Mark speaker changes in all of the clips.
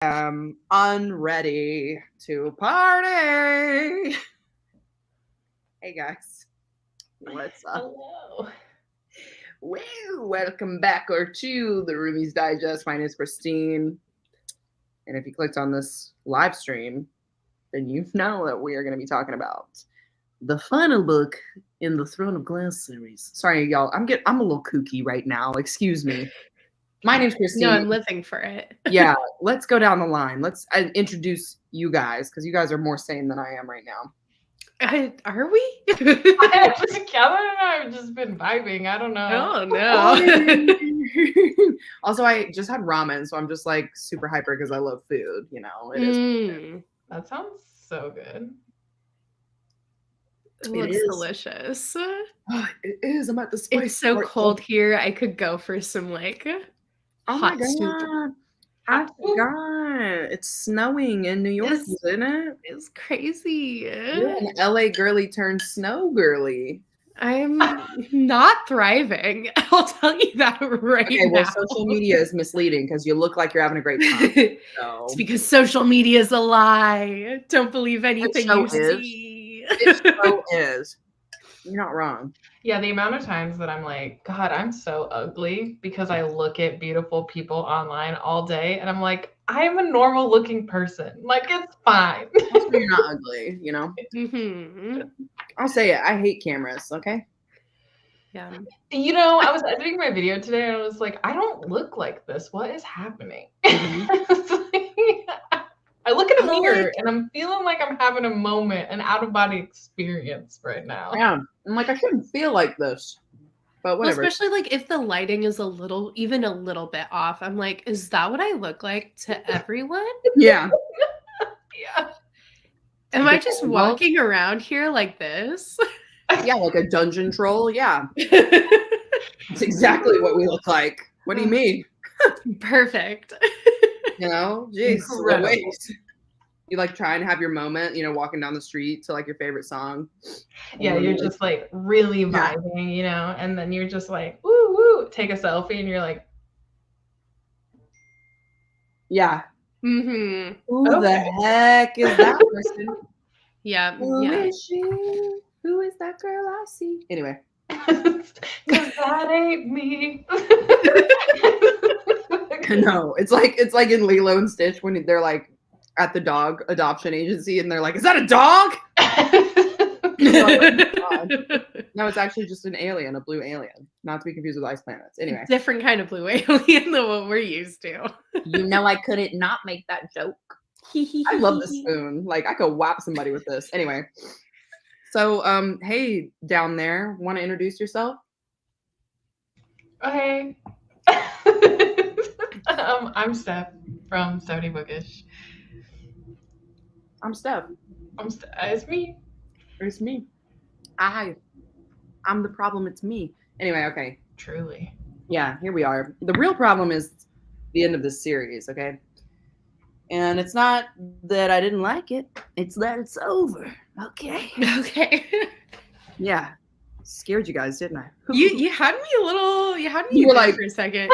Speaker 1: am unready to party. Hey guys, what's up?
Speaker 2: Hello.
Speaker 1: Woo! Welcome back or to the Roomies Digest. My name is Christine, and if you clicked on this live stream, then you know that we are going to be talking about the final book in the Throne of Glass series. Sorry, y'all. I'm a little kooky right now. Excuse me. My name's Christine.
Speaker 2: No, I'm living for it.
Speaker 1: Yeah, let's go down the line. Let's introduce you guys because you guys are more sane than I am right now.
Speaker 2: Are we?
Speaker 3: Kevin and I have just been vibing. I don't know.
Speaker 2: Oh no.
Speaker 1: Also, I just had ramen, so I'm just like super hyper because I love food. You know, it is.
Speaker 3: That sounds so good.
Speaker 2: It looks delicious.
Speaker 1: Oh, it is. I'm at the spice.
Speaker 2: It's so cold here. I could go for some like hot soup.
Speaker 1: I forgot. It's snowing in New York, isn't it?
Speaker 2: It's crazy.
Speaker 1: You're an LA girly turned snow girly.
Speaker 2: I'm not thriving. I'll tell you that right now.
Speaker 1: Well, social media is misleading because you look like you're having a great time. So.
Speaker 2: It's because social media is a lie. Don't believe anything you see.
Speaker 1: It so is. You're not wrong.
Speaker 3: Yeah, the amount of times that I'm like, God, I'm so ugly because I look at beautiful people online all day and I'm like, I am a normal looking person. Like, it's fine.
Speaker 1: You're not ugly, you know?
Speaker 2: Mm-hmm.
Speaker 1: I'll say it. I hate cameras, okay?
Speaker 2: Yeah.
Speaker 3: You know, I was editing my video today and I was like, I don't look like this. What is happening? I look in a mirror and I'm feeling like I'm having a moment, an out-of-body experience right now.
Speaker 1: Yeah. I'm like, I shouldn't feel like this. But whatever.
Speaker 2: Well, especially like if the lighting is even a little bit off. I'm like, is that what I look like to everyone?
Speaker 1: Yeah.
Speaker 3: Yeah.
Speaker 2: Am I just walking around here like this?
Speaker 1: Yeah, like a dungeon troll. Yeah. It's exactly what we look like. What do you mean?
Speaker 2: Perfect.
Speaker 1: You know, jeez, wait. You like try and have your moment, you know, walking down the street to like your favorite song.
Speaker 3: Yeah, you're just like really vibing, you know, and then you're just like, woo, woo, take a selfie and you're like,
Speaker 1: yeah.
Speaker 2: Mm-hmm.
Speaker 1: Who the heck is that person?
Speaker 2: Yeah.
Speaker 1: Who is she? Who is that girl I see? Anyway.
Speaker 3: Cause that ain't me.
Speaker 1: No, it's like in Lilo and Stitch when they're like at the dog adoption agency and they're like, is that a dog? No, it's actually just an alien, a blue alien, not to be confused with ice planets. Anyway,
Speaker 2: different kind of blue alien than what we're used to.
Speaker 1: You know, I couldn't not make that joke. I love this spoon. Like I could whap somebody with this. Anyway, so hey down there, want to introduce yourself?
Speaker 3: Okay. I'm Steph from 70 Bookish.
Speaker 1: I'm Steph.
Speaker 3: It's me.
Speaker 1: It's me. I'm the problem. It's me. Anyway, okay.
Speaker 3: Truly.
Speaker 1: Yeah, here we are. The real problem is the end of this series, okay? And it's not that I didn't like it. It's that it's over. Okay.
Speaker 2: Okay.
Speaker 1: Yeah. Scared you guys, didn't I?
Speaker 2: You had me a little. You had me.
Speaker 1: You were like
Speaker 2: for a second.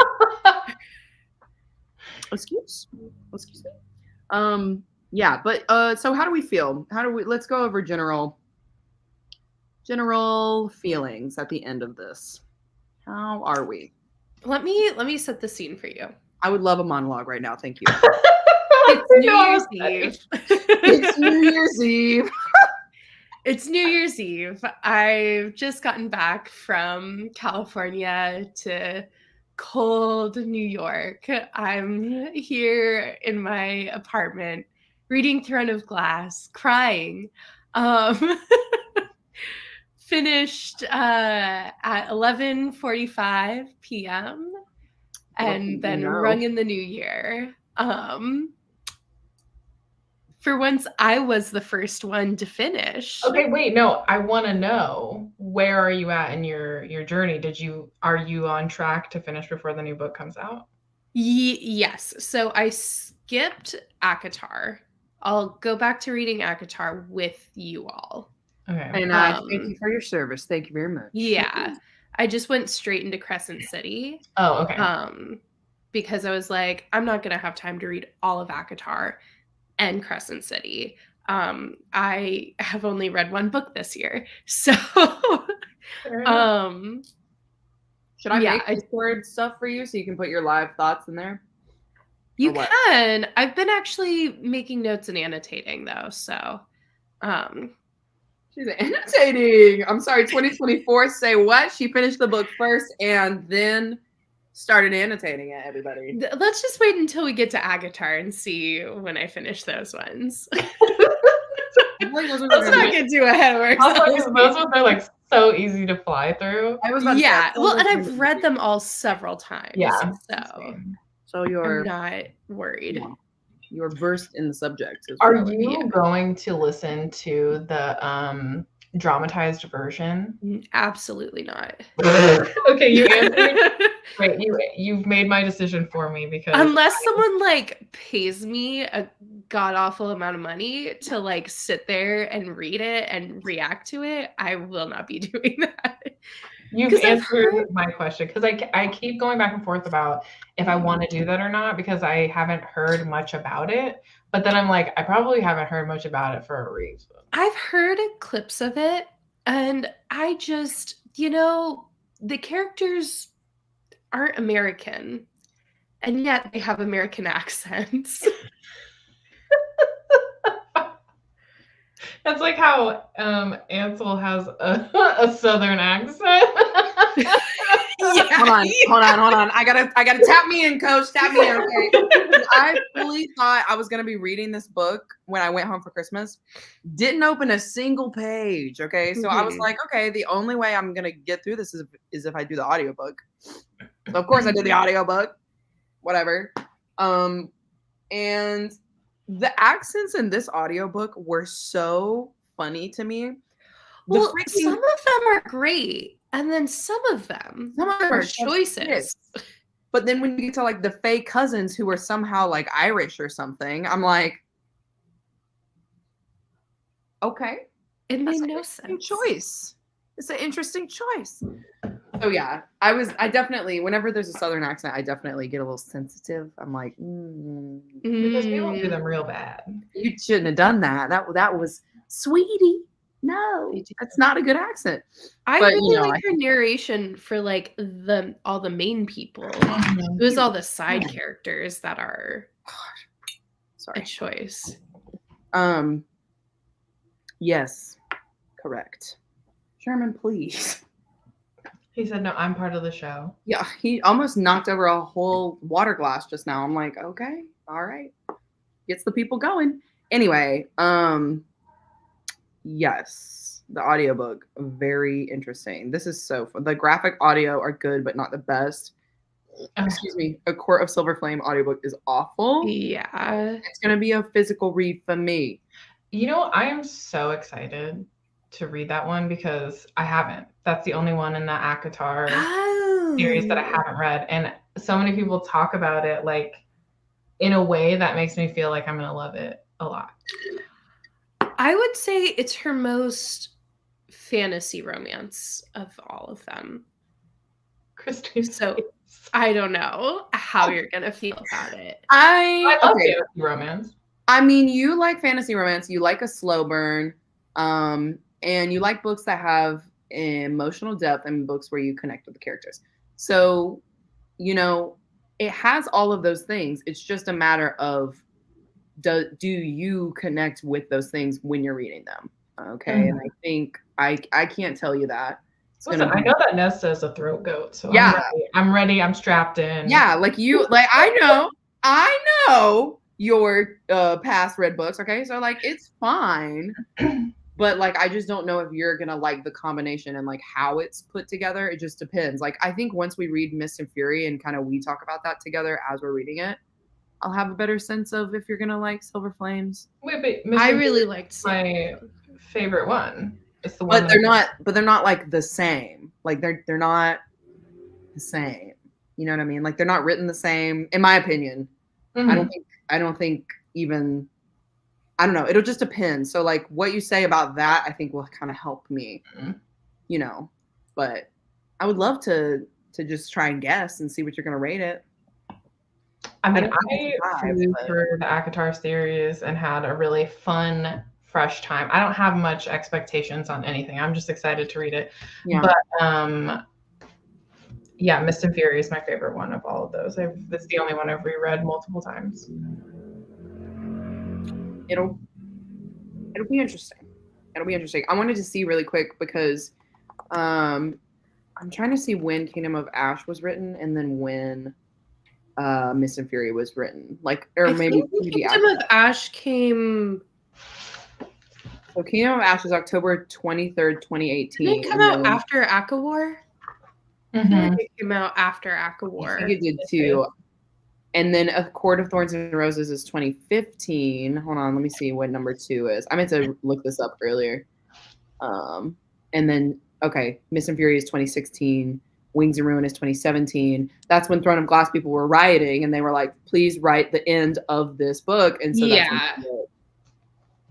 Speaker 1: Excuse me. Yeah, but so how do we feel? Let's go over general feelings at the end of this. How are we?
Speaker 2: Let me set the scene for you.
Speaker 1: I would love a monologue right now. Thank you.
Speaker 2: It's New Year's Eve.
Speaker 1: It's New Year's Eve.
Speaker 2: It's New Year's Eve. I've just gotten back from California to cold New York. I'm here in my apartment reading Throne of Glass, crying. Finished at 11:45 p.m. and then rung in the new year. For once, I was the first one to finish.
Speaker 3: Okay, wait, no, I want to know, where are you at in your journey? Are you on track to finish before the new book comes out?
Speaker 2: Yes. So I skipped ACOTAR. I'll go back to reading ACOTAR with you all.
Speaker 1: Okay. And thank you for your service. Thank you very much.
Speaker 2: Yeah. I just went straight into Crescent City.
Speaker 3: Oh, okay.
Speaker 2: because I was like, I'm not gonna have time to read all of ACOTAR and Crescent City. I have only read one book this year, so
Speaker 1: should I
Speaker 2: yeah,
Speaker 1: make Discord stuff for you so you can put your live thoughts in there?
Speaker 2: you can. I've been actually making notes and annotating though, so
Speaker 1: she's annotating. I'm sorry, 2024. Say what? She finished the book first and then started annotating it, everybody.
Speaker 2: Let's just wait until we get to ACOTAR and see when I finish those ones. Let's not get too ahead of ourselves.
Speaker 3: Those ones are like so easy to fly through.
Speaker 2: Yeah, well, and I've read them all several times.
Speaker 3: Yeah.
Speaker 1: So you're
Speaker 2: not worried.
Speaker 1: You're versed in the subject.
Speaker 3: Are you going to listen to the dramatized version?
Speaker 2: Absolutely not.
Speaker 3: Okay, you answered. Wait, you've made my decision for me because
Speaker 2: unless someone like pays me a god awful amount of money to like sit there and read it and react to it, I will not be doing that.
Speaker 3: You've answered my question because I keep going back and forth about if I want to do that or not because I haven't heard much about it. But then I'm like, I probably haven't heard much about it for a reason.
Speaker 2: I've heard clips of it, and I just, the characters aren't American, and yet they have American accents.
Speaker 3: That's like how Ansel has a Southern accent.
Speaker 1: Yeah. Hold on. I gotta tap me in, coach. Tap me in, okay? I fully thought I was gonna be reading this book when I went home for Christmas. Didn't open a single page. Okay, so I was like, okay, the only way I'm gonna get through this is if I do the audiobook. So of course I did the audiobook. Whatever. And the accents in this audiobook were so funny to me.
Speaker 2: Well, some of them are great. And then some of them are choices.
Speaker 1: But then when you get to like the Faye cousins who were somehow like Irish or something, I'm like, okay.
Speaker 2: It made no sense.
Speaker 1: Choice. It's an interesting choice. So yeah, I definitely, whenever there's a Southern accent, I definitely get a little sensitive. I'm like,
Speaker 3: because we will do them real bad.
Speaker 1: You shouldn't have done that. That was sweetie. No, that's not a good accent.
Speaker 2: I really like her narration for like all the main people. It was all the side characters that are a choice.
Speaker 1: Yes, correct. Sherman, please.
Speaker 3: He said, no, I'm part of the show.
Speaker 1: Yeah, he almost knocked over a whole water glass just now. I'm like, okay, all right. Gets the people going. Anyway, yes, the audiobook, very interesting. This is so fun. The graphic audio are good, but not the best. Excuse me. A Court of Silver Flame audiobook is awful.
Speaker 2: Yeah.
Speaker 1: It's going to be a physical read for me.
Speaker 3: I am so excited to read that one because I haven't. That's the only one in the ACOTAR series that I haven't read. And so many people talk about it like in a way that makes me feel like I'm going to love it a lot.
Speaker 2: I would say it's her most fantasy romance of all of them.
Speaker 3: Christine.
Speaker 2: So I don't know how you're going to feel about it.
Speaker 3: I love fantasy romance.
Speaker 1: I mean, you like fantasy romance. You like a slow burn. And you like books that have emotional depth and books where you connect with the characters. So, it has all of those things. It's just a matter of do you connect with those things when you're reading them? Okay. Mm-hmm. And I think I can't tell you that.
Speaker 3: Listen, I know that Nesta is a throat goat. So yeah, I'm ready. I'm strapped in.
Speaker 1: Yeah. I know your past read books. Okay. So like, it's fine. But like, I just don't know if you're going to like the combination and like how it's put together. It just depends. Like, I think once we read Mist and Fury and kind of we talk about that together as we're reading it, I'll have a better sense of if you're going to like Silver Flames.
Speaker 3: Wait,
Speaker 2: I really liked
Speaker 3: my favorite one. It's the one
Speaker 1: but they're not like the same. Like they're not the same. You know what I mean? Like they're not written the same, in my opinion. Mm-hmm. I don't think even, I don't know. It'll just depend. So like what you say about that, I think will kind of help me, but I would love to just try and guess and see what you're going to rate it.
Speaker 3: I mean,
Speaker 1: don't think
Speaker 3: I
Speaker 1: it's a
Speaker 3: flew
Speaker 1: but-
Speaker 3: through the ACOTAR series and had a really fun, fresh time. I don't have much expectations on anything. I'm just excited to read it.
Speaker 1: Yeah.
Speaker 3: But yeah, Mist and Fury is my favorite one of all of those. It's the only one I've reread multiple times.
Speaker 1: It'll be interesting. It'll be interesting. I wanted to see really quick because I'm trying to see when Kingdom of Ash was written and then when Mist and Fury was written. Like, or
Speaker 2: I
Speaker 1: maybe
Speaker 2: think Kingdom of Ash came.
Speaker 1: So Kingdom of Ash is October 23rd, 2018.
Speaker 2: Did it come out after ACOWAR? I feel like it came out after ACOWAR.
Speaker 1: I think it did too. And then A Court of Thorns and Roses is 2015. Hold on, let me see what number 2 is. I meant to look this up earlier. And then, okay, Mist and Fury is 2016. Wings and Ruin is 2017. That's when Throne of Glass people were rioting, and they were like, please write the end of this book. And so that's when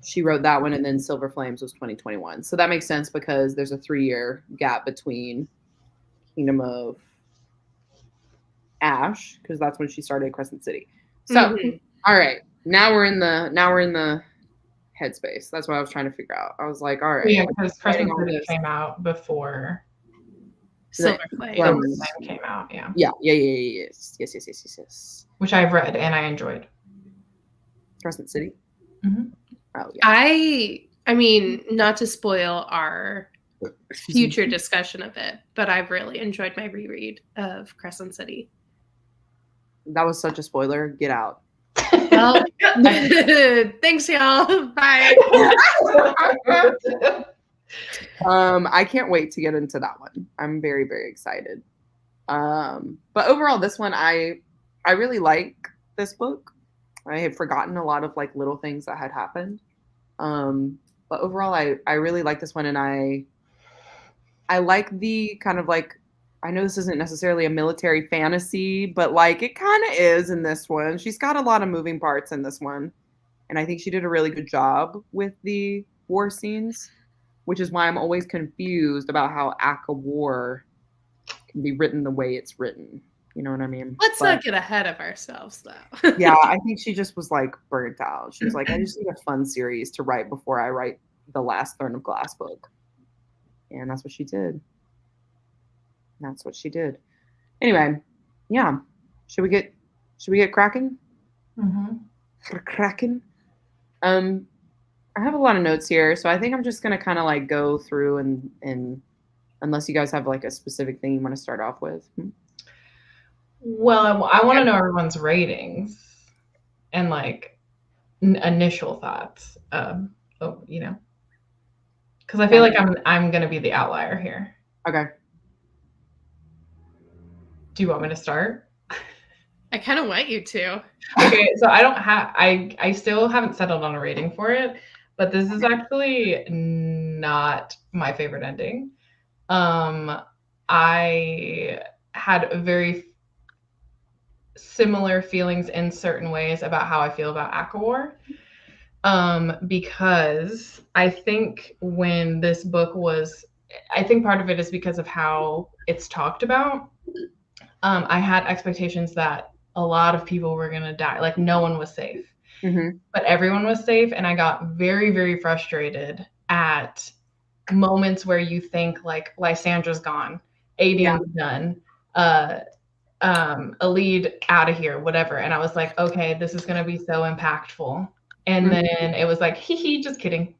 Speaker 1: she wrote that one, and then Silver Flames was 2021. So that makes sense because there's a 3-year gap between Kingdom of Ash, because that's when she started Crescent City. So all right, now we're in the headspace. That's what I was trying to figure out. I was like, all right,
Speaker 3: yeah, because Crescent City came out before
Speaker 2: Silver Flames
Speaker 3: came out.
Speaker 1: Yes.
Speaker 3: Which I've read and I enjoyed.
Speaker 1: Crescent City. Oh yeah.
Speaker 2: I mean, not to spoil our future discussion of it, but I've really enjoyed my reread of Crescent City.
Speaker 1: That was such a spoiler. Get out.
Speaker 2: Well, thanks, y'all. Bye.
Speaker 1: I can't wait to get into that one. I'm very, very excited. But overall, this one, I really like this book. I had forgotten a lot of like little things that had happened. But overall, I really like this one, and I like the kind of like, I know this isn't necessarily a military fantasy, but like it kind of is in this one. She's got a lot of moving parts in this one. And I think she did a really good job with the war scenes, which is why I'm always confused about how ACOWAR can be written the way it's written. You know what I mean?
Speaker 2: Let's not get ahead of ourselves, though.
Speaker 1: Yeah, I think she just was like burnt out. She was like, I just need a fun series to write before I write the last Throne of Glass book. And that's what she did. Anyway, yeah. Should we get cracking? Cracking. I have a lot of notes here, so I think I'm just gonna kind of like go through and unless you guys have like a specific thing you want to start off with.
Speaker 3: Well, I want to know everyone's ratings and like initial thoughts. You know, because I feel like I'm gonna be the outlier here.
Speaker 1: Okay.
Speaker 3: Do you want me to start?
Speaker 2: I kind of want you to.
Speaker 3: Okay, so I still haven't settled on a rating for it, but this is actually not my favorite ending. I had very similar feelings in certain ways about how I feel about ACOWAR. Because I think when this book I think part of it is because of how it's talked about. I had expectations that a lot of people were going to die. Like no one was safe, but everyone was safe. And I got very, very frustrated at moments where you think like Lysandra's gone, Adian's done, a lead out of here, whatever. And I was like, okay, this is going to be so impactful. And then it was like, hee, just kidding.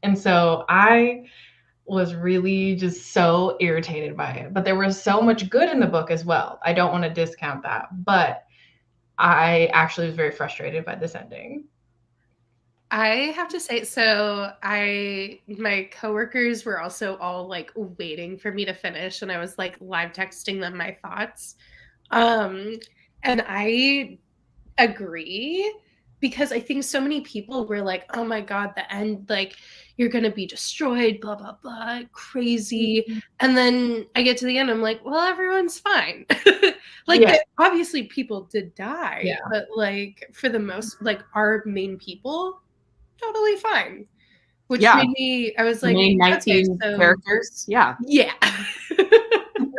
Speaker 3: And so I was really just so irritated by it. But there was so much good in the book as well. I don't want to discount that. But I actually was very frustrated by this ending.
Speaker 2: I have to say, so my coworkers were also all like waiting for me to finish, and I was like live texting them my thoughts. And I agree, because I think so many people were like, oh my God, the end, like you're going to be destroyed, blah, blah, blah, crazy. And then I get to the end, I'm like, well, everyone's fine. Obviously people did die, but like for the most, like our main people, totally fine. Which made me, I was like,
Speaker 1: main 19 characters. Yeah.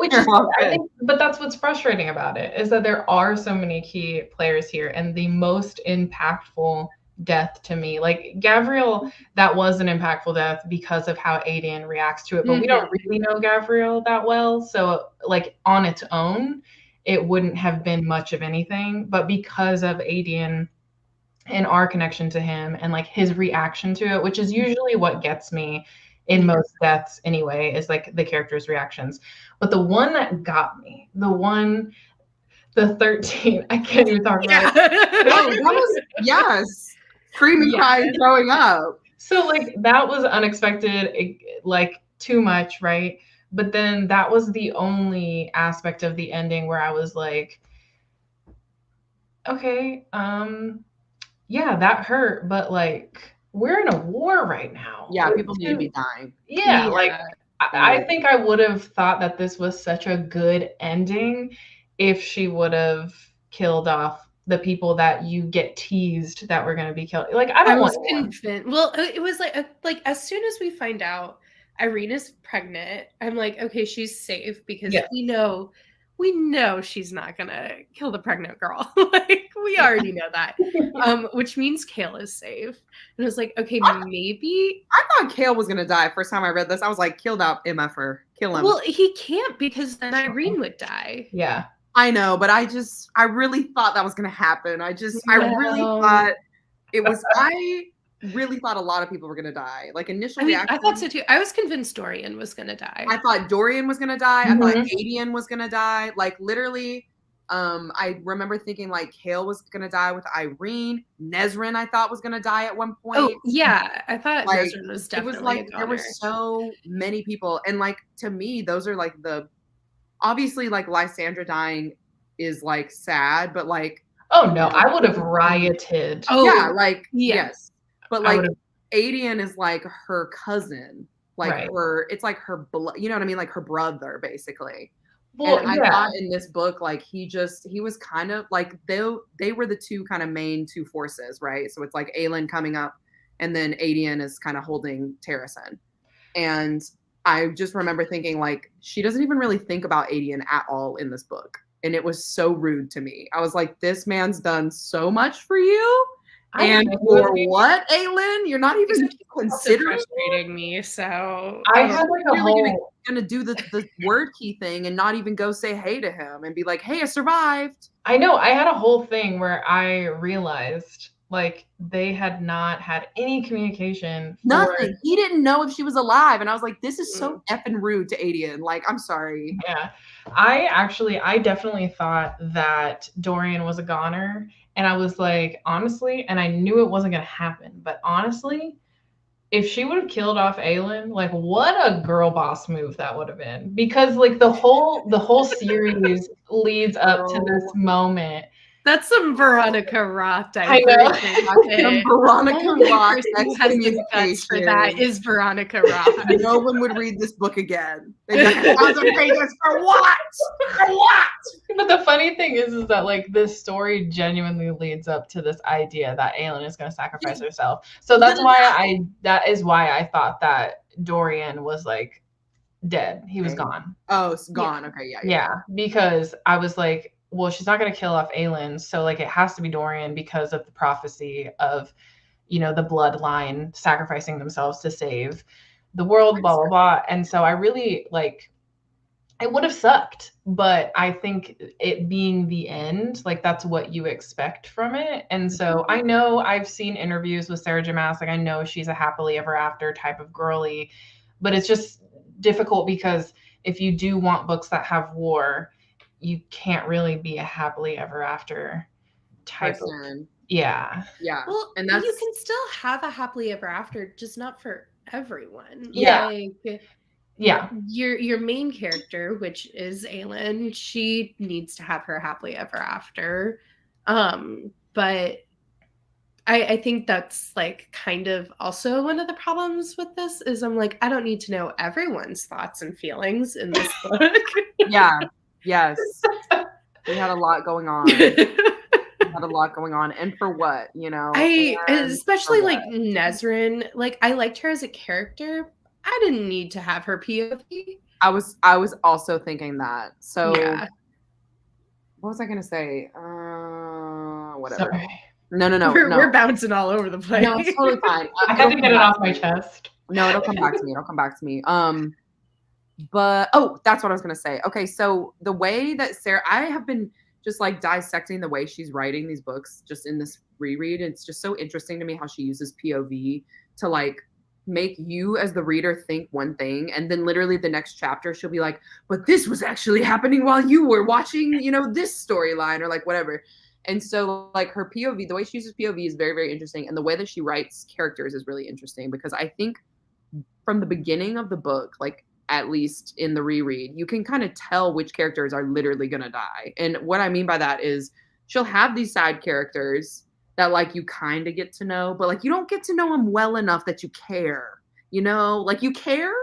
Speaker 3: Which is, I think, but that's what's frustrating about it, is that there are so many key players here, and the most impactful death to me, like Gavriel, that was an impactful death because of how Aiden reacts to it, but we don't really know Gavriel that well, so like on its own, it wouldn't have been much of anything, but because of Aiden and our connection to him and like his reaction to it, which is usually what gets me in most deaths anyway, is like the character's reactions. But the one that got me, the 13, I can't even talk about it.
Speaker 1: Oh, that was, yes, screaming, crying, throwing up.
Speaker 3: So like that was unexpected, like too much, right? But then that was the only aspect of the ending where I was like, okay, yeah, that hurt, but like we're in a war right now.
Speaker 1: Yeah, people need to be dying.
Speaker 3: Yeah, like I think I would have thought that this was such a good ending if she would have killed off the people that you get teased that were going to be killed. Like I was
Speaker 2: convinced. Well, it was like as soon as we find out Irina's pregnant, I'm like, okay, she's safe because we know she's not gonna kill the pregnant girl. Like we already know that. Which means Kale is safe. And I was like, okay, maybe.
Speaker 1: I thought Kale was gonna die. First time I read this, I was like, killed out MFer. Kill him.
Speaker 2: Well, he can't because then Irene would die.
Speaker 3: Yeah.
Speaker 1: I know, but I really thought that was gonna happen. I really thought it was I really thought a lot of people were gonna die. Like initial reaction.
Speaker 2: I thought so too. I was convinced Dorian was gonna die.
Speaker 1: I thought Dorian was gonna die. I thought Aiden was gonna die. Like literally, I remember thinking like Kale was gonna die with Irene. Nezrin I thought was gonna die at one point.
Speaker 2: Oh yeah, I thought
Speaker 1: like,
Speaker 2: Nezrin was definitely.
Speaker 1: It was like there were so many people, and like to me, those are like obviously like Lysandra dying is like sad, but like
Speaker 3: oh no, I would have rioted.
Speaker 1: Oh yeah, like yes. But like Aiden is like her cousin, like her. It's like her blood. You know what I mean? Like her brother, basically. Well, and I thought in this book, like he was kind of like they were the two kind of main two forces, right? So it's like Aelin coming up, and then Aiden is kind of holding Terrasen. And I just remember thinking like she doesn't even really think about Aiden at all in this book, and it was so rude to me. I was like, this man's done so much for you. And for what, Aelin? You're not even considering
Speaker 2: frustrating me. So
Speaker 3: I had like a whole
Speaker 1: gonna do the word key thing and not even go say hey to him and be like, hey, I survived.
Speaker 3: I know. I had a whole thing where I realized like they had not had any communication.
Speaker 1: Nothing. He didn't know if she was alive, and I was like, this is so effing rude to Aiden. Like, I'm sorry.
Speaker 3: Yeah, I definitely thought that Dorian was a goner. And I was like, honestly, and I knew it wasn't going to happen, but honestly, if she would have killed off Aelin, like what a girl boss move that would have been. Because like the whole series leads up to this moment.
Speaker 2: That's some Veronica Roth
Speaker 3: diversion. I know.
Speaker 1: Some Veronica Roth
Speaker 2: excommunication for that is Veronica Roth.
Speaker 1: No one would read this book again. They'd be like, 1,000 pages for what? For what?
Speaker 3: But the funny thing is that like this story genuinely leads up to this idea that Aelin is going to sacrifice herself. So that is why I thought that Dorian was like dead. He was gone.
Speaker 1: Oh, it's gone. Okay,
Speaker 3: yeah. Because I was like, well, she's not going to kill off Aelin, so like it has to be Dorian because of the prophecy of, the bloodline sacrificing themselves to save the world, blah blah blah. And so I really like, it would have sucked, but I think it being the end, like that's what you expect from it. And so I know I've seen interviews with Sarah J. Maas, like I know she's a happily ever after type of girly, but it's just difficult because if you do want books that have war, you can't really be a happily ever after type
Speaker 1: person.
Speaker 3: Of yeah.
Speaker 2: Well, and you can still have a happily ever after, just not for everyone.
Speaker 3: Yeah.
Speaker 2: Like,
Speaker 3: yeah.
Speaker 2: Your main character, which is Aelin, she needs to have her happily ever after. But I think that's like kind of also one of the problems with this is I'm like, I don't need to know everyone's thoughts and feelings in this book.
Speaker 1: Yeah. Yes. We had a lot going on. And for what,
Speaker 2: especially like Nezrin, like I liked her as a character. I didn't need to have her POV.
Speaker 1: I was also thinking that. So
Speaker 2: Yeah.
Speaker 1: what was I gonna say? Whatever.
Speaker 3: Sorry.
Speaker 1: No.
Speaker 2: We're bouncing all over the place.
Speaker 1: No, it's totally fine.
Speaker 3: I had to get it off my chest.
Speaker 1: No, it'll come back to me. It'll come back to me. But that's what I was gonna say. Okay, so the way that Sarah, I have been just like dissecting the way she's writing these books just in this reread. It's just so interesting to me how she uses POV to like make you as the reader think one thing, and then literally the next chapter she'll be like, but this was actually happening while you were watching, this storyline or like whatever. And so like her POV, the way she uses POV is very, very interesting, and the way that she writes characters is really interesting, because I think from the beginning of the book, like at least in the reread, you can kind of tell which characters are literally going to die. And what I mean by that is she'll have these side characters that like you kind of get to know, but like you don't get to know them well enough that you care, like you care.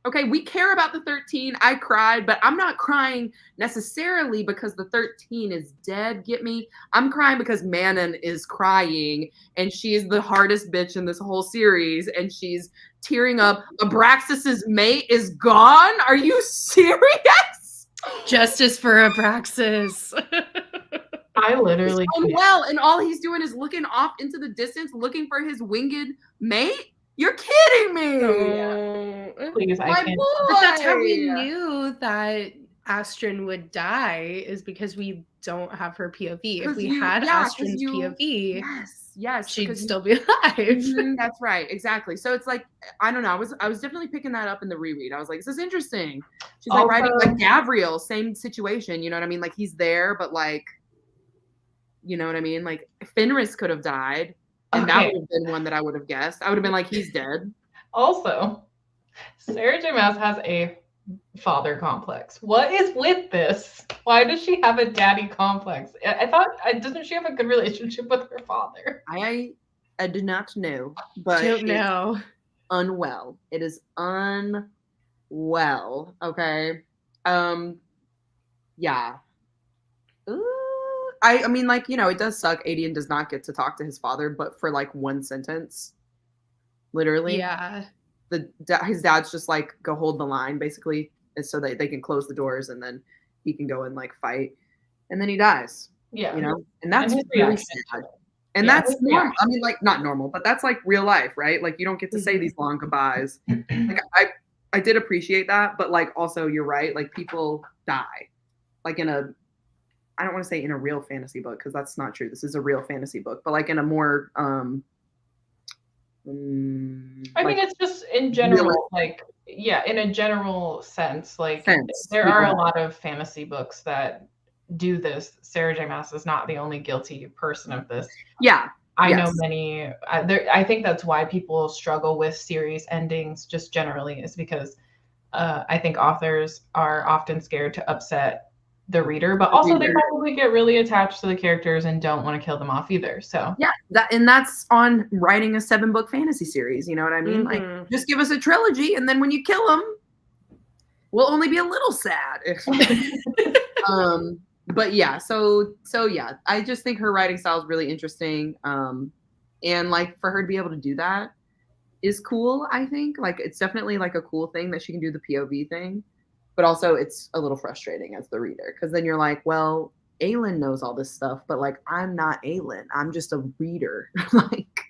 Speaker 1: Okay, we care about the 13. I cried, but I'm not crying necessarily because the 13 is dead. Get me? I'm crying because Manon is crying, and she is the hardest bitch in this whole series, and she's tearing up. Abraxas's mate is gone. Are you serious?
Speaker 2: Justice for Abraxas.
Speaker 3: I literally
Speaker 1: he's unwell, and all he's doing is looking off into the distance, looking for his winged mate. You're kidding me.
Speaker 3: Please, I can't.
Speaker 2: But that's how we knew that Astrid would die, is because we don't have her POV. If we had Astrid's POV,
Speaker 1: yes,
Speaker 2: she'd still be alive.
Speaker 1: That's right, exactly. So it's like, I don't know. I was definitely picking that up in the reread. I was like, this is interesting. She's like writing like Gavriel, same situation. You know what I mean? Like he's there, but like, you know what I mean? Like Fenris could have died. And that would have been one that I would have guessed. I would have been like, he's dead. Also,
Speaker 3: Sarah J. Maas has a father complex. What is with this? Why does she have a daddy complex? I thought, doesn't she have a good relationship with her father?
Speaker 1: I do not know, but
Speaker 2: don't know.
Speaker 1: Unwell. It is unwell. Okay. Yeah. Ooh. I mean, like, it does suck. Adian does not get to talk to his father, but for like one sentence, literally.
Speaker 2: Yeah.
Speaker 1: His dad's just like, go hold the line, basically, and so that they can close the doors, and then he can go and like fight, and then he dies.
Speaker 3: Yeah.
Speaker 1: And that's really sad. And that's normal. I mean, like, not normal, but that's like real life, right? Like, you don't get to say these long goodbyes. Like, I did appreciate that, but like, also, you're right. Like, people die, like I don't want to say in a real fantasy book, because that's not true. This is a real fantasy book, but like in a more
Speaker 3: I mean, it's just in general, like, yeah, in a general sense, like there are a lot of fantasy books that do this. Sarah J. Maas is not the only guilty person of this.
Speaker 1: Yeah.
Speaker 3: I know many. I think that's why people struggle with series endings just generally, is because I think authors are often scared to upset the reader, but also they probably get really attached to the characters and don't want to kill them off either. So
Speaker 1: yeah, that's on writing a 7-book fantasy series. You know what I mean? Like, just give us a trilogy, and then when you kill them, we'll only be a little sad. But yeah, so yeah, I just think her writing style is really interesting. And like for her to be able to do that is cool. I think like it's definitely like a cool thing that she can do the POV thing. But also it's a little frustrating as the reader, because then you're like, well, Aelin knows all this stuff, but like, I'm not Aelin. I'm just a reader. Like,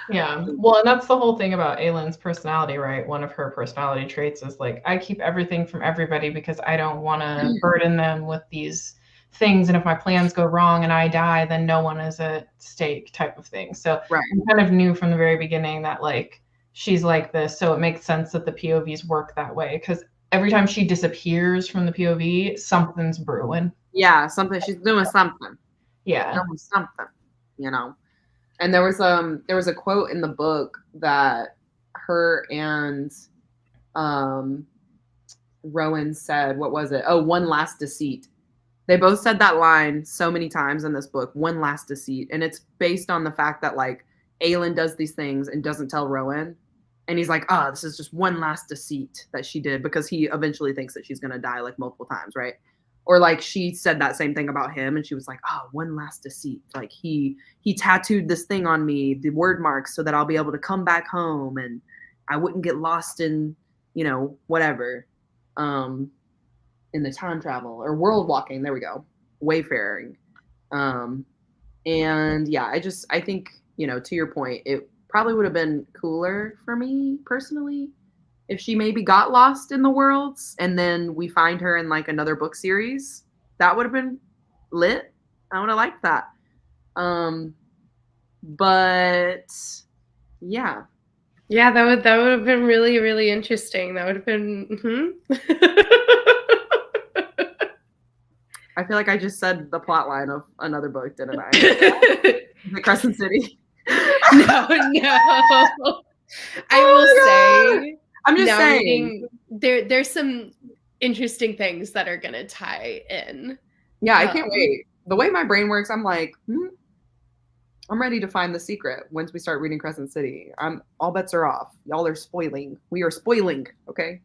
Speaker 3: yeah. Well, and that's the whole thing about Aelin's personality, right? One of her personality traits is like, I keep everything from everybody because I don't want to burden them with these things. And if my plans go wrong and I die, then no one is at stake, type of thing. So I kind of knew from the very beginning that like, she's like this. So it makes sense that the POVs work that way, because every time she disappears from the POV, something's brewing.
Speaker 1: Yeah, she's doing something.
Speaker 3: Yeah.
Speaker 1: Doing something, And there was a quote in the book that her and Rowan said. What was it? Oh, one last deceit. They both said that line so many times in this book, one last deceit. And it's based on the fact that like Aelin does these things and doesn't tell Rowan. And he's like, this is just one last deceit that she did, because he eventually thinks that she's going to die like multiple times, right? Or like she said that same thing about him, and she was like, one last deceit. Like he tattooed this thing on me, the word marks, so that I'll be able to come back home and I wouldn't get lost in, whatever. in the time travel or world walking. There we go. Wayfaring. And yeah, I think, you know, to your point, it probably would have been cooler for me personally if she maybe got lost in the worlds and then we find her in like another book series. That would have been lit. I would have liked that. But yeah.
Speaker 2: Yeah, that would have been really, really interesting. That would have been
Speaker 1: I feel like I just said the plot line of another book, didn't I? The Crescent City.
Speaker 2: No. I will say,
Speaker 1: I'm just saying,
Speaker 2: there's some interesting things that are gonna tie in.
Speaker 1: Yeah, I can't wait. The way my brain works, I'm like, I'm ready to find the secret once we start reading Crescent City. All bets are off. Y'all are spoiling. We are spoiling, okay?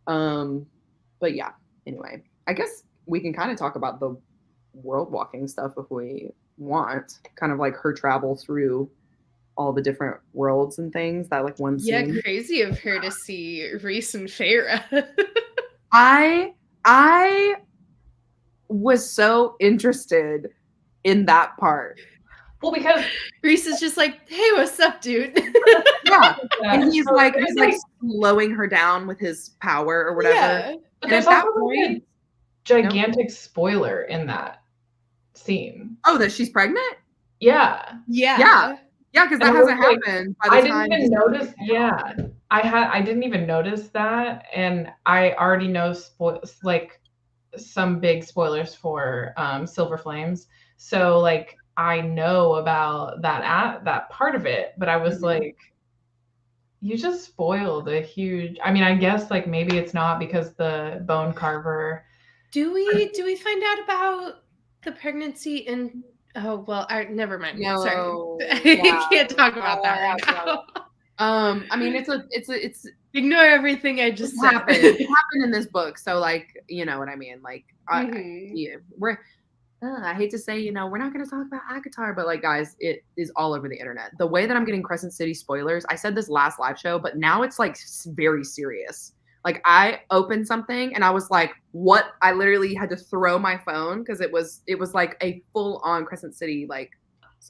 Speaker 1: But yeah, anyway, I guess we can kind of talk about the world walking stuff if we want. Kind of like her travel through all the different worlds and things that like one scene.
Speaker 2: Yeah, crazy of her to see Reese and Feyre.
Speaker 1: I was so interested in that part.
Speaker 3: Well, because
Speaker 2: Reese is just like, hey, what's up, dude?
Speaker 1: Yeah. And he's like slowing her down with his power or whatever.
Speaker 3: Yeah. But there's also a gigantic spoiler in that scene.
Speaker 1: Oh, that she's pregnant?
Speaker 3: Yeah.
Speaker 1: Yeah, because that hasn't happened by the time.
Speaker 3: I didn't even notice. Yeah. I didn't even notice that, and I already know some big spoilers for Silver Flames. So like I know about that part of it, but I was like, you just spoiled a huge. I mean, I guess like maybe it's not because the bone carver.
Speaker 2: Do we find out about the pregnancy in? Oh well, never mind.
Speaker 1: No,
Speaker 2: sorry, I can't talk about that right now.
Speaker 1: I mean, it's
Speaker 2: ignore everything I just said.
Speaker 1: It happened in this book, so like, you know what I mean. Like, I hate to say, you know, we're not going to talk about ACOTAR, but like, guys, it is all over the internet. The way that I'm getting Crescent City spoilers, I said this last live show, but now it's like very serious. Like I opened something and I was like, what? I literally had to throw my phone because it was like a full on Crescent City, like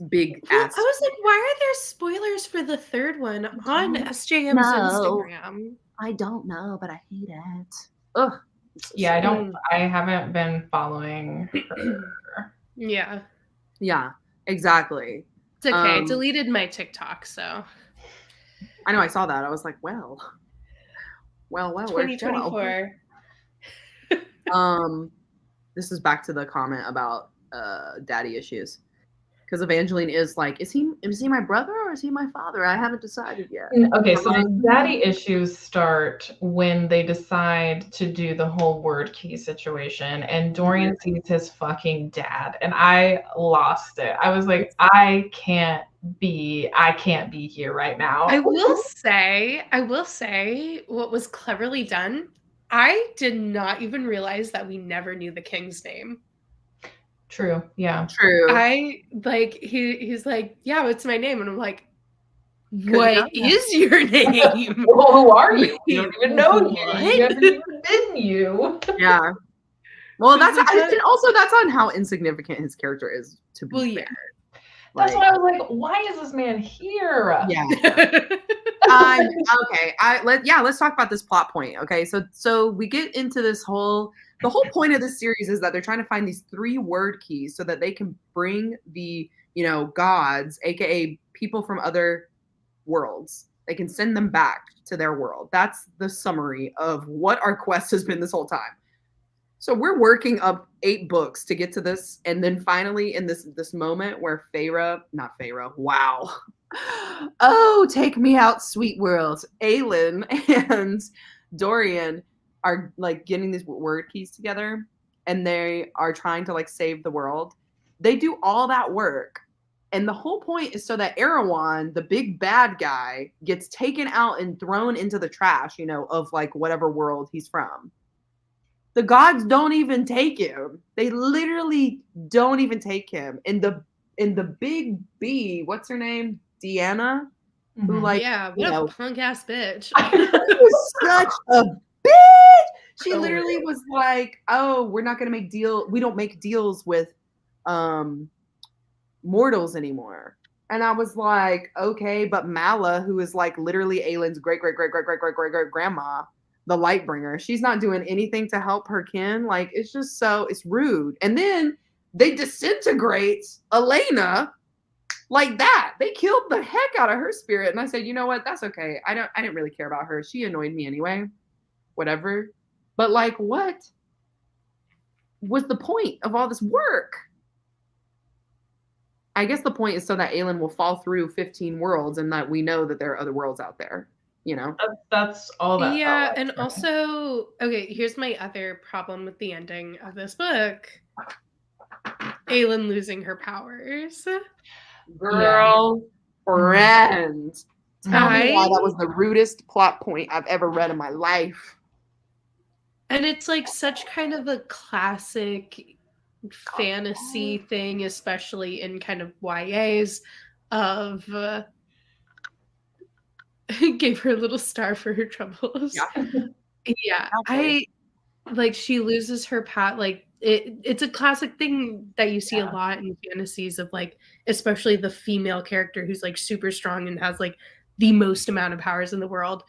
Speaker 1: big ass.
Speaker 2: I was like, why are there spoilers for the third one on SJM's Instagram?
Speaker 1: I don't know, but I hate it. Ugh.
Speaker 3: Yeah, I haven't been following her.
Speaker 2: Yeah,
Speaker 1: exactly.
Speaker 2: It's okay. I deleted my TikTok, so
Speaker 1: I know I saw that. I was like, well,
Speaker 2: 2024.
Speaker 1: This is back to the comment about daddy issues. Because Evangeline is like, is he my brother or is he my father? I haven't decided yet.
Speaker 3: Okay, so the daddy issues start when they decide to do the whole word key situation, and Dorian sees his fucking dad, and I lost it. I was like, I can't be here right now.
Speaker 2: I will say, what was cleverly done. I did not even realize that we never knew the king's name.
Speaker 3: True. Yeah.
Speaker 1: True.
Speaker 2: I like he's like, yeah, what's my name? And I'm like, what is your name?
Speaker 3: Well, who are you? We don't even know you. You haven't even been you.
Speaker 1: Yeah. Well, that's on how insignificant his character is, to be fair.
Speaker 3: That's why I was like, why is this man here?
Speaker 1: Yeah. Okay. Let's talk about this plot point. Okay. So we get into the whole point of this series is that they're trying to find these 3 word keys so that they can bring the, you know, gods, aka people from other worlds. They can send them back to their world. That's the summary of what our quest has been this whole time. So we're working up 8 books to get to this, and then finally in this moment where wow. Oh, take me out, sweet world. Aelin and Dorian are like getting these word keys together, and they are trying to like save the world. They do all that work, and the whole point is so that Erewhon, the big bad guy, gets taken out and thrown into the trash, you know, of like whatever world he's from. The gods don't even take him. They literally don't even take him. In the big B, what's her name? Deanna, who like,
Speaker 2: what a punk ass bitch.
Speaker 1: She was such a bitch. She literally was like, "Oh, we're not gonna make we don't make deals with mortals anymore." And I was like, okay, but Mala, who is like literally Aylin's great grandma, the Lightbringer, she's not doing anything to help her kin. Like, it's just it's rude. And then they disintegrate Elena like that. They killed the heck out of her spirit. And I said, you know what? That's okay. I didn't really care about her. She annoyed me anyway. Whatever. But like, what was the point of all this work? I guess the point is so that Aelin will fall through 15 worlds and that we know that there are other worlds out there, you know?
Speaker 3: That's all that.
Speaker 2: Yeah, and also, okay, here's my other problem with the ending of this book. Aelin losing her powers.
Speaker 1: Girl, friend. Tell me why that was the rudest plot point I've ever read in my life.
Speaker 2: And it's like such kind of a classic fantasy thing, especially in kind of YAs, of gave her a little star for her troubles. Yeah. I like she loses her like it's a classic thing that you see a lot in fantasies of like, especially the female character who's like super strong and has like the most amount of powers in the world,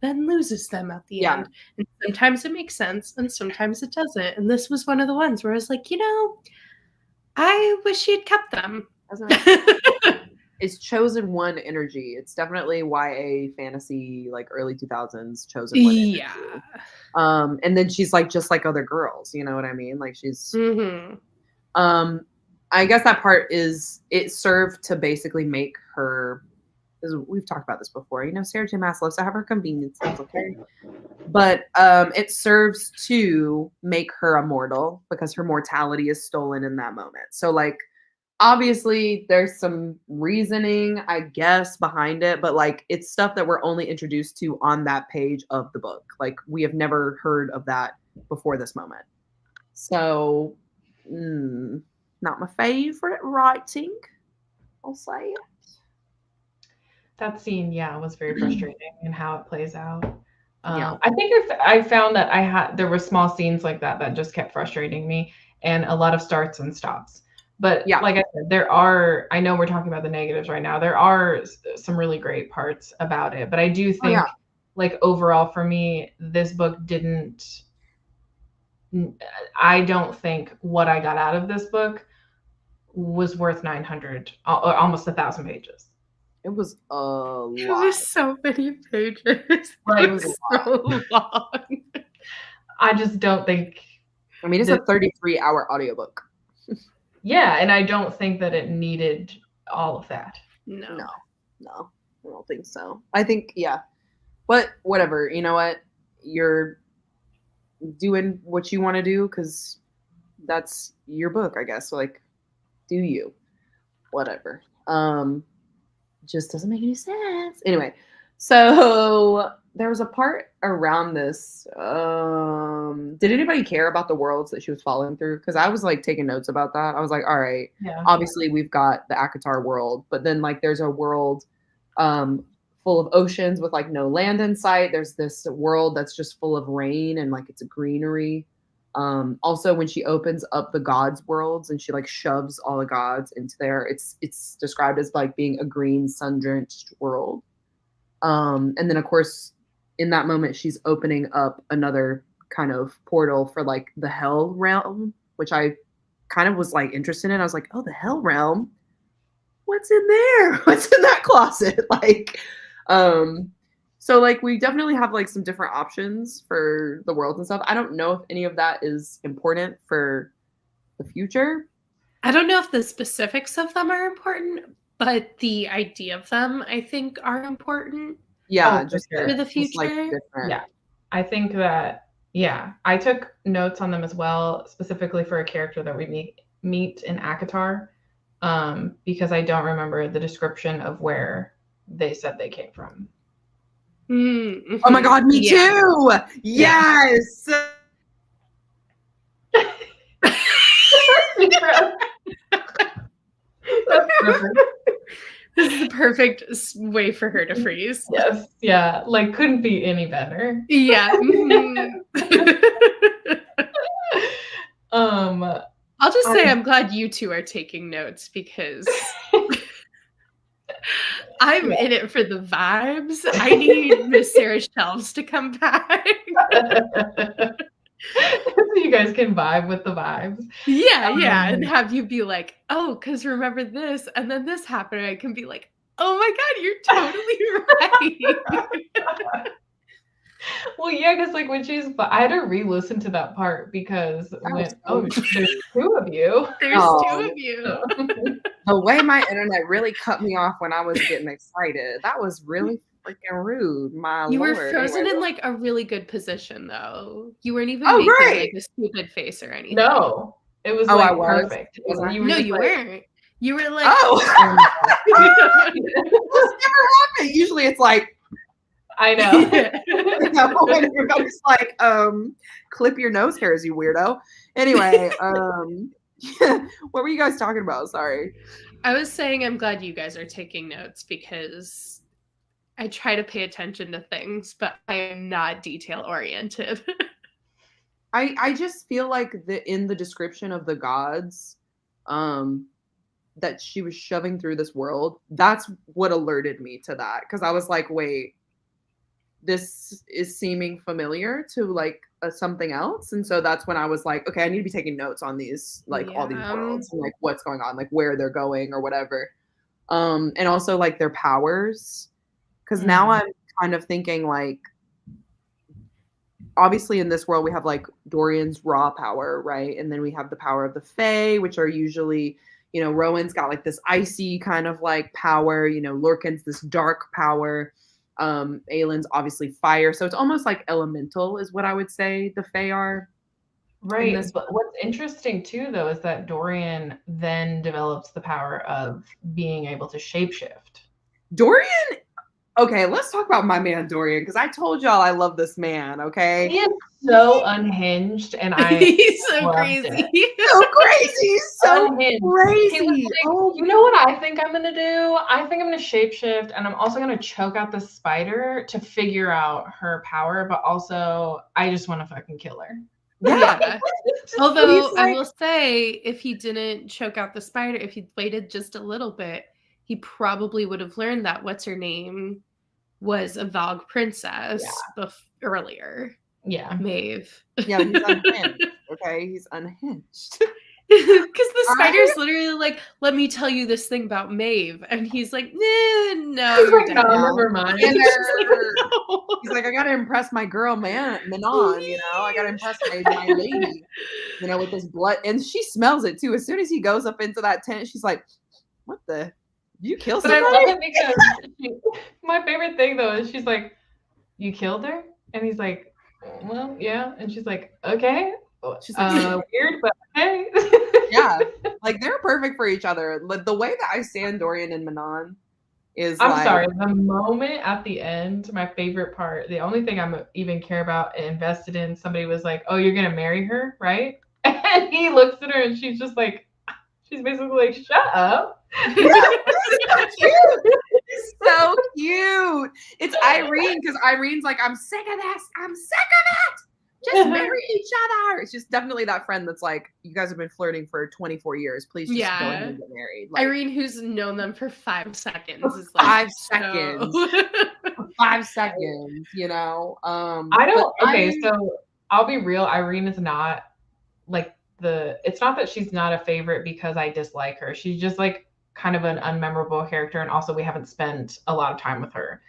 Speaker 2: then loses them at the end. And sometimes it makes sense and sometimes it doesn't. And this was one of the ones where I was like, you know, I wish she'd kept them.
Speaker 1: It's chosen one energy. It's definitely YA fantasy, like early 2000s chosen one energy. And then she's like just like other girls, you know what I mean? Like she's I guess that part is it served to basically make her, we've talked about this before, you know, Sarah J. Maas loves to have her convenience, okay? But it serves to make her immortal because her mortality is stolen in that moment. So like obviously there's some reasoning, I guess, behind it, but like it's stuff that we're only introduced to on that page of the book. Like we have never heard of that before this moment. So not my favorite writing, I'll say it.
Speaker 3: That scene, was very frustrating in how it plays out. I think I found that there were small scenes like that just kept frustrating me, and a lot of starts and stops. But like I said, I know we're talking about the negatives right now. There are some really great parts about it, but I do think like overall for me, this book I don't think what I got out of this book was worth 900, almost 1,000 pages.
Speaker 1: It was a lot.
Speaker 2: It was so many pages.
Speaker 1: It was
Speaker 2: so long.
Speaker 3: I just don't think.
Speaker 1: I mean, it's a 33-hour audiobook.
Speaker 3: Yeah, and I don't think that it needed all of that.
Speaker 1: No, I don't think so. I think, but whatever, you know what? You're doing what you want to do because that's your book, I guess. So, like, do you? Whatever. Just doesn't make any sense. Anyway, so there was a part around this. Did anybody care about the worlds that she was falling through? Because I was like taking notes about that. I was like, all right, obviously we've got the ACOTAR world, but then like there's a world full of oceans with like no land in sight. There's this world that's just full of rain and like it's a greenery. Also when she opens up the gods worlds and she like shoves all the gods into there, it's described as like being a green sun-drenched world. And then of course in that moment she's opening up another kind of portal for like the hell realm, which I kind of was like interested in. I was like, oh, the hell realm, what's in there? What's in that closet? Like, so like we definitely have like some different options for the worlds and stuff. I don't know if any of that is important for the future.
Speaker 2: I don't know if the specifics of them are important, but the idea of them I think are important.
Speaker 1: Yeah,
Speaker 2: just for the future.
Speaker 3: Like I think that I took notes on them as well, specifically for a character that we meet in ACOTAR, because I don't remember the description of where they said they came from.
Speaker 2: Mm-hmm.
Speaker 1: Oh my God, me too. Yes.
Speaker 2: This is the perfect way for her to freeze.
Speaker 3: Yes, yeah, like couldn't be any better.
Speaker 2: Yeah. Mm-hmm. I'll just say I'm glad you two are taking notes because I'm in it for the vibes. I need Miss Sarah Shelves to come back.
Speaker 3: So you guys can vibe with the vibes.
Speaker 2: Yeah, and have you be like, oh, because remember this, and then this happened. I can be like, oh my god, you're totally right.
Speaker 3: Well, yeah, because like when I had to re-listen to that part because there's two of you.
Speaker 2: There's two of you.
Speaker 1: The way my internet really cut me off when I was getting excited, that was really freaking rude. You
Speaker 2: were frozen in like a really good position though. You weren't even making like a stupid face or anything.
Speaker 3: No, it was like perfect.
Speaker 2: No, you weren't. You were like,
Speaker 1: oh, this never happened. Usually it's like,
Speaker 3: I know.
Speaker 1: You know, when everybody's like, clip your nose hairs, you weirdo. Anyway, what were you guys talking about? Sorry.
Speaker 2: I was saying I'm glad you guys are taking notes because I try to pay attention to things, but I am not detail oriented.
Speaker 1: I just feel like in the description of the gods, that she was shoving through this world, that's what alerted me to that. Because I was like, wait, this is seeming familiar to like something else. And so that's when I was like, okay, I need to be taking notes on these, like all these worlds and like what's going on, like where they're going or whatever. And also like their powers. Because now I'm kind of thinking like, obviously in this world we have like Dorian's raw power, right? And then we have the power of the Fae, which are usually, you know, Rowan's got like this icy kind of like power, you know, Lorcan's this dark power. Aelin's obviously fire, so it's almost like elemental is what I would say the Fae are.
Speaker 3: Right, but what's interesting too though is that Dorian then develops the power of being able to shapeshift.
Speaker 1: Dorian, okay, let's talk about my man Dorian, because I told y'all I love this man, okay?
Speaker 3: He is so unhinged, and
Speaker 2: he's so crazy.
Speaker 1: So crazy, so
Speaker 3: unhinged.
Speaker 1: crazy.
Speaker 3: Like, you know what I think I'm gonna do? I think I'm gonna shapeshift, and I'm also gonna choke out the spider to figure out her power, but also I just want to fucking kill her.
Speaker 2: Yeah. Although I will say, if he didn't choke out the spider, if he'd waited just a little bit, he probably would have learned that what's her name was a Valg princess earlier.
Speaker 3: Yeah.
Speaker 2: Maeve.
Speaker 1: Yeah, he's unhinged. Okay, he's unhinged.
Speaker 2: Because the spider's literally like, let me tell you this thing about Maeve. And he's like, no, you're
Speaker 3: no, never mind.
Speaker 1: He's like, I gotta impress my girl, Manon, you know, I gotta impress my lady, you know, with this blood. And she smells it too. As soon as he goes up into that tent, she's like, what the? You killed somebody?
Speaker 3: But I love it because my favorite thing though is she's like, you killed her? And he's like, well, yeah. And she's like, okay. She's like, weird, but okay.
Speaker 1: Yeah, like they're perfect for each other. Like the way that I stand Dorian and Manon is
Speaker 3: I'm sorry, the moment at the end, my favorite part, the only thing I'm even care about and invested in, somebody was like, oh, you're gonna marry her, right? And he looks at her and she's just like, she's basically like, shut up.
Speaker 1: So cute. It's Irene, because Irene's like, I'm sick of this. I'm sick of it. Just marry each other. It's just definitely that friend that's like, you guys have been flirting for 24 years. Please just go ahead and get married. Like,
Speaker 2: Irene, who's known them for 5 seconds, is like
Speaker 1: 5 seconds. 5 seconds, you know.
Speaker 3: So I'll be real. Irene is not like it's not that she's not a favorite because I dislike her. She's just like kind of an unmemorable character, and also we haven't spent a lot of time with her.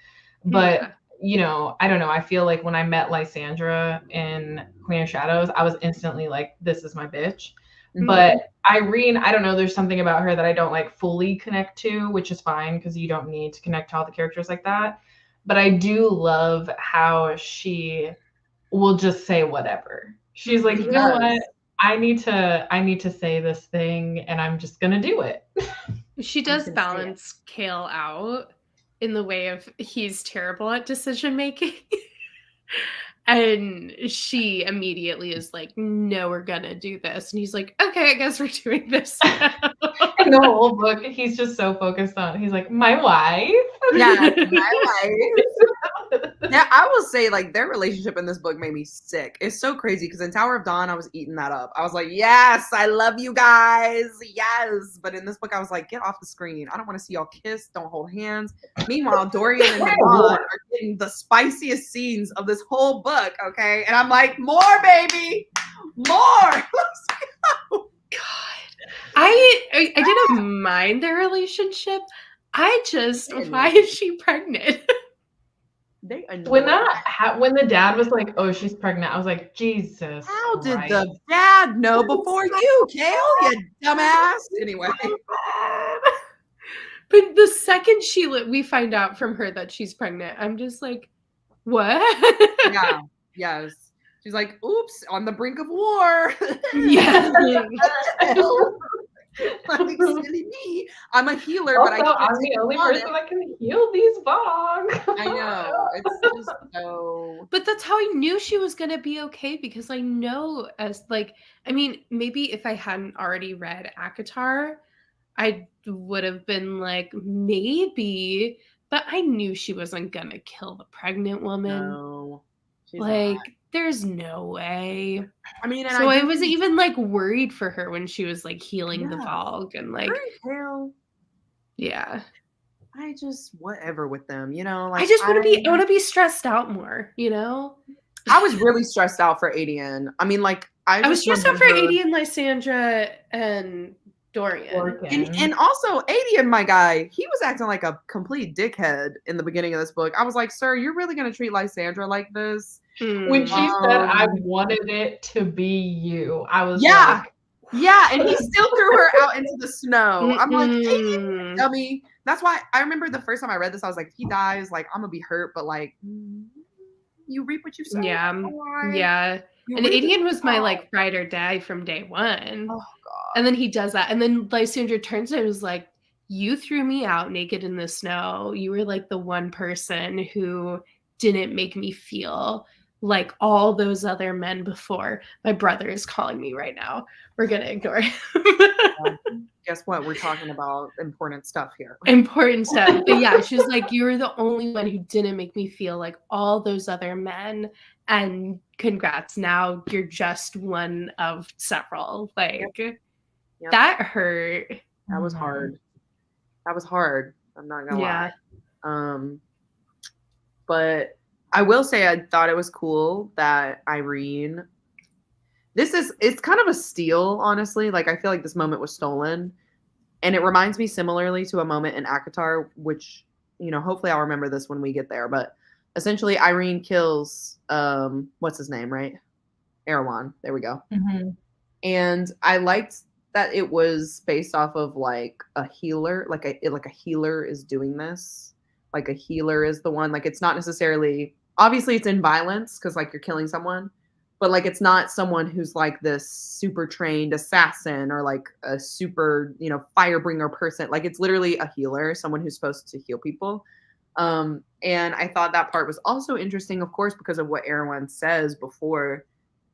Speaker 3: But you know, I don't know. I feel like when I met Lysandra in Queen of Shadows, I was instantly like, this is my bitch. Mm-hmm. But Irene, I don't know. There's something about her that I don't like fully connect to, which is fine because you don't need to connect to all the characters like that. But I do love how she will just say whatever. She's like, you know what? I need to say this thing, and I'm just gonna do it.
Speaker 2: She does balance Kale out in the way of he's terrible at decision making. And she immediately is like, no, we're gonna do this. And he's like, okay, I guess we're doing this now.
Speaker 3: In the whole book, he's just so focused on. He's like, my wife.
Speaker 1: Yeah, my wife. Yeah, I will say, like, their relationship in this book made me sick. It's so crazy because in Tower of Dawn, I was eating that up. I was like, yes, I love you guys. Yes. But in this book, I was like, get off the screen. I don't want to see y'all kiss. Don't hold hands. Meanwhile, Dorian and Devon are getting the spiciest scenes of this whole book, okay? And I'm like, more, baby. More. Let's go.
Speaker 2: God, I didn't mind their relationship. Why is she pregnant?
Speaker 3: When the dad was like, "Oh, she's pregnant," I was like, "Jesus!"
Speaker 1: How did
Speaker 3: Christ.
Speaker 1: the dad know before you, Kale? You dumbass. Anyway,
Speaker 2: but the second we find out from her that she's pregnant, I'm just like, what?
Speaker 1: Yeah. Yes. She's like, "Oops, on the brink of war."
Speaker 2: Yeah.
Speaker 1: Like, silly me. I'm a healer,
Speaker 3: Also,
Speaker 1: but I can't
Speaker 3: I'm
Speaker 1: take
Speaker 3: the only
Speaker 1: on
Speaker 3: person
Speaker 1: it.
Speaker 3: that can heal these bugs.
Speaker 1: I know. It's just so.
Speaker 2: But that's how I knew she was gonna be okay, because I know, maybe if I hadn't already read ACOTAR, I would have been like, maybe, but I knew she wasn't gonna kill the pregnant woman.
Speaker 1: No. She's
Speaker 2: Like,
Speaker 1: not.
Speaker 2: there's no way.
Speaker 1: I mean, and
Speaker 2: So I
Speaker 1: do
Speaker 2: was
Speaker 1: think-
Speaker 2: even like worried for her when she was like healing the
Speaker 1: Yeah.
Speaker 2: Vogue and like,
Speaker 1: Hell,
Speaker 2: yeah.
Speaker 1: I just whatever with them, you know. Like
Speaker 2: I just want to be stressed out more, you know.
Speaker 1: I was really stressed out for Adian. I mean, like
Speaker 2: I was stressed out for
Speaker 1: remember-
Speaker 2: Adian, Lysandra, and Dorian.
Speaker 1: And also Adian, my guy, he was acting like a complete dickhead in the beginning of this book. I was like, sir, you're really gonna treat Lysandra like this?
Speaker 3: When she said, "I wanted it to be you," I was like,
Speaker 1: yeah, and he still threw her out into the snow. I'm like, Adian, dummy. That's why I remember the first time I read this, I was like, if he dies, like I'm gonna be hurt, but like you reap what you sow.
Speaker 2: Yeah. And Adian was my like ride or die from day one.
Speaker 1: Oh God.
Speaker 2: And then he does that, and then Lysandra turns to him and was like, "You threw me out naked in the snow. You were like the one person who didn't make me feel like all those other men before." My brother is calling me right now. We're gonna ignore him.
Speaker 1: Guess what? We're talking about important stuff here.
Speaker 2: Important stuff. But yeah, she was like, "You were the only one who didn't make me feel like all those other men. And congrats. Now you're just one of several." Like,
Speaker 1: Yep.
Speaker 2: that hurt.
Speaker 1: That was hard. That was hard. I'm not gonna lie. But I will say I thought it was cool that Irene. It's kind of a steal, honestly. Like I feel like this moment was stolen. And it reminds me similarly to a moment in ACOTAR, which, you know, hopefully I'll remember this when we get there. But essentially Irene kills what's his name, right? Erewhon. There we go.
Speaker 3: Mm-hmm.
Speaker 1: And I liked that it was based off of like a healer, like a healer is doing this. Like a healer is the one, like it's not necessarily, obviously it's in violence because like you're killing someone, but like it's not someone who's like this super trained assassin or like a super, you know, firebringer person. Like it's literally a healer, someone who's supposed to heal people. And I thought that part was also interesting, of course, because of what Erewhon says before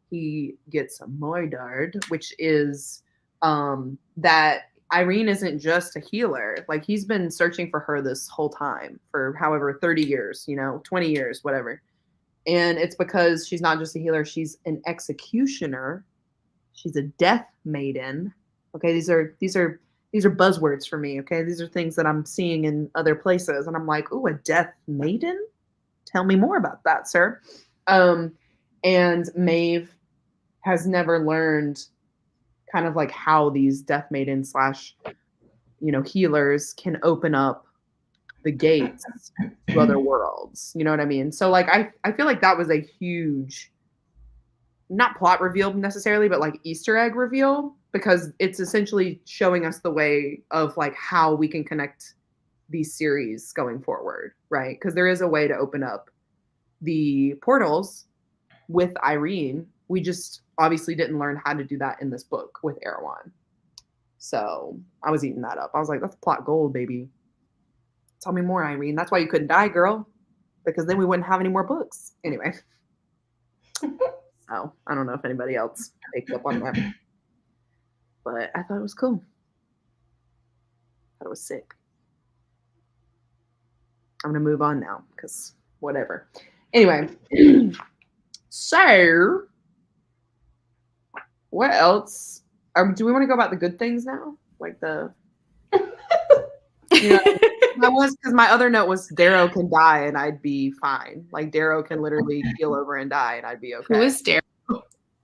Speaker 1: he gets murdered, which is that Irene isn't just a healer. Like he's been searching for her this whole time for however 30 years, you know, 20 years, whatever. And it's because she's not just a healer, she's an executioner. She's a death maiden. Okay, these are buzzwords for me, okay? These are things that I'm seeing in other places and I'm like, "Ooh, a death maiden? Tell me more about that, sir." And Maeve has never learned kind of like how these death maidens / you know, healers can open up the gates to other worlds. You know what I mean? So like I feel like that was a huge, not plot reveal necessarily, but like Easter egg reveal, because it's essentially showing us the way of like how we can connect these series going forward, right? Because there is a way to open up the portals with Irene. We just obviously didn't learn how to do that in this book with Erewhon. So I was eating that up. I was like, that's plot gold, baby. Tell me more, Irene. That's why you couldn't die, girl. Because then we wouldn't have any more books. Anyway. So I don't know if anybody else picked up on that. But I thought it was cool. Thought it was sick. I'm gonna move on now because whatever. Anyway, so what else? Do we want to go about the good things now? Like the, you know, that was because my other note was Darrow can die and I'd be fine. Like Darrow can literally keel over and die and I'd be okay.
Speaker 2: Who is Darrow?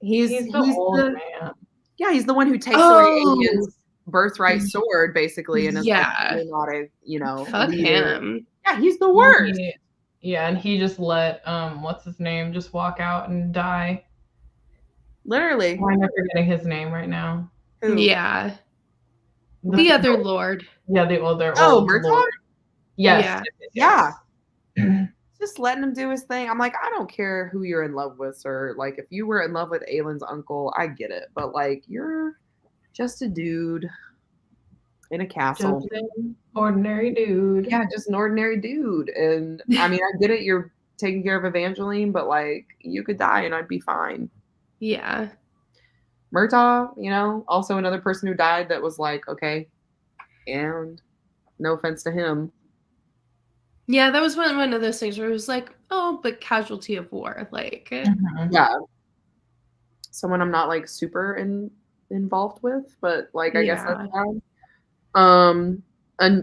Speaker 3: He's the old man.
Speaker 1: Yeah, he's the one who takes away Alien's birthright sword, basically, and is like, you're not a, you know,
Speaker 2: fuck
Speaker 1: leader.
Speaker 2: him.
Speaker 1: Yeah, he's the worst.
Speaker 3: And he just let what's his name just walk out and die.
Speaker 1: Literally.
Speaker 3: I'm forgetting his name right now.
Speaker 1: Who?
Speaker 2: Yeah. The other lord.
Speaker 3: Yeah, the older.
Speaker 1: Oh,
Speaker 3: old
Speaker 1: Murtaugh?
Speaker 3: lord. Yes.
Speaker 1: Yeah. Just letting him do his thing. I'm like, I don't care who you're in love with, sir. Like, if you were in love with Aylin's uncle, I get it. But, like, you're just a dude in a castle.
Speaker 3: Just an ordinary dude.
Speaker 1: Yeah, just an ordinary dude. And, I mean, I get it. You're taking care of Evangeline, but, like, you could die and I'd be fine.
Speaker 2: Yeah.
Speaker 1: Murtaugh, you know, also another person who died that was like, okay. And no offense to him.
Speaker 2: Yeah, that was one of those things where it was like, oh, but casualty of war. Like,
Speaker 1: yeah. Someone I'm not like super involved with, but like I guess that's bad.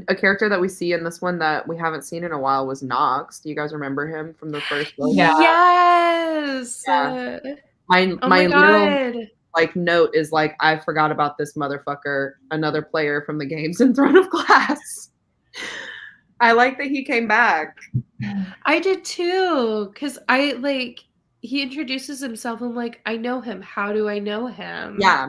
Speaker 1: A character that we see in this one that we haven't seen in a while was Knox. Do you guys remember him from the first book?
Speaker 2: Yeah. Yes.
Speaker 1: Yeah. My little like note is like, I forgot about this motherfucker, another player from the games in Throne of Glass. I like that he came back.
Speaker 2: I did too, because he introduces himself. I'm like, I know him. How do I know him?
Speaker 1: Yeah.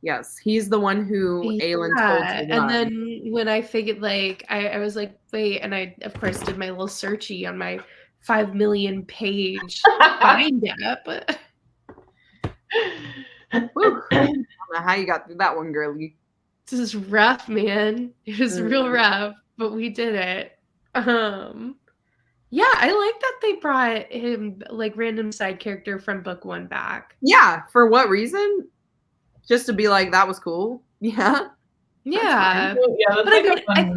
Speaker 1: Yes, he's the one who Aelin told to run.
Speaker 2: And then when I figured, like, I was like, wait, and I, of course, did my little searchy on my 5 million page bind up.
Speaker 1: I don't know how you got through that one, girlie.
Speaker 2: This is rough, man. It was real rough, but we did it. Yeah, I like that they brought him, like, random side character from book 1 back.
Speaker 1: Yeah, for what reason? Just to be like, that was cool. Yeah.
Speaker 2: Yeah.
Speaker 3: Yeah, that's
Speaker 2: but
Speaker 3: like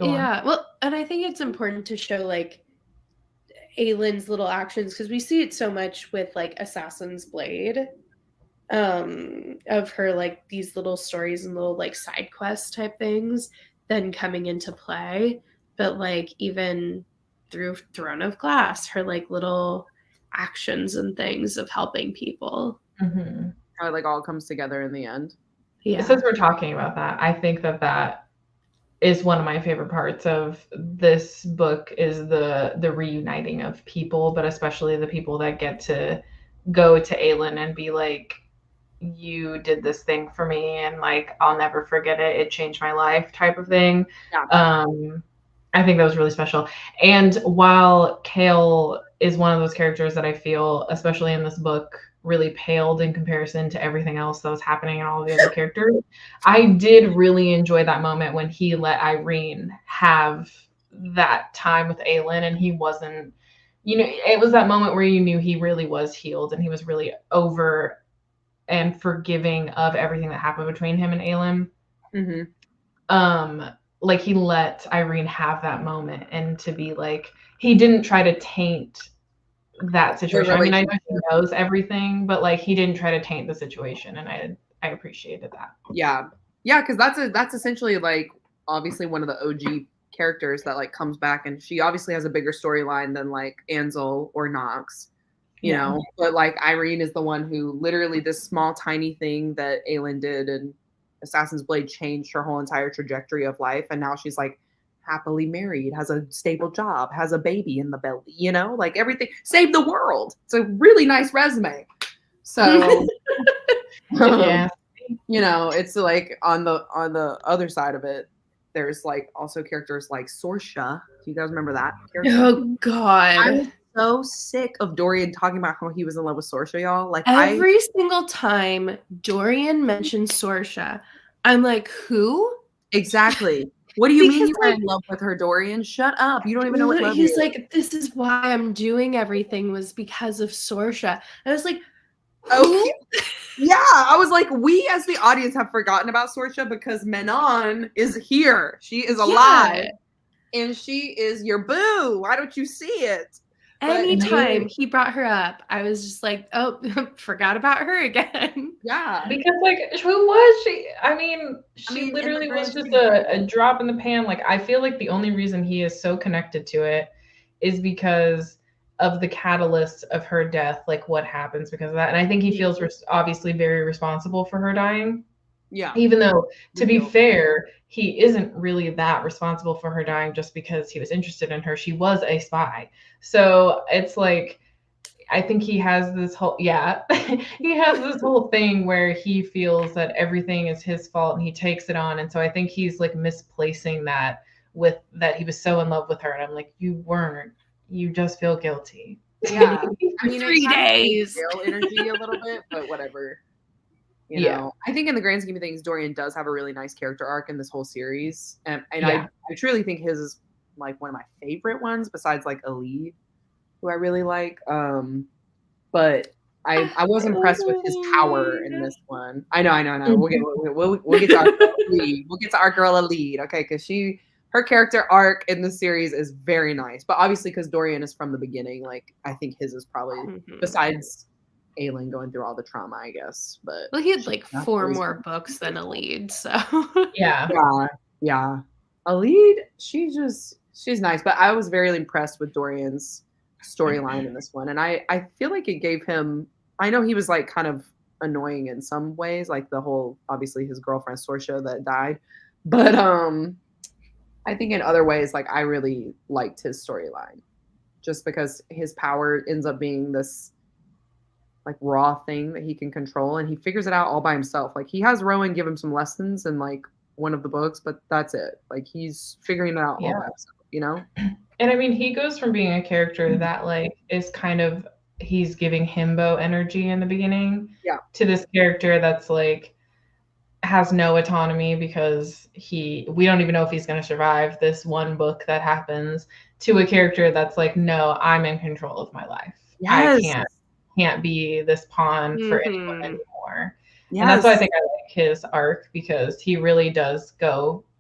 Speaker 2: yeah, well, and I think it's important to show, like, Aylin's little actions, because we see it so much with, like, Assassin's Blade, of her, like, these little stories and little, like, side quest type things then coming into play. But, like, even through Throne of Glass, her, like, little actions and things of helping people.
Speaker 3: Mm-hmm.
Speaker 1: How it, like, all comes together in the end.
Speaker 2: Yeah.
Speaker 3: Since we're talking about that, I think that is one of my favorite parts of this book is the reuniting of people, but especially the people that get to go to Aelin and be like, you did this thing for me and, like, I'll never forget it. It changed my life type of thing.
Speaker 1: Yeah.
Speaker 3: I think that was really special. And while Kale is one of those characters that I feel, especially in this book, really paled in comparison to everything else that was happening in all the other characters, I did really enjoy that moment when he let Irene have that time with Aelin, and he wasn't, you know, it was that moment where you knew he really was healed and he was really over and forgiving of everything that happened between him and Aelin.
Speaker 1: Mm-hmm.
Speaker 3: Like, he let Irene have that moment, and to be like, he didn't try to taint that situation. I mean, I know he knows everything, but, like, he didn't try to taint the situation, and I appreciated that.
Speaker 1: Yeah, because that's essentially, like, obviously one of the OG characters that, like, comes back, and she obviously has a bigger storyline than, like, Ansel or Knox, you know. But, like, Irene is the one who literally, this small tiny thing that Aelin did and Assassin's Blade changed her whole entire trajectory of life, and now she's, like, happily married, has a stable job, has a baby in the belly, you know, like, everything, saved the world. It's a really nice resume. So
Speaker 3: Yeah,
Speaker 1: you know, it's like on the other side of it, there's, like, also characters like Sorsha. Do you guys remember that character?
Speaker 2: Oh God,
Speaker 1: I'm so sick of Dorian talking about how he was in love with Sorsha, y'all. Like,
Speaker 2: every single time Dorian mentions Sorsha, I'm like, who?
Speaker 1: Exactly. What do you mean you were,
Speaker 2: like,
Speaker 1: in love with her, Dorian? Shut up. You don't even know what love
Speaker 2: he's
Speaker 1: is.
Speaker 2: like, this is why I'm doing everything was because of Sorsha. I was like,
Speaker 1: who? Yeah, I was like, we as the audience have forgotten about Sorcha because Menon is here. She is alive.
Speaker 2: Yeah.
Speaker 1: And she is your boo. Why don't you see it?
Speaker 2: Anytime he brought her up, I was just like, oh, forgot about her again.
Speaker 1: Yeah.
Speaker 3: Because, like, who was she? I mean, she literally was just a drop in the pan. Like, I feel like the only reason he is so connected to it is because of the catalyst of her death, like what happens because of that. And I think he feels obviously very responsible for her dying.
Speaker 1: Yeah.
Speaker 3: Even though, to be fair, he isn't really that responsible for her dying just because he was interested in her. She was a spy. So it's like, I think he has this whole, he has this whole thing where he feels that everything is his fault and he takes it on. And so I think he's like misplacing that with that he was so in love with her. And I'm like, you weren't, you just feel guilty.
Speaker 1: Yeah. I
Speaker 2: mean, 3 days.
Speaker 1: Real energy a little bit, but whatever. You know, I think in the grand scheme of things, Dorian does have a really nice character arc in this whole series. And I truly think his is like one of my favorite ones besides like Alid, who I really like. But I was impressed with his power in this one. I know. We'll get to our lead. We'll get to our girl Alid, okay? Because her character arc in the series is very nice. But obviously, because Dorian is from the beginning, like I think his is probably besides Aelin going through all the trauma, I guess. But
Speaker 2: well, he had like 4 more books than Alid, so
Speaker 1: yeah. Alid, she's nice, but I was very impressed with Dorian's storyline in this one, and I feel like it gave him. I know he was like kind of annoying in some ways, like the whole obviously his girlfriend Sorcha that died, but I think in other ways, like I really liked his storyline, just because his power ends up being this like raw thing that he can control, and he figures it out all by himself. Like he has Rowan give him some lessons in like one of the books, but that's it. Like he's figuring it out all by himself, you know?
Speaker 3: And I mean, he goes from being a character that like is kind of he's giving himbo energy in the beginning to this character that's like has no autonomy because we don't even know if he's going to survive this one book that happens, to a character that's like, no, I'm in control of my life. I can't be this pawn for anyone anymore. And that's why I think I like his arc, because he really does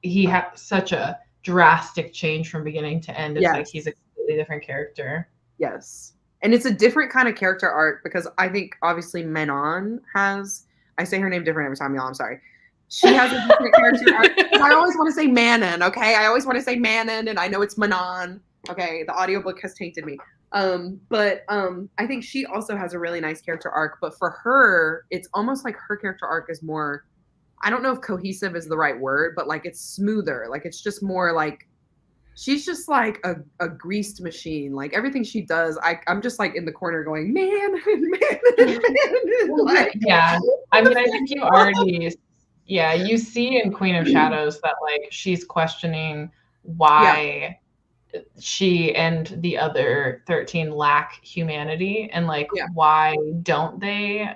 Speaker 3: he has such a drastic change from beginning to end. It's like he's a completely different character.
Speaker 1: Yes. And it's a different kind of character arc because I think obviously Menon has, I say her name different every time, y'all, I'm sorry. She has a different character arc. I always want to say Manon, okay? I always want to say Manon, and I know it's Menon. Okay, the audiobook has tainted me. But I think she also has a really nice character arc, but for her, it's almost like her character arc is more, I don't know if cohesive is the right word, but like it's smoother. Like it's just more like, she's just like a greased machine. Like everything she does, I'm just like in the corner going, man.
Speaker 3: Like, yeah. I mean, I think you already, you see in Queen of Shadows that like she's questioning why she and the other 13 lack humanity, and like why don't they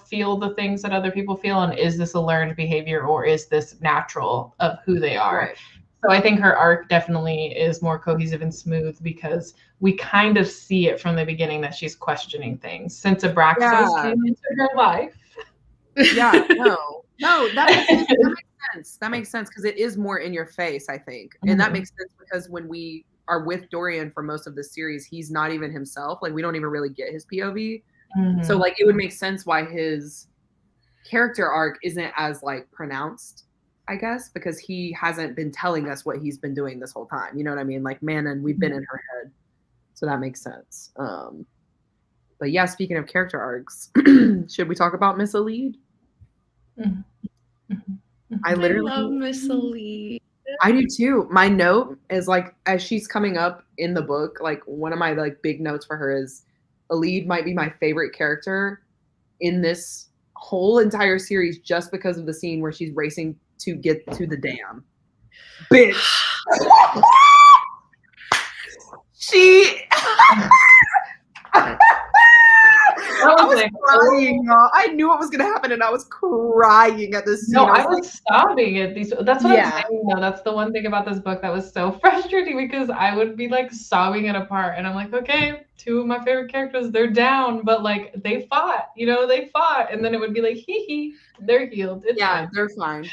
Speaker 3: feel the things that other people feel, and is this a learned behavior or is this natural of who they are? So I think her arc definitely is more cohesive and smooth because we kind of see it from the beginning that she's questioning things since Abraxas came into her life.
Speaker 1: That makes sense. That makes sense because it is more in your face, I think. And that makes sense because when we are with Dorian for most of the series, he's not even himself. Like we don't even really get his POV. So like it would make sense why his character arc isn't as like pronounced, I guess, because he hasn't been telling us what he's been doing this whole time. You know what I mean? Like Manon, we've been in her head. So that makes sense. But yeah, speaking of character arcs, should we talk about Miss Alid?
Speaker 2: I love Miss Alid.
Speaker 1: I do too. My note is like, as she's coming up in the book, like one of my like big notes for her is Alid might be my favorite character in this whole entire series just because of the scene where she's racing to get to the dam. Bitch. I was crying, y'all. I knew what was gonna happen, and I was crying at this scene.
Speaker 3: No, I was sobbing at these. That's what
Speaker 1: Yeah.
Speaker 3: I'm saying. No, that's the one thing about this book that was so frustrating because I would be like sobbing at a part, and I'm like, okay, two of my favorite characters, they're down, but like they fought, they fought, and then it would be like, hee hee, they're healed. It's fine.
Speaker 1: They're fine.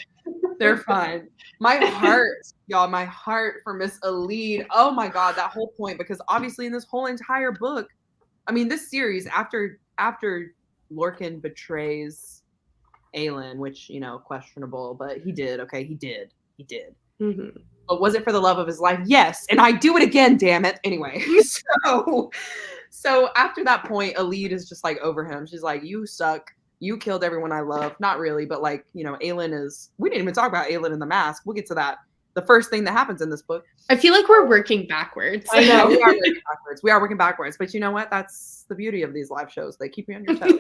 Speaker 1: They're fine. My heart, y'all, my heart for Miss Alide. Oh my God, that whole point, because obviously in this whole entire book, I mean, this series, after Lorcan betrays Aelin, which, questionable, but he did. Okay, he did.
Speaker 2: Mm-hmm.
Speaker 1: But was it for the love of his life? Yes, and I do it again. Damn it. Anyway, so after that point, Alide is just like over him. She's like, "You suck. You killed everyone I love." Not really, but like, Aelin is. We didn't even talk about Aelin in the Mask. We'll get to that. The first thing that happens in this book.
Speaker 2: I feel like we're working backwards.
Speaker 1: I know we are working backwards. But you know what? That's the beauty of these live shows. They keep you on your toes.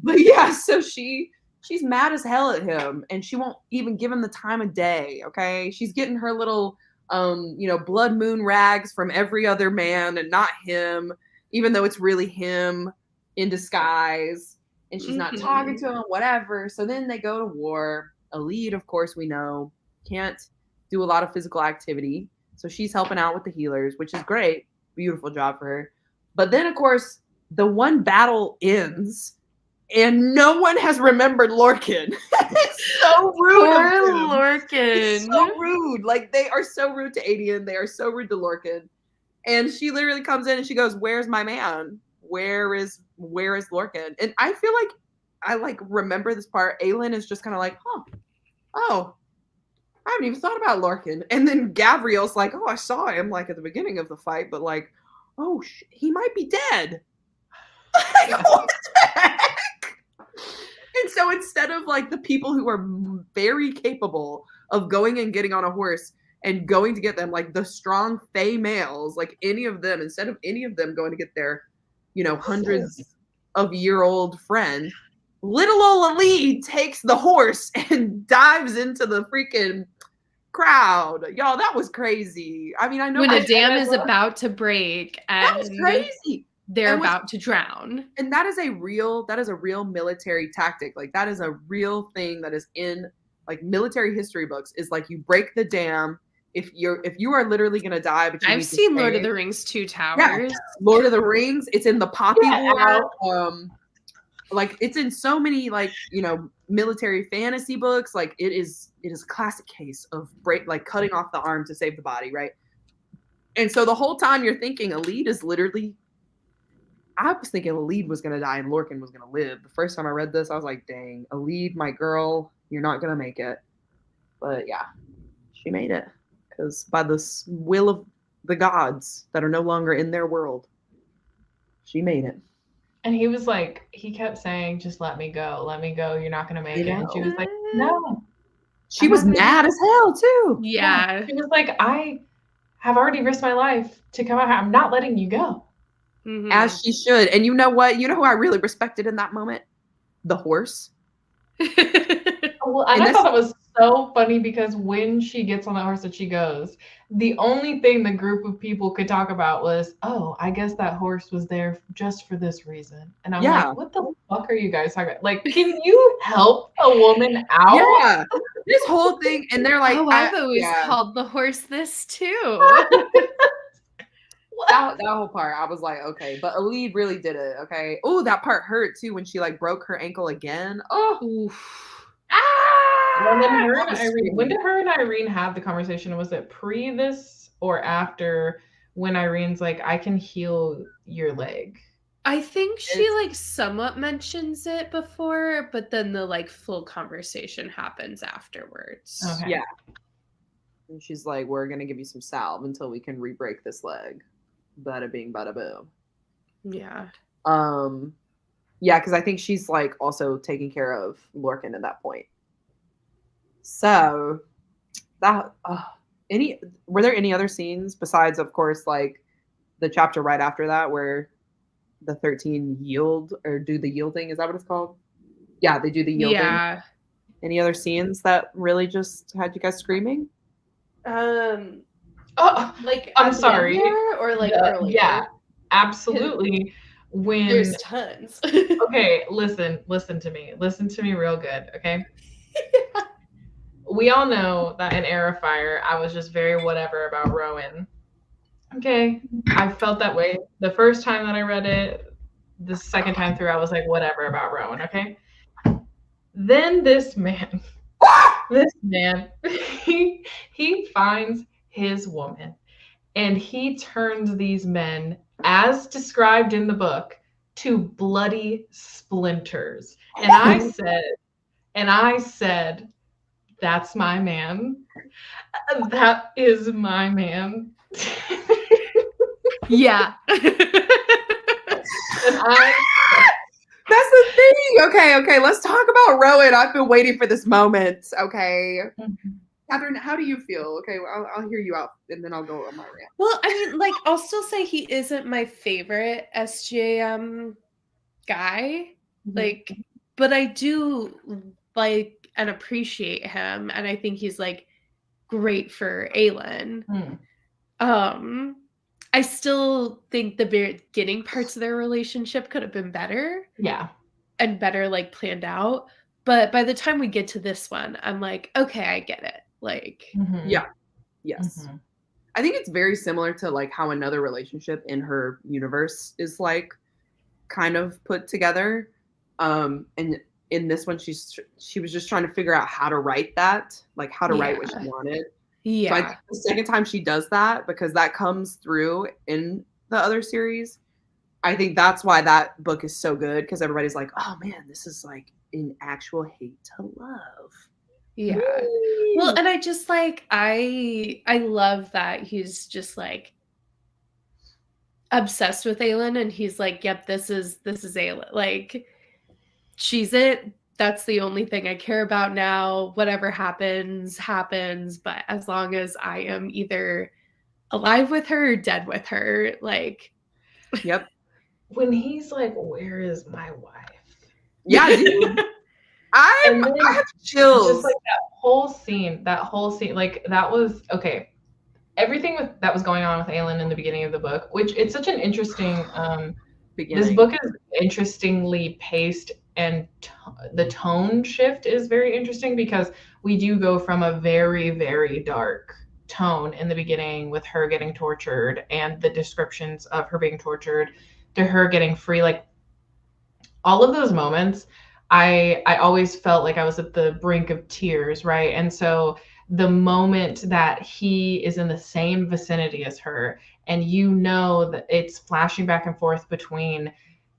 Speaker 1: But yeah, so she's mad as hell at him, and she won't even give him the time of day. Okay, she's getting her little blood moon rags from every other man and not him, even though it's really him in disguise, and she's not talking to him, whatever. So then they go to war. Alide, of course, we know can't do a lot of physical activity, so she's helping out with the healers, which is great. Beautiful job for her. But then, of course, the one battle ends, and no one has remembered Lorcan. It's so rude.
Speaker 2: Poor Lorcan.
Speaker 1: It's so rude. Like, they are so rude to Adian. They are so rude to Lorcan. And she literally comes in and she goes, "Where's my man? Where is Lorcan?" And I feel like I remember this part. Aelin is just kind of like, oh, I haven't even thought about Lorcan. And then Gavriel's like, "Oh, I saw him like at the beginning of the fight, but like, oh, he might be dead." Like, what the heck? And so instead of like the people who are very capable of going and getting on a horse and going to get them, like the strong Fae males, like any of them, instead of any of them going to get their, hundreds of year-old friend, little old Alide takes the horse and dives into the freaking crowd. Y'all, that was crazy. I mean, I know
Speaker 2: when a dam is about to break and
Speaker 1: that was crazy.
Speaker 2: They're about to drown.
Speaker 1: And that is a real military tactic. Like, that is a real thing that is in like military history books, is like you break the dam if you are literally gonna die. But
Speaker 2: I've seen Lord of the Rings 2 Towers.
Speaker 1: Yeah, Lord of the Rings. It's in the Poppy War. Like, it's in so many military fantasy books. Like, it is a classic case of cutting off the arm to save the body, right? And so the whole time you're thinking Alide is literally. I was thinking Alide was gonna die and Lorcan was gonna live. The first time I read this, I was like, "Dang, Alide, my girl, you're not gonna make it." But yeah, she made it, because by the will of the gods that are no longer in their world, she made it.
Speaker 3: And he was like, he kept saying, "Just let me go, you're not gonna make it." And she was like, "No."
Speaker 1: She was mad as hell too.
Speaker 2: Yeah.
Speaker 3: She was like, "I have already risked my life to come out here. I'm not letting you go."
Speaker 2: Mm-hmm.
Speaker 1: As she should. And you know what? You know who I really respected in that moment? The horse.
Speaker 3: Well, and I thought it was so funny because when she gets on the horse and she goes, the only thing the group of people could talk about was, "Oh, I guess that horse was there just for this reason." And I'm like, what the fuck are you guys talking about? Like, can you help a woman out?
Speaker 1: Yeah. This whole thing. And they're like,
Speaker 2: "Oh, I've always called the horse this too."
Speaker 1: That whole part, I was like, okay, but Alide really did it. Okay. Oh, that part hurt too when she broke her ankle again. Oh.
Speaker 2: Oof.
Speaker 3: When did her and Irene have the conversation? Was it pre this or after, when Irene's like, "I can heal your leg"?
Speaker 2: I think she somewhat mentions it before, but then the full conversation happens afterwards.
Speaker 3: Okay.
Speaker 1: Yeah. And she's like, "We're gonna give you some salve until we can re-break this leg." Bada bing, bada boom.
Speaker 2: Yeah.
Speaker 1: Yeah, because I think she's also taking care of Lorcan at that point. So that were there any other scenes besides, of course, the chapter right after that where the 13 yield or do the yielding? Is that what it's called? Yeah, they do the yielding.
Speaker 2: Yeah.
Speaker 1: Any other scenes that really just had you guys screaming?
Speaker 3: I'm sorry.
Speaker 2: Or earlier?
Speaker 3: Yeah, absolutely. when
Speaker 2: There's tons.
Speaker 3: okay, listen to me real good, okay? We all know that in Heir of Fire, I was just very whatever about Rowan. Okay, I felt that way the first time that I read it. The second time through, I was like, whatever about Rowan, okay? Then this man, he finds his woman, and he turns these men, as described in the book, to bloody splinters. And I said, that's my man. That is my man.
Speaker 2: Yeah.
Speaker 3: And
Speaker 1: That's the thing. Okay. Let's talk about Rowan. I've been waiting for this moment. Okay. Catherine, how do you feel? Okay, I'll hear you out, and then I'll go on my rant.
Speaker 2: Well, I mean, like, I'll still say he isn't my favorite SJM guy. Like, but I do like and appreciate him, and I think he's like great for Aelin. I still think the beginning parts of their relationship could have been better.
Speaker 3: Yeah.
Speaker 2: And better like planned out. But by the time we get to this one, I'm like, okay, I get it. Like,
Speaker 1: yeah. Yes. I think it's very similar to like how another relationship in her universe is like kind of put together. And in this one, she was just trying to figure out how to write that, like how to write what she wanted.
Speaker 2: Yeah.
Speaker 1: So I think the second time she does that, because that comes through in the other series, I think that's why that book is so good, because everybody's like, oh man, this is like an actual hate to love.
Speaker 2: Yeah. Well, and I just like I love that he's just like obsessed with Aelin, and he's like, yep, this is Aelin. Like, she's it. That's the only thing I care about now. Whatever happens. But as long as I am either alive with her or dead with her, like.
Speaker 1: Yep.
Speaker 3: When he's like, where is my wife?
Speaker 1: Yeah, dude. I have chills.
Speaker 3: Just like that whole scene, like that was okay. Everything that was going on with Aelin in the beginning of the book, which it's such an interesting this book is interestingly paced, and the tone shift is very interesting, because we do go from a very, very dark tone in the beginning with her getting tortured and the descriptions of her being tortured to her getting free. Like, all of those moments, I always felt like I was at the brink of tears, right? And so the moment that he is in the same vicinity as her, and you know that it's flashing back and forth between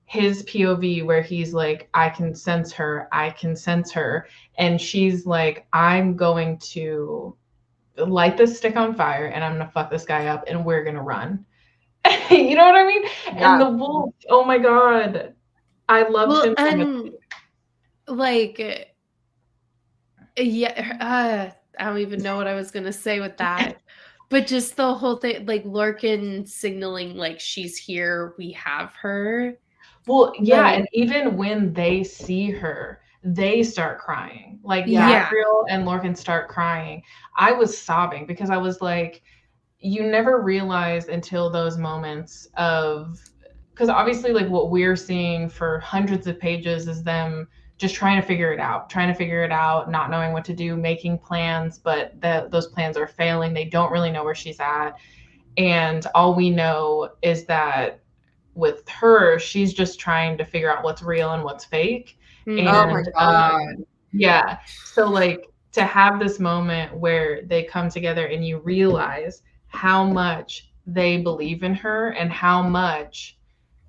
Speaker 3: his POV where he's like, I can sense her, and she's like, I'm going to light this stick on fire and I'm gonna fuck this guy up and we're gonna run. You know what I mean? Yeah. And the wolf, oh my god, I loved him so much.
Speaker 2: Like, yeah, I don't even know what I was gonna say with that. But just the whole thing, like Lorcan signaling like she's here, we have her.
Speaker 3: Well, yeah, and even when they see her, they start crying. Like Gabriel and Lorcan start crying. I was sobbing because I was like, you never realize until those moments of, because obviously like what we're seeing for hundreds of pages is them just trying to figure it out, not knowing what to do, making plans, but those plans are failing. They don't really know where she's at. And all we know is that with her, she's just trying to figure out what's real and what's fake. And
Speaker 1: oh my god.
Speaker 3: Yeah. So like to have this moment where they come together and you realize how much they believe in her and how much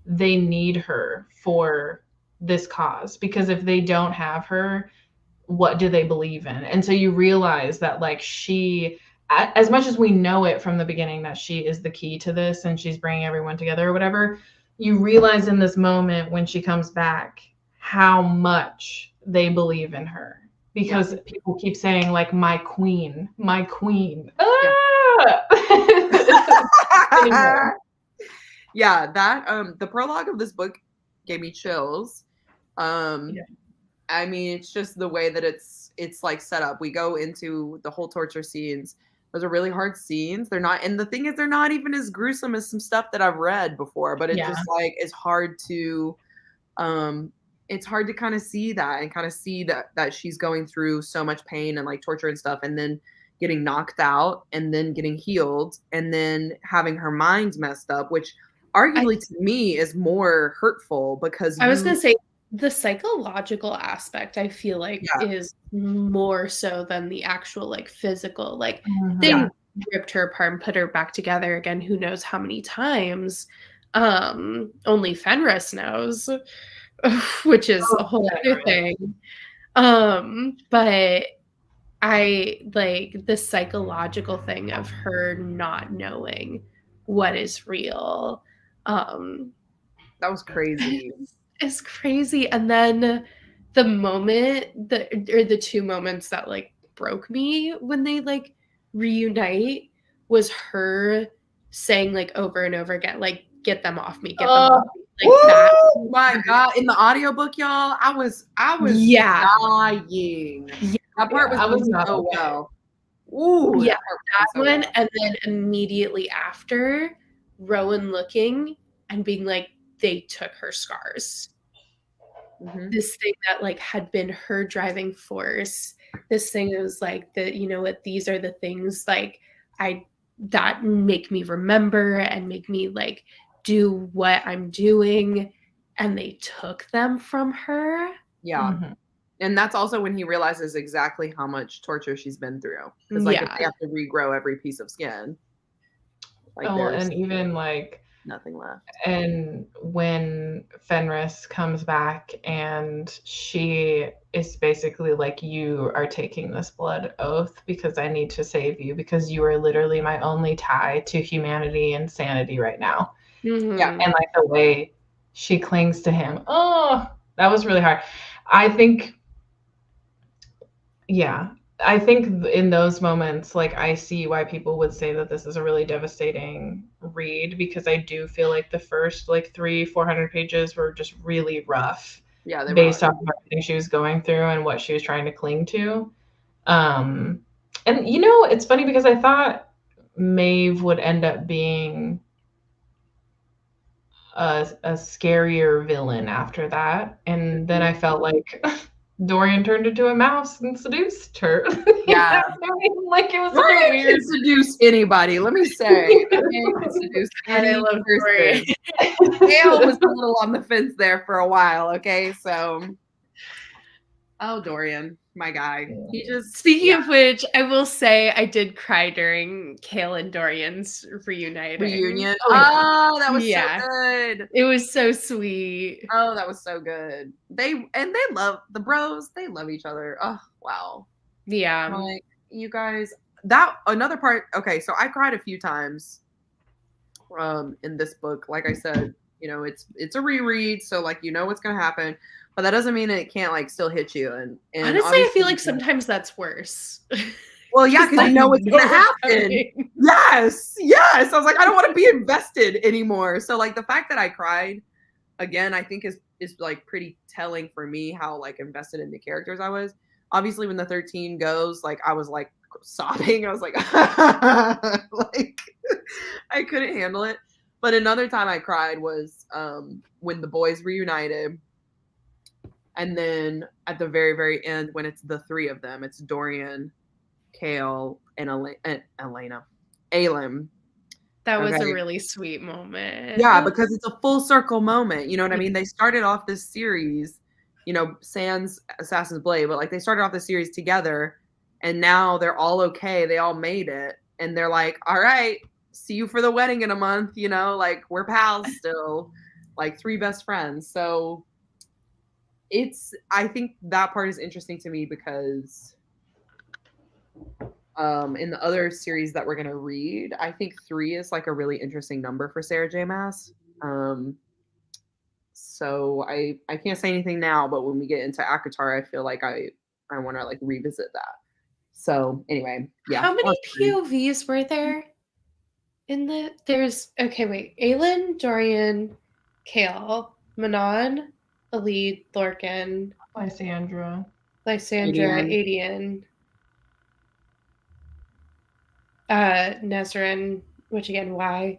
Speaker 3: they need her for this cause, because if they don't have her, what do they believe in? And so you realize that like she, as much as we know it from the beginning that she is the key to this and she's bringing everyone together or whatever, you realize in this moment when she comes back how much they believe in her, because people keep saying like, my queen.
Speaker 1: Yeah, that the prologue of this book gave me chills. I mean, it's just the way that it's like set up. We go into the whole torture scenes. Those are really hard scenes. They're not, and the thing is, they're not even as gruesome as some stuff that I've read before. But it's just like it's hard to kind of see that and kind of see that she's going through so much pain and like torture and stuff, and then getting knocked out and then getting healed and then having her mind messed up, which arguably to me is more hurtful because
Speaker 2: I was going to say the psychological aspect I feel like is more so than the actual like physical, like they ripped her apart and put her back together again who knows how many times. Only Fenris knows, which is a whole other thing. But I like the psychological thing of her not knowing what is real.
Speaker 1: That was crazy.
Speaker 2: It's crazy. And then the moment the two moments that like broke me when they like reunite was her saying like over and over again, like, get them off me, get them off me. Like that.
Speaker 1: Oh my God. In the audiobook, y'all, I was dying.
Speaker 2: Yeah.
Speaker 1: That part was not so well. Ooh,
Speaker 2: yeah, that one. And then immediately after, Rowan looking and being like, they took her scars. This thing that like had been her driving force. This thing that was like the, you know what, these are the things like that make me remember and make me like do what I'm doing. And they took them from her.
Speaker 1: Yeah. And that's also when he realizes exactly how much torture she's been through. Because like if they have to regrow every piece of skin.
Speaker 3: Like and even like
Speaker 1: nothing left.
Speaker 3: And when Fenris comes back and she is basically like, you are taking this blood oath because I need to save you because you are literally my only tie to humanity and sanity right now. Yeah. And like the way she clings to him. Oh, that was really hard. I think in those moments, like I see why people would say that this is a really devastating read because I do feel like the first like 300-400 pages were just really rough.
Speaker 1: Yeah,
Speaker 3: based off of everything she was going through and what she was trying to cling to. And you know, it's funny because I thought Maeve would end up being a scarier villain after that, and then I felt like Dorian turned into a mouse and seduced her.
Speaker 1: Yeah.
Speaker 3: Like it was
Speaker 1: Dorian weird. Can seduce anybody, let me say. Seduce any person. Hale was a little on the fence there for a while, okay? So, oh, Dorian, my guy. He just
Speaker 2: Speaking of which, I will say I did cry during Kale and Dorian's reunion.
Speaker 1: Oh, that was so good.
Speaker 2: It was so sweet.
Speaker 1: Oh, that was so good. They love the bros. They love each other. Oh, wow.
Speaker 2: Yeah.
Speaker 1: Like, you guys, that another part. Okay, so I cried a few times in this book. Like I said, you know, it's a reread, so like you know what's gonna happen. But that doesn't mean it can't like still hit you. And
Speaker 2: honestly, I feel like sometimes that's worse.
Speaker 1: Well, yeah, because you know what's gonna happen. Yes. I was like, I don't want to be invested anymore. So like the fact that I cried again, I think is like pretty telling for me how like invested in the characters I was. Obviously, when the 13 goes, like I was like sobbing. I was like, like I couldn't handle it. But another time I cried was when the boys reunited. And then at the very, very end, when it's the three of them, it's Dorian, Kale, and Elena. Alim.
Speaker 2: That was a really sweet moment.
Speaker 1: Yeah, because it's a full circle moment. You know what I mean? They started off this series, you know, sans Assassin's Blade, but like they started off the series together, and now they're all okay. They all made it. And they're like, all right, see you for the wedding in a month. You know, like we're pals still, like three best friends. So I think that part is interesting to me because in the other series that we're going to read, I think 3 is like a really interesting number for Sarah J. Maas. So I can't say anything now, but when we get into ACOTAR, I feel like I want to like revisit that. So anyway, yeah.
Speaker 2: How many POVs were there Aelin, Dorian, Kale, Manon, Elide, Lorcan,
Speaker 3: Lysandra,
Speaker 2: Adrian. Nezrin, which again, why?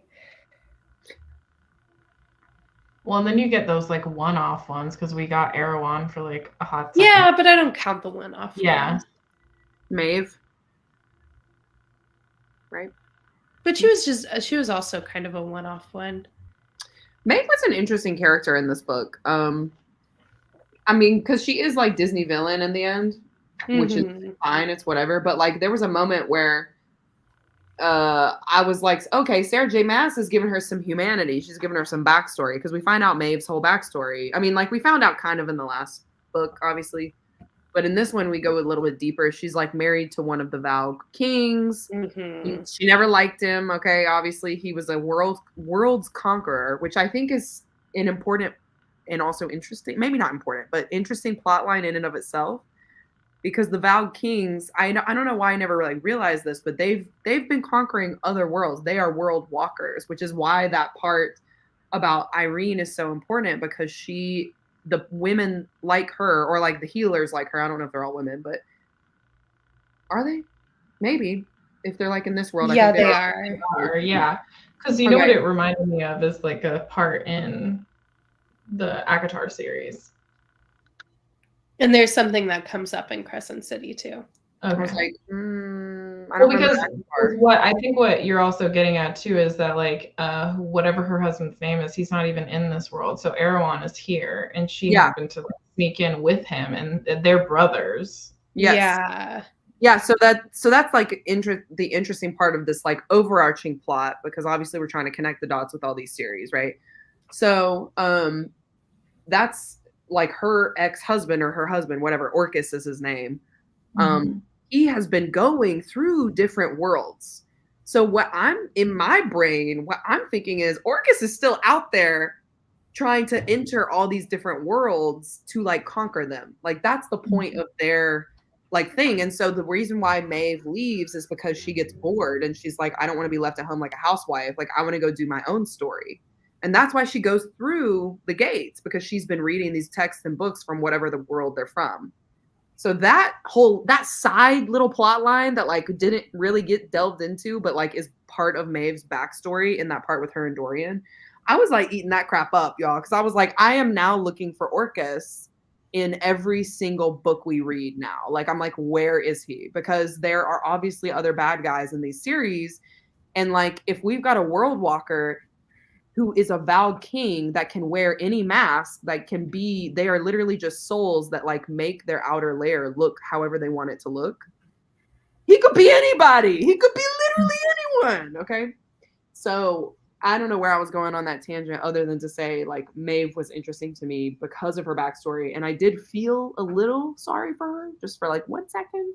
Speaker 3: Well, and then you get those like one-off ones because we got Erewhon for like a hot second.
Speaker 2: Yeah, but I don't count the one-off.
Speaker 3: Yeah.
Speaker 2: ones.
Speaker 1: Maeve. Right?
Speaker 2: But she was also kind of a one-off one.
Speaker 1: Maeve was an interesting character in this book. I mean, because she is like Disney villain in the end, which is fine, it's whatever. But like there was a moment where I was like, okay, Sarah J. Maas has given her some humanity. She's given her some backstory because we find out Maeve's whole backstory. I mean, like we found out kind of in the last book, obviously. But in this one, we go a little bit deeper. She's like married to one of the Valg kings. She never liked him. Okay, obviously he was a world's conqueror, which I think is an important and also interesting, maybe not important, but interesting plot line in and of itself. Because the Valg kings, I don't know why I never really realized this, but they've been conquering other worlds. They are world walkers, which is why that part about Irene is so important because the women like her, or like the healers like her, I don't know if they're all women, but are they? Maybe. If they're like in this world,
Speaker 2: yeah,
Speaker 1: I think
Speaker 2: they are.
Speaker 3: Yeah, because you know what it reminded me of is like a part in the ACOTAR series.
Speaker 2: And there's something that comes up in Crescent City too.
Speaker 3: Okay.
Speaker 1: I was like,
Speaker 3: I think what you're also getting at too is that like whatever her husband's name is, he's not even in this world. So Erewhon is here, and she happened to like, sneak in with him, and they're brothers.
Speaker 1: Yes. Yeah. So that's like the interesting part of this like overarching plot, because obviously we're trying to connect the dots with all these series, right? So that's like her ex-husband or her husband, whatever, Orcus is his name. He has been going through different worlds. So what I'm thinking is Orcus is still out there trying to enter all these different worlds to like conquer them. Like that's the point of their like thing. And so the reason why Maeve leaves is because she gets bored and she's like, I don't want to be left at home like a housewife. Like I want to go do my own story. And that's why she goes through the gates, because she's been reading these texts and books from whatever the world they're from. So that side little plot line that like didn't really get delved into, but like is part of Maeve's backstory in that part with her and Dorian, I was like eating that crap up, y'all. Cause I was like, I am now looking for Orcus in every single book we read now. Like, I'm like, where is he? Because there are obviously other bad guys in these series. And like, if we've got a world walker who is a Valg king that can wear any mask, that can be, they are literally just souls that like make their outer layer look however they want it to look. He could be anybody. He could be literally anyone. Okay. So I don't know where I was going on that tangent other than to say like Maeve was interesting to me because of her backstory. And I did feel a little sorry for her just for like 1 second.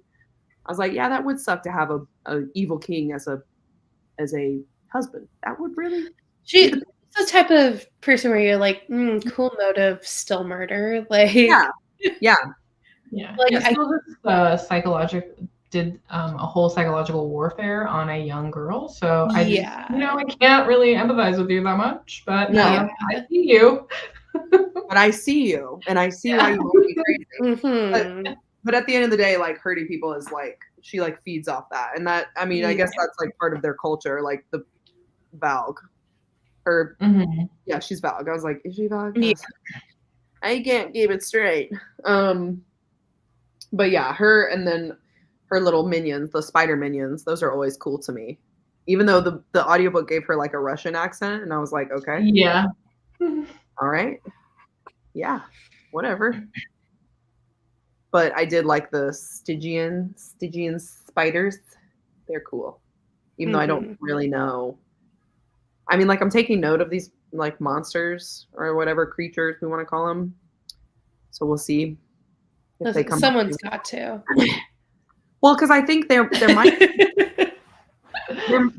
Speaker 1: I was like, yeah, that would suck to have a evil king as a husband. That would really...
Speaker 2: She's the type of person where you're like, cool motive, still murder. Like,
Speaker 3: yeah.
Speaker 2: Like,
Speaker 3: did a whole psychological warfare on a young girl. So I can't really empathize with you that much, but I see you.
Speaker 1: But I see you, and I see why you want to be crazy. But at the end of the day, like hurting people is like, she like feeds off that, and that, I mean, I guess that's like part of their culture, like the Valg. Yeah, she's Valg. I was like, is she Valg?
Speaker 2: Yeah.
Speaker 1: I can't keep it straight. But yeah, her and then her little minions, the spider minions, those are always cool to me. Even though the audiobook gave her like a Russian accent, and I was like, okay.
Speaker 3: Yeah.
Speaker 1: All right. Yeah, whatever. But I did like the Stygian spiders. They're cool. Even though I don't really know. I mean, like, I'm taking note of these, like, monsters or whatever creatures we want to call them. So we'll see if they come.
Speaker 2: Someone's got to.
Speaker 1: Well, because I think there might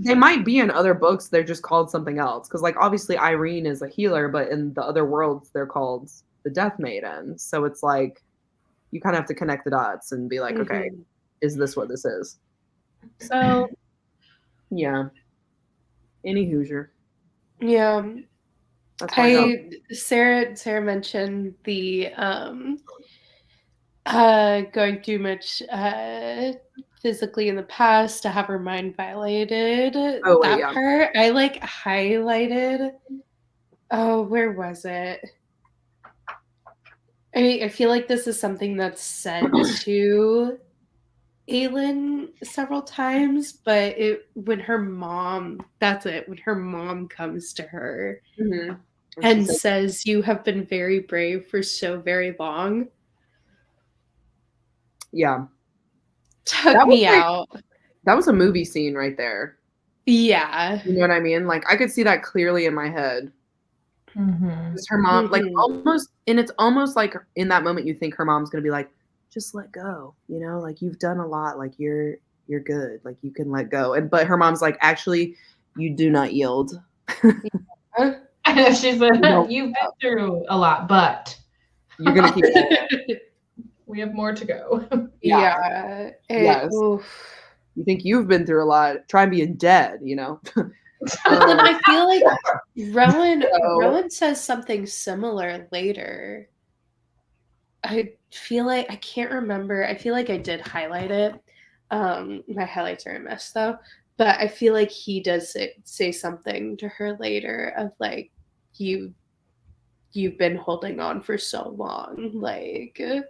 Speaker 1: they might be in other books. They're just called something else. Because, like, obviously Irene is a healer, but in the other worlds, they're called the Death Maidens. So it's like you kind of have to connect the dots and be like, okay, is this what this is? So, yeah. Any Hoosier.
Speaker 2: Yeah. Sarah mentioned the going through much physically in the past to have her mind violated.
Speaker 1: Oh, wait,
Speaker 2: That
Speaker 1: yeah.
Speaker 2: part I like highlighted. Oh, where was it? I feel like this is something that's said to Aelin several times, but when her mom, that's it, when her mom comes to her and says, "You have been very brave for so very long."
Speaker 1: Yeah.
Speaker 2: Took me out.
Speaker 1: That was a movie scene right there.
Speaker 2: Yeah.
Speaker 1: You know what I mean? Like, I could see that clearly in my head. Because her mom, like, almost, and it's almost like in that moment you think her mom's going to be like, just let go, you know, like, you've done a lot, like, you're good, like, you can let go. And but her mom's like, actually, you do not yield.
Speaker 3: She said, you've been through a lot, but
Speaker 1: you're gonna keep going.
Speaker 3: We have more to go.
Speaker 2: Yeah.
Speaker 1: Yes. You think you've been through a lot, try being dead, you know.
Speaker 2: But then I feel like Rowan says something similar later. I feel like I can't remember. I feel like I did highlight it. My highlights are a mess though. But I feel like he does say something to her later of like, you've been holding on for so long, like, and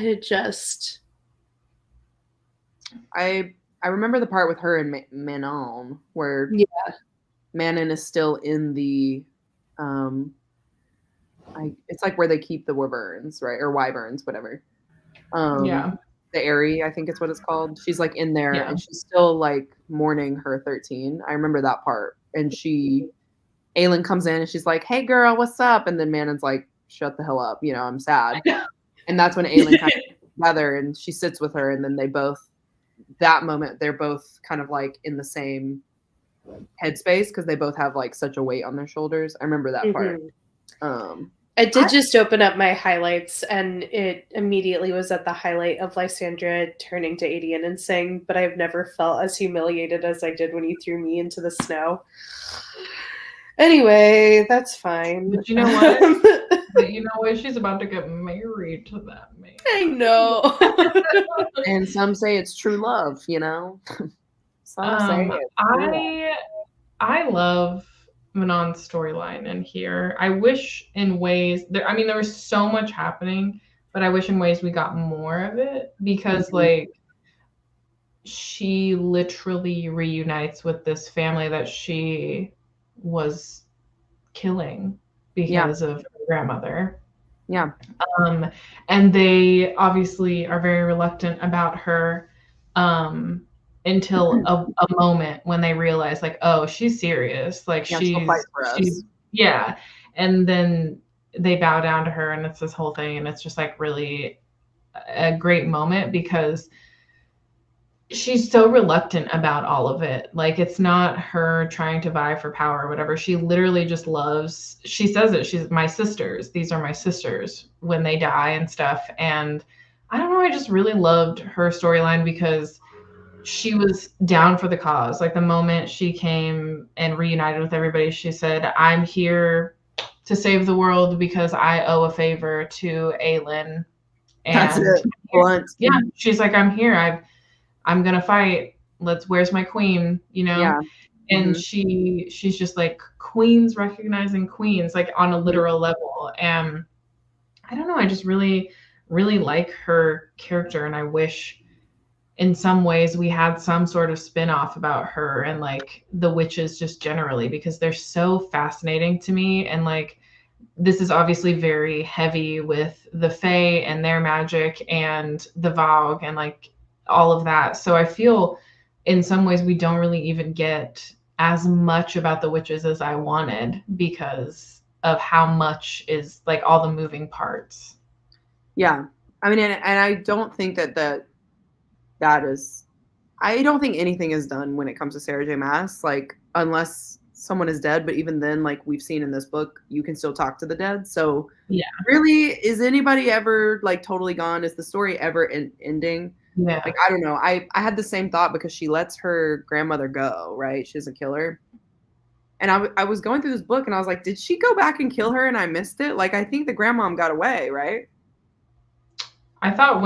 Speaker 2: it just.
Speaker 1: I remember the part with her and Manon where Manon is still in the it's like where they keep the wyverns, right? Or wyverns, whatever. The Airy, I think it's what it's called. She's like in there and she's still like mourning her 13. I remember that part. And Aelin comes in and she's like, "Hey girl, what's up?" And then Manon's like, "Shut the hell up, you know, I'm sad." And that's when Aelin kind of gets together and she sits with her and then that moment, they're both kind of like in the same headspace because they both have like such a weight on their shoulders. I remember that part.
Speaker 2: I did just open up my highlights and it immediately was at the highlight of Lysandra turning to Adian and saying, "But I've never felt as humiliated as I did when you threw me into the snow." Anyway, that's fine.
Speaker 3: But you know what? But you know what? She's about to get married to that man.
Speaker 2: I know.
Speaker 1: And some say it's true love, you know? Some say
Speaker 3: I love Manon's storyline in here. I wish in ways there was so much happening, but I wish in ways we got more of it because like she literally reunites with this family that she was killing because of her grandmother.
Speaker 1: Yeah.
Speaker 3: And they obviously are very reluctant about her until a moment when they realize like, oh, she's serious. Like she's and then they bow down to her and it's this whole thing and it's just like really a great moment because she's so reluctant about all of it. Like it's not her trying to vie for power or whatever. She literally just loves, she says it, she's my sisters. These are my sisters when they die and stuff. And I don't know, I just really loved her storyline because she was down for the cause. Like the moment she came and reunited with everybody, she said, "I'm here to save the world because I owe a favor to Aelin." And
Speaker 1: that's it.
Speaker 3: Yeah, she's like, "I'm here. I'm gonna fight. Where's my queen?" You know?
Speaker 1: Yeah.
Speaker 3: And she's just like queens recognizing queens, like on a literal level. And I don't know, I just really, really like her character. And I wish in some ways we had some sort of spin-off about her and like the witches just generally, because they're so fascinating to me. And like, this is obviously very heavy with the Fae and their magic and the Vogue and like all of that. So I feel in some ways we don't really even get as much about the witches as I wanted because of how much is like all the moving parts.
Speaker 1: Yeah. I mean, and I don't think that is, I don't think anything is done when it comes to Sarah J. Maas, like unless someone is dead, but even then, like we've seen in this book, you can still talk to the dead. So really, is anybody ever like totally gone? Is the story ever ending?
Speaker 3: Yeah.
Speaker 1: Like, I don't know. I had the same thought because she lets her grandmother go, right? She doesn't kill her. And I was going through this book and I was like, did she go back and kill her and I missed it? Like, I think the grandmom got away, right?
Speaker 3: I thought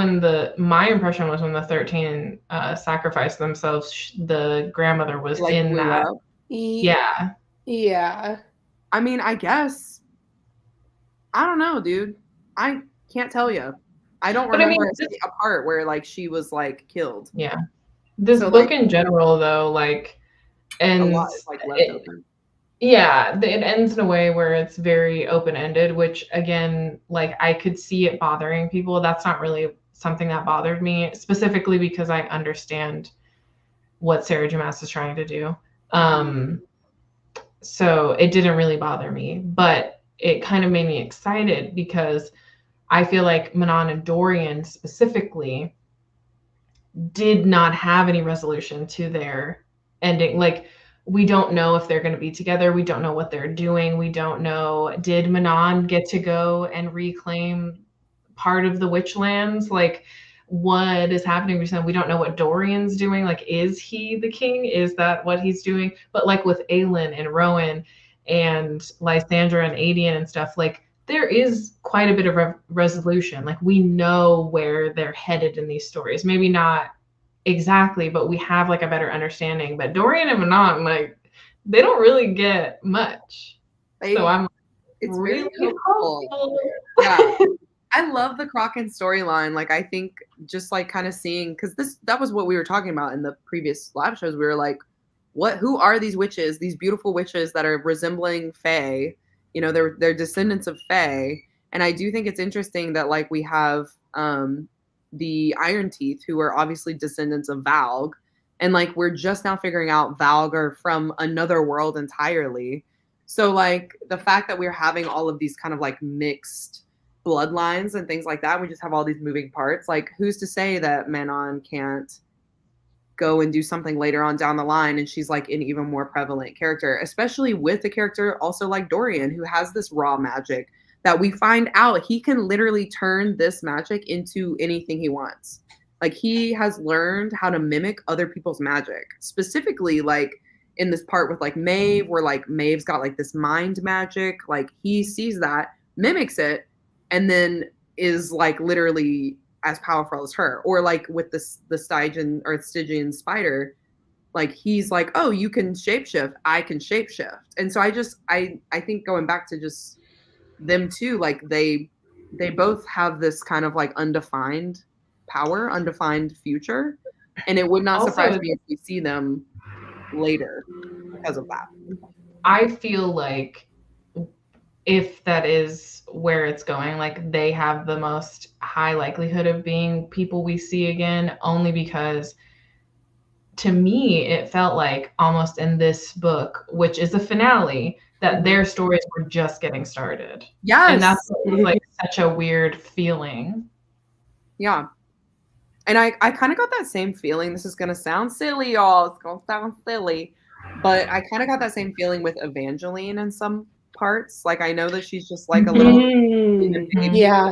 Speaker 3: my impression was when the 13 sacrificed themselves, the grandmother was
Speaker 1: Like
Speaker 3: in
Speaker 1: blew
Speaker 3: that.
Speaker 1: up.
Speaker 3: Yeah.
Speaker 2: Yeah.
Speaker 1: I mean, I guess. I don't know, dude. I can't tell you. I don't
Speaker 3: But I mean,
Speaker 1: remember a part where like she was like killed.
Speaker 3: yeah. This
Speaker 1: So,
Speaker 3: book
Speaker 1: like,
Speaker 3: in general, though, like,
Speaker 1: a
Speaker 3: ends.
Speaker 1: lot is like left open.
Speaker 3: Yeah, it ends in a way where it's very open-ended, which again, like, I could see it bothering people. That's not really something that bothered me, specifically because I understand what Sarah J. Maas is trying to do. So it didn't really bother me, but it kind of made me excited because I feel like Manon and Dorian specifically did not have any resolution to their ending. Like, we don't know if they're going to be together. We don't know what they're doing. We don't know, did Manon get to go and reclaim part of the Witchlands? Like, what is happening? We don't know what Dorian's doing. Like, is he the king? Is that what he's doing? But like with Aelin and Rowan and Lysandra and Adian and stuff, like, there is quite a bit of resolution. Like, we know where they're headed in these stories. Maybe not exactly, but we have like a better understanding. But Dorian and Manon, like, they don't really get much. So I'm
Speaker 1: it's
Speaker 3: really
Speaker 1: very hopeful. Yeah. I love the Kraken storyline. Like, I think just like kind of seeing, because that was what we were talking about in the previous live shows. We were like, who are these witches, these beautiful witches that are resembling Fae? You know, they're descendants of Fae. And I do think it's interesting that like we have the Iron Teeth, who are obviously descendants of Valg. And like we're just now figuring out Valg are from another world entirely. So like the fact that we're having all of these kind of like mixed bloodlines and things like that, we just have all these moving parts. Like, who's to say that Manon can't go and do something later on down the line and she's like an even more prevalent character, especially with a character also like Dorian, who has this raw magic that we find out he can literally turn this magic into anything he wants. Like, he has learned how to mimic other people's magic, specifically like in this part with like Maeve, where like Maeve's got like this mind magic. Like, he sees that, mimics it, and then is like literally as powerful as her. Or like with the Stygian spider, like he's like, oh, you can shapeshift, I can shapeshift. And so I think going back to just them too, like they both have this kind of like undefined power, undefined future, and it would not
Speaker 3: Also,
Speaker 1: surprise me if we see them later because of that.
Speaker 3: I feel like if that is where it's going, like, they have the most high likelihood of being people we see again, only because to me it felt like almost in this book, which is a finale, that their stories were just getting started.
Speaker 1: Yes.
Speaker 3: And that's like such a weird feeling.
Speaker 1: Yeah. And I kind of got that same feeling. This is going to sound silly, y'all. It's going to sound silly. But I kind of got that same feeling with Evangeline in some parts. Like, I know that she's just like a little baby.
Speaker 2: Yeah.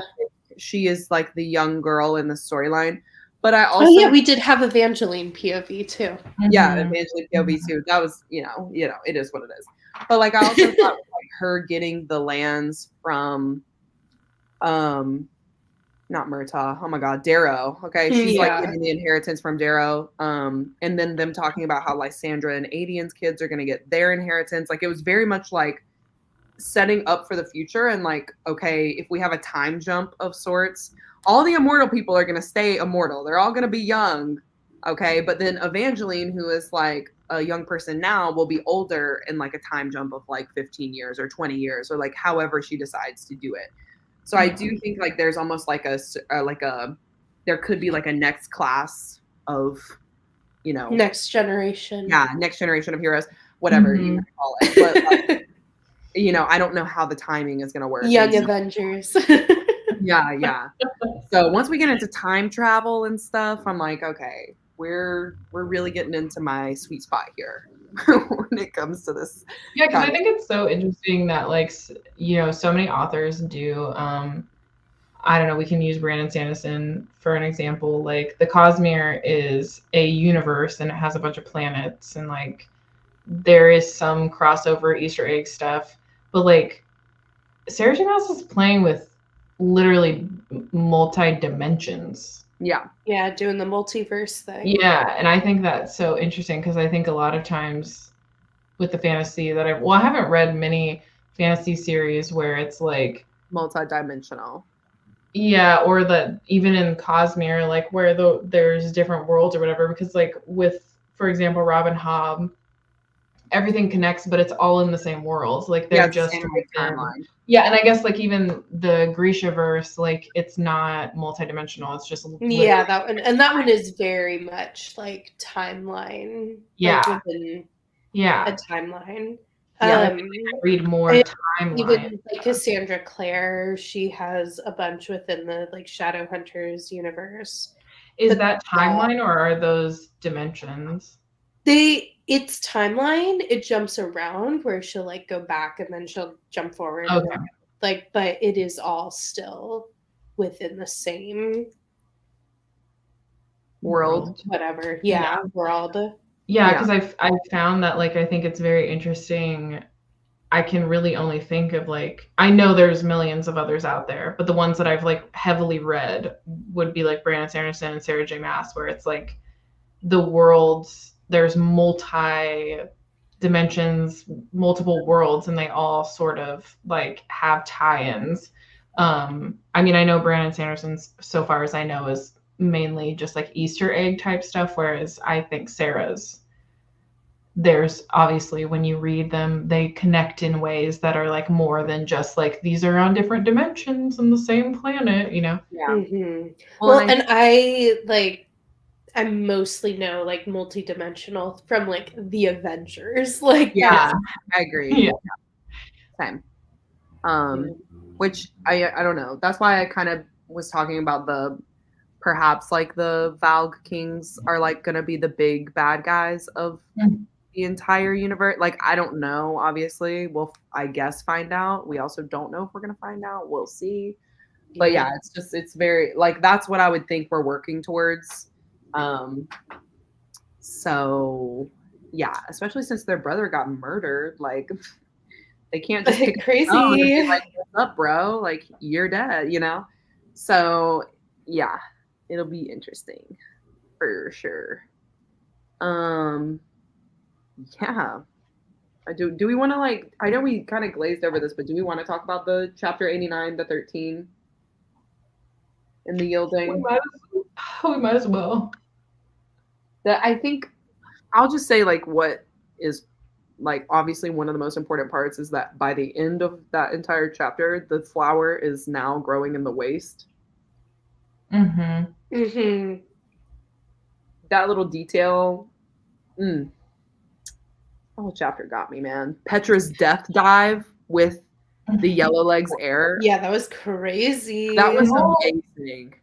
Speaker 1: She is like the young girl in the storyline. But I also...
Speaker 2: Oh, yeah, we did have Evangeline POV too.
Speaker 1: Yeah, Evangeline POV too. That was, you know, it is what it is. But like, I also thought like her getting the lands from not Murtaugh. Oh my God, Darrow. Okay, she's like getting the inheritance from Darrow. And then them talking about how Lysandra and Adian's kids are going to get their inheritance. Like, it was very much like setting up for the future. And like, okay, if we have a time jump of sorts, all the immortal people are going to stay immortal. They're all going to be young. Okay, but then Evangeline, who is like a young person now, will be older in like a time jump of like 15 years or 20 years or like however she decides to do it. So I do think like there's almost like there could be like a next class of, you know,
Speaker 2: next generation.
Speaker 1: Yeah, next generation of heroes, whatever you want to call it. But like, you know, I don't know how the timing is going to work.
Speaker 2: Young Avengers.
Speaker 1: Yeah. So once we get into time travel and stuff, I'm like, okay, we're really getting into my sweet spot here when it comes to this.
Speaker 3: Yeah, because I think it's so interesting that, like, you know, so many authors do. I don't know, we can use Brandon Sanderson for an example. Like, the Cosmere is a universe and it has a bunch of planets, and like there is some crossover Easter egg stuff, but like Sarah J. Maas is playing with literally multi-dimensions.
Speaker 1: Yeah.
Speaker 2: Yeah, doing the multiverse thing.
Speaker 3: Yeah, and I think that's so interesting because I think a lot of times with the fantasy that I haven't read many fantasy series where it's like
Speaker 1: multi-dimensional.
Speaker 3: Yeah, or that even in Cosmere, like where there's different worlds or whatever, because like with, for example, Robin Hobb, everything connects, but it's all in the same world. Like they're just
Speaker 1: timeline.
Speaker 3: Yeah, and I guess like even the Grisha-verse, like it's not multidimensional. It's just
Speaker 2: Yeah, that one, and that one is very much like timeline.
Speaker 3: Yeah.
Speaker 2: Like within a timeline.
Speaker 3: Yeah, I read more timeline.
Speaker 2: Even like Cassandra Clare, she has a bunch within the like Shadowhunters universe.
Speaker 3: Is that timeline or are those dimensions?
Speaker 2: It's timeline. It jumps around where she'll like go back and then she'll jump forward.
Speaker 3: Okay.
Speaker 2: Like, but it is all still within the same
Speaker 1: world.
Speaker 2: Whatever. Yeah, world.
Speaker 3: Yeah, because I've found that like I think it's very interesting. I can really only think of like, I know there's millions of others out there, but the ones that I've like heavily read would be like Brandon Sanderson and Sarah J. Maas, where it's like the worlds, there's multi dimensions, multiple worlds, and they all sort of like have tie-ins. I mean, I know Brandon Sanderson's, so far as I know, is mainly just like Easter egg type stuff, whereas I think Sarah's, there's obviously when you read them, they connect in ways that are like more than just like these are on different dimensions on the same planet, you know?
Speaker 2: Yeah. Mm-hmm. Well, and I mostly know like multi-dimensional from like the Avengers. Like
Speaker 1: I agree. Yeah. Same. Which I don't know. That's why I kind of was talking about perhaps like the Valg Kings are like gonna be the big bad guys of the entire universe. Like I don't know, obviously. We'll I guess find out. We also don't know if we're gonna find out. We'll see. But yeah, it's very like that's what I would think we're working towards. So yeah, especially since their brother got murdered, like they can't just pick
Speaker 2: crazy.
Speaker 1: Be like, what's up, bro? Like you're dead, you know? So yeah, it'll be interesting for sure. Yeah. Do we want to like, I know we kind of glazed over this, but do we want to talk about the chapter 89, the 13 in the yielding?
Speaker 3: We might as well.
Speaker 1: I think I'll just say like what is like obviously one of the most important parts is that by the end of that entire chapter, the flower is now growing in the waste.
Speaker 2: Mm-hmm.
Speaker 1: That little detail. The whole chapter got me, man. Petra's death dive with the Yellow Legs heir.
Speaker 2: Yeah, that was crazy.
Speaker 1: That was amazing.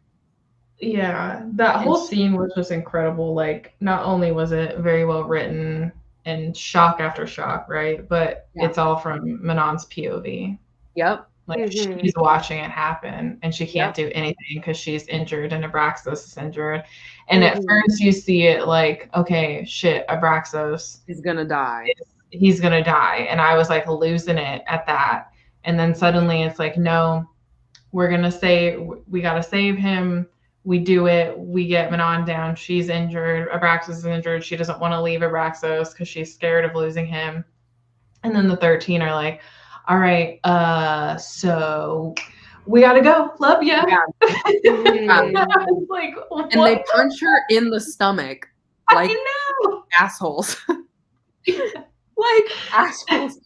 Speaker 3: Yeah, that whole scene was just incredible. Like, not only was it very well written and shock after shock, right? But it's all from Manon's POV.
Speaker 1: Yep.
Speaker 3: Like, she's watching it happen, and she can't do anything because she's injured and Abraxos is injured. And at first you see it like, okay, shit, Abraxos
Speaker 1: is gonna die.
Speaker 3: He's gonna die. And I was like losing it at that. And then suddenly it's like, no, we gotta save him. We do it. We get Manon down. She's injured. Abraxos is injured. She doesn't want to leave Abraxos because she's scared of losing him. And then the 13 are like, all right, so we gotta go. Love ya.
Speaker 1: Yeah.
Speaker 3: Like, what?
Speaker 1: And they punch her in the stomach. Like assholes. Like assholes.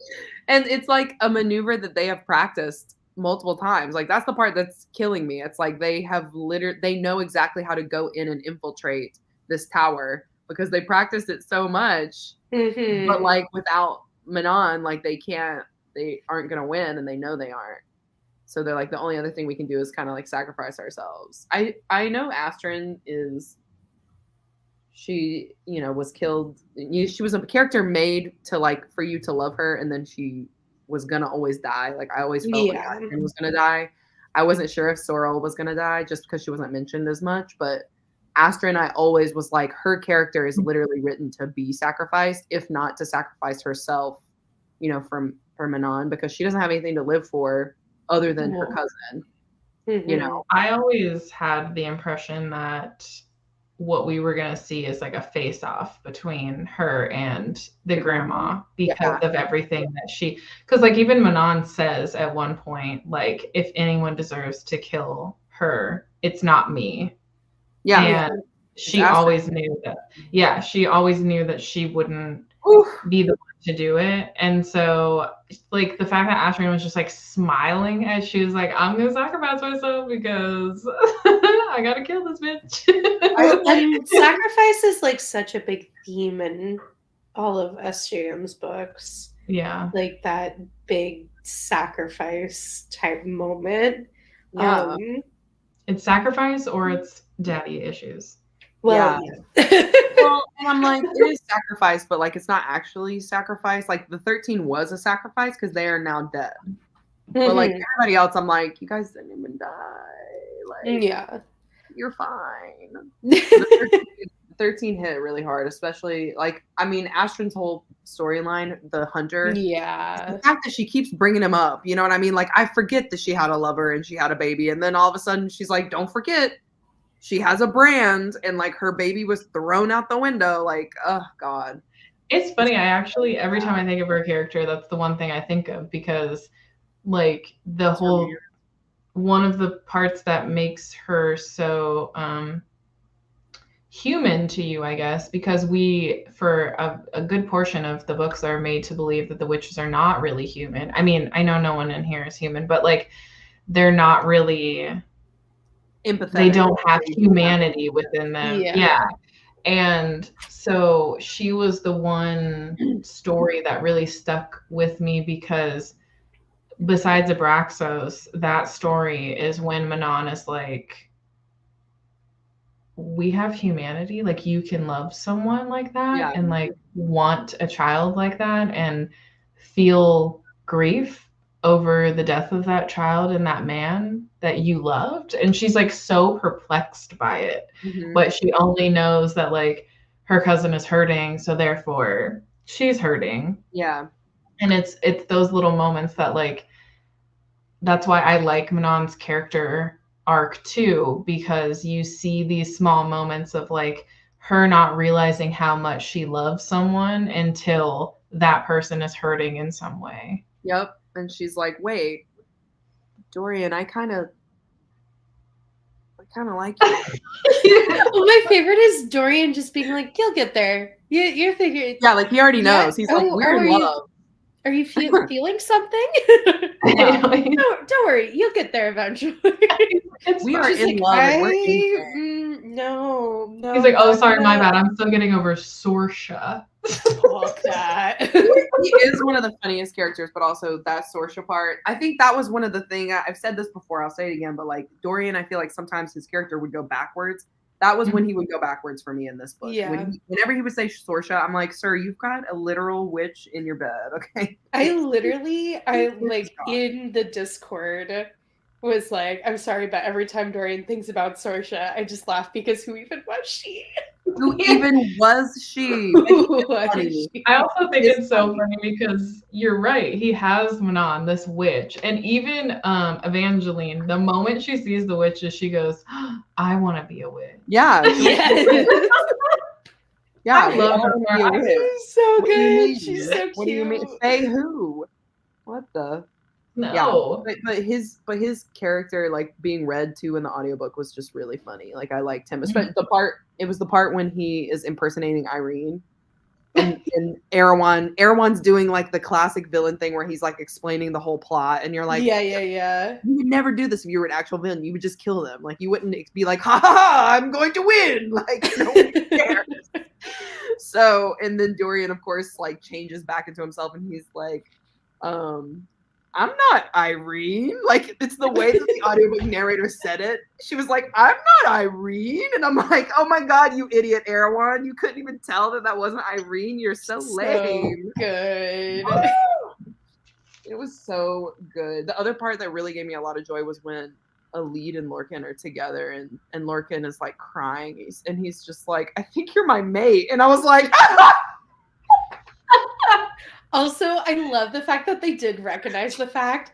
Speaker 1: And it's like a maneuver that they have practiced multiple times. Like that's the part that's killing me. It's like they know exactly how to go in and infiltrate this tower because they practiced it so much. But like without Manon, like they aren't gonna win, and they know they aren't. So they're like, the only other thing we can do is kind of like sacrifice ourselves. I know Astrid she was killed. She was a character made to like for you to love her, and then she was gonna always die. Like I always felt like Astrid was gonna die. I wasn't sure if Sorrel was gonna die just because she wasn't mentioned as much, but Astrid, I always was like, her character is literally written to be sacrificed, if not to sacrifice herself, for Manon, because she doesn't have anything to live for other than her cousin. you know.
Speaker 3: I always had the impression that what we were going to see is like a face-off between her and the grandma because of everything that because like even Manon says at one point, like, if anyone deserves to kill her, it's not me. And she always knew that, she always knew that she wouldn't be the one to do it. And so like the fact that Ashton was just like smiling as she was like, I'm gonna sacrifice myself because I gotta kill this bitch.
Speaker 4: And sacrifice is like such a big theme in all of SJM's books.
Speaker 3: Yeah.
Speaker 4: Like that big sacrifice type moment.
Speaker 1: Yeah.
Speaker 3: It's sacrifice or it's daddy issues.
Speaker 4: Well,
Speaker 1: well, and I'm like, it is sacrifice, but like it's not actually sacrifice. Like the 13 was a sacrifice because they are now dead. But like everybody else, I'm like, you guys didn't even die. Like, you're fine. The 13 hit really hard, especially like, I mean, Astron's whole storyline, the hunter.
Speaker 4: Yeah.
Speaker 1: The fact that she keeps bringing him up, you know what I mean? Like, I forget that she had a lover and she had a baby, and then all of a sudden she's like, don't forget. She has a brand, and like her baby was thrown out the window. Like, oh God.
Speaker 3: It's funny. I actually, every time I think of her character, that's the one thing I think of, because like the whole, one of the parts that makes her so human to you, I guess, because we, for a good portion of the books, are made to believe that the witches are not really human. I mean, I know no one in here is human, but like they're not really empathetic. They don't have humanity within them. Yeah. And so she was the one story that really stuck with me, because besides Abraxos, that story is when Manon is like, we have humanity. Like, you can love someone like that and like want a child like that and feel grief over the death of that child and that man that you loved. And she's like so perplexed by it, but she only knows that like her cousin is hurting, so therefore she's hurting.
Speaker 1: Yeah.
Speaker 3: And it's those little moments that like, that's why I like Manon's character arc too, because you see these small moments of like her not realizing how much she loves someone until that person is hurting in some way.
Speaker 1: Yep. And she's like, wait, Dorian, I kind of like you.
Speaker 4: Well, my favorite is Dorian just being like, you'll get there. You're figuring.
Speaker 1: Yeah, like he already knows. He's like, we're in love.
Speaker 4: Are you feeling something? Don't worry, you'll get there eventually.
Speaker 1: We are in love.
Speaker 4: No.
Speaker 3: He's like, oh, sorry, my bad. I'm still getting over Sorsha.
Speaker 4: Fuck that.
Speaker 1: He is one of the funniest characters, but also that Sorsha part. I think that was one of the things. I've said this before. I'll say it again. But like Dorian, I feel like sometimes his character would go backwards. That was when he would go backwards for me in this book.
Speaker 4: Yeah.
Speaker 1: Whenever he would say Sorsha, I'm like, sir, you've got a literal witch in your bed, okay?
Speaker 4: I like in the Discord was like, I'm sorry, but every time Dorian thinks about Sorsha, I just laugh because who even was she?
Speaker 1: Who even was she?
Speaker 3: I also think it's so funny because you're right. He has Manon, this witch, and even Evangeline. The moment she sees the witches, she goes, oh, "I want to be a witch."
Speaker 1: Yeah. Yeah,
Speaker 3: I love her.
Speaker 4: She's so good. She's so cute.
Speaker 1: What do you mean? Say who? What the?
Speaker 3: No.
Speaker 1: Yeah, but his character, like being read to in the audiobook, was just really funny. Like I liked him, especially the part when he is impersonating Irene, and Erewhon's doing like the classic villain thing where he's like explaining the whole plot, and you're like,
Speaker 4: yeah.
Speaker 1: You would never do this if you were an actual villain. You would just kill them. Like you wouldn't be like, ha ha ha, I'm going to win. Like no one cares. So, and then Dorian, of course, like changes back into himself, and he's like, I'm not Irene. Like, it's the way that the audiobook narrator said it. She was like, I'm not Irene. And I'm like, oh my God, you idiot, Erewhon. You couldn't even tell that wasn't Irene. You're so lame.
Speaker 4: Good.
Speaker 1: It was so good. The other part that really gave me a lot of joy was when Elide and Lorcan are together, and Lorcan is like crying. He's just like, I think you're my mate. And I was like,
Speaker 4: Also, I love the fact that they did recognize the fact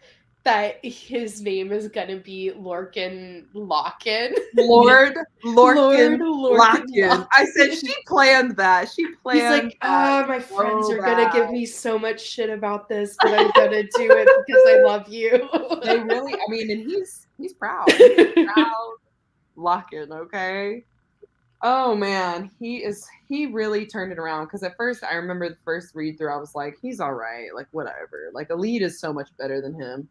Speaker 4: that his name is gonna be Lorcan Locken.
Speaker 1: Lord Lorcan
Speaker 4: Lord
Speaker 1: Locken. I said she planned that. She planned.
Speaker 4: He's like,
Speaker 1: that
Speaker 4: my friends
Speaker 1: so
Speaker 4: are gonna give
Speaker 1: bad.
Speaker 4: me so much shit about this, but I'm gonna do it because I love you.
Speaker 1: They really, I mean, and he's proud. He's proud Locken, okay? Oh man, he really turned it around, because at first I remember the first read through I was like, he's all right, like whatever. Like Elite is so much better than him.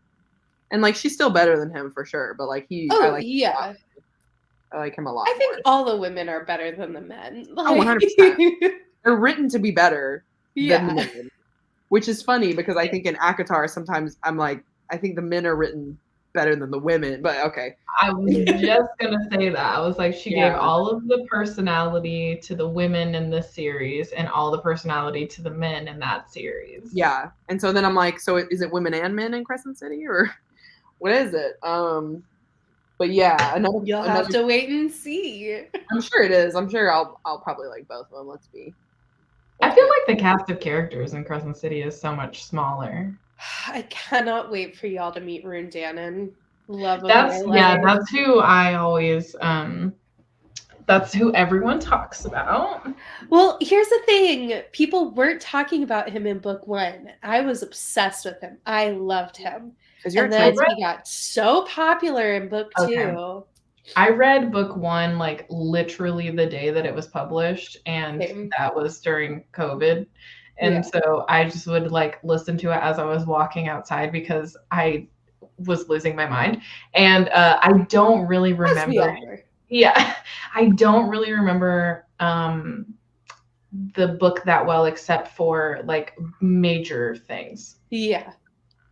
Speaker 1: And like she's still better than him for sure, but like I like
Speaker 4: yeah.
Speaker 1: I like him a lot.
Speaker 4: I think
Speaker 1: more.
Speaker 4: all the women are better than the men.
Speaker 1: Oh, 100%. They're written to be better than the men. Which is funny, because I think in ACOTAR sometimes I'm like, I think the men are written better than the women, but okay.
Speaker 3: I was just gonna say that. I was like, she gave all of the personality to the women in this series and all the personality to the men in that series.
Speaker 1: Yeah. And so then I'm like, so is it women and men in Crescent City, or what is it? But yeah,
Speaker 4: you'll have to wait and see.
Speaker 1: I'm sure it is. I'm sure I'll probably like both of them. Let's be.
Speaker 3: I feel like the cast of characters in Crescent City is so much smaller.
Speaker 4: I cannot wait for y'all to meet Rune Dannon. Love him.
Speaker 3: That's who I always that's who everyone talks about.
Speaker 4: Well, here's the thing. People weren't talking about him in book 1. I was obsessed with him. I loved him. And then he got so popular in book 2.
Speaker 3: I read book 1 like literally the day that it was published, and that was during COVID. And so I just would like listen to it as I was walking outside, because I was losing my mind. And I don't really remember. Yeah, I don't really remember the book that well, except for like major things.
Speaker 4: Yeah.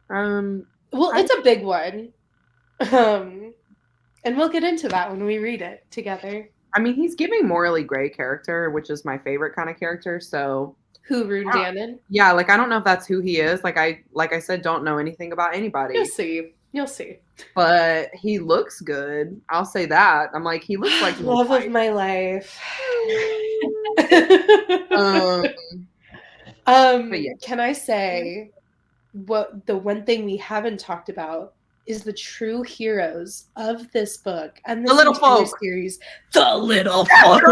Speaker 4: Well, it's a big one. And we'll get into that when we read it together.
Speaker 1: I mean, he's giving morally gray character, which is my favorite kind of character. So
Speaker 4: who, Rune Dannon?
Speaker 1: Yeah, like I don't know if that's who he is. Like I said, don't know anything about anybody.
Speaker 4: You'll see.
Speaker 1: But he looks good. I'll say that. I'm like, he looks like
Speaker 4: love of my life. Can I say what the one thing we haven't talked about is the true heroes of this book and this
Speaker 1: the little folk
Speaker 4: series. The little folk.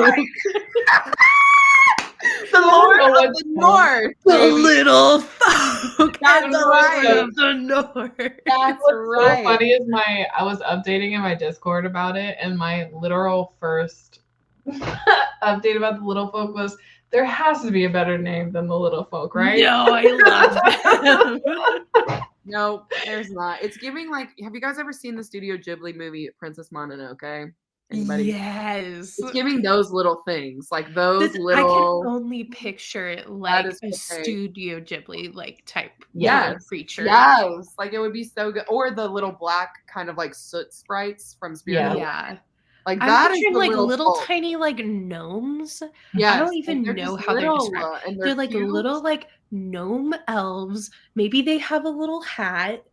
Speaker 1: The Lord of the North.
Speaker 4: The little folk.
Speaker 1: That's right.
Speaker 4: Of the North.
Speaker 1: That's
Speaker 3: right. So funny is I was updating in my Discord about it, and my literal first update about the little folk was, there has to be a better name than the little folk, right?
Speaker 4: No, I love them.
Speaker 1: No, there's not. It's giving like, have you guys ever seen the Studio Ghibli movie Princess Mononoke? Anybody?
Speaker 4: Yes.
Speaker 1: It's giving those little things, like those little.
Speaker 2: I can only picture it like a Studio Ghibli like type creature.
Speaker 1: Yes, like it would be so good. Or the little black kind of like soot sprites from Spirit.
Speaker 2: Yeah.
Speaker 1: Like
Speaker 2: I'm
Speaker 1: that
Speaker 2: picturing
Speaker 1: is
Speaker 2: like little tiny like gnomes.
Speaker 1: Yeah,
Speaker 2: I don't even know how they're described. They're like
Speaker 1: cute.
Speaker 2: little like gnome elves. Maybe they have a little hat.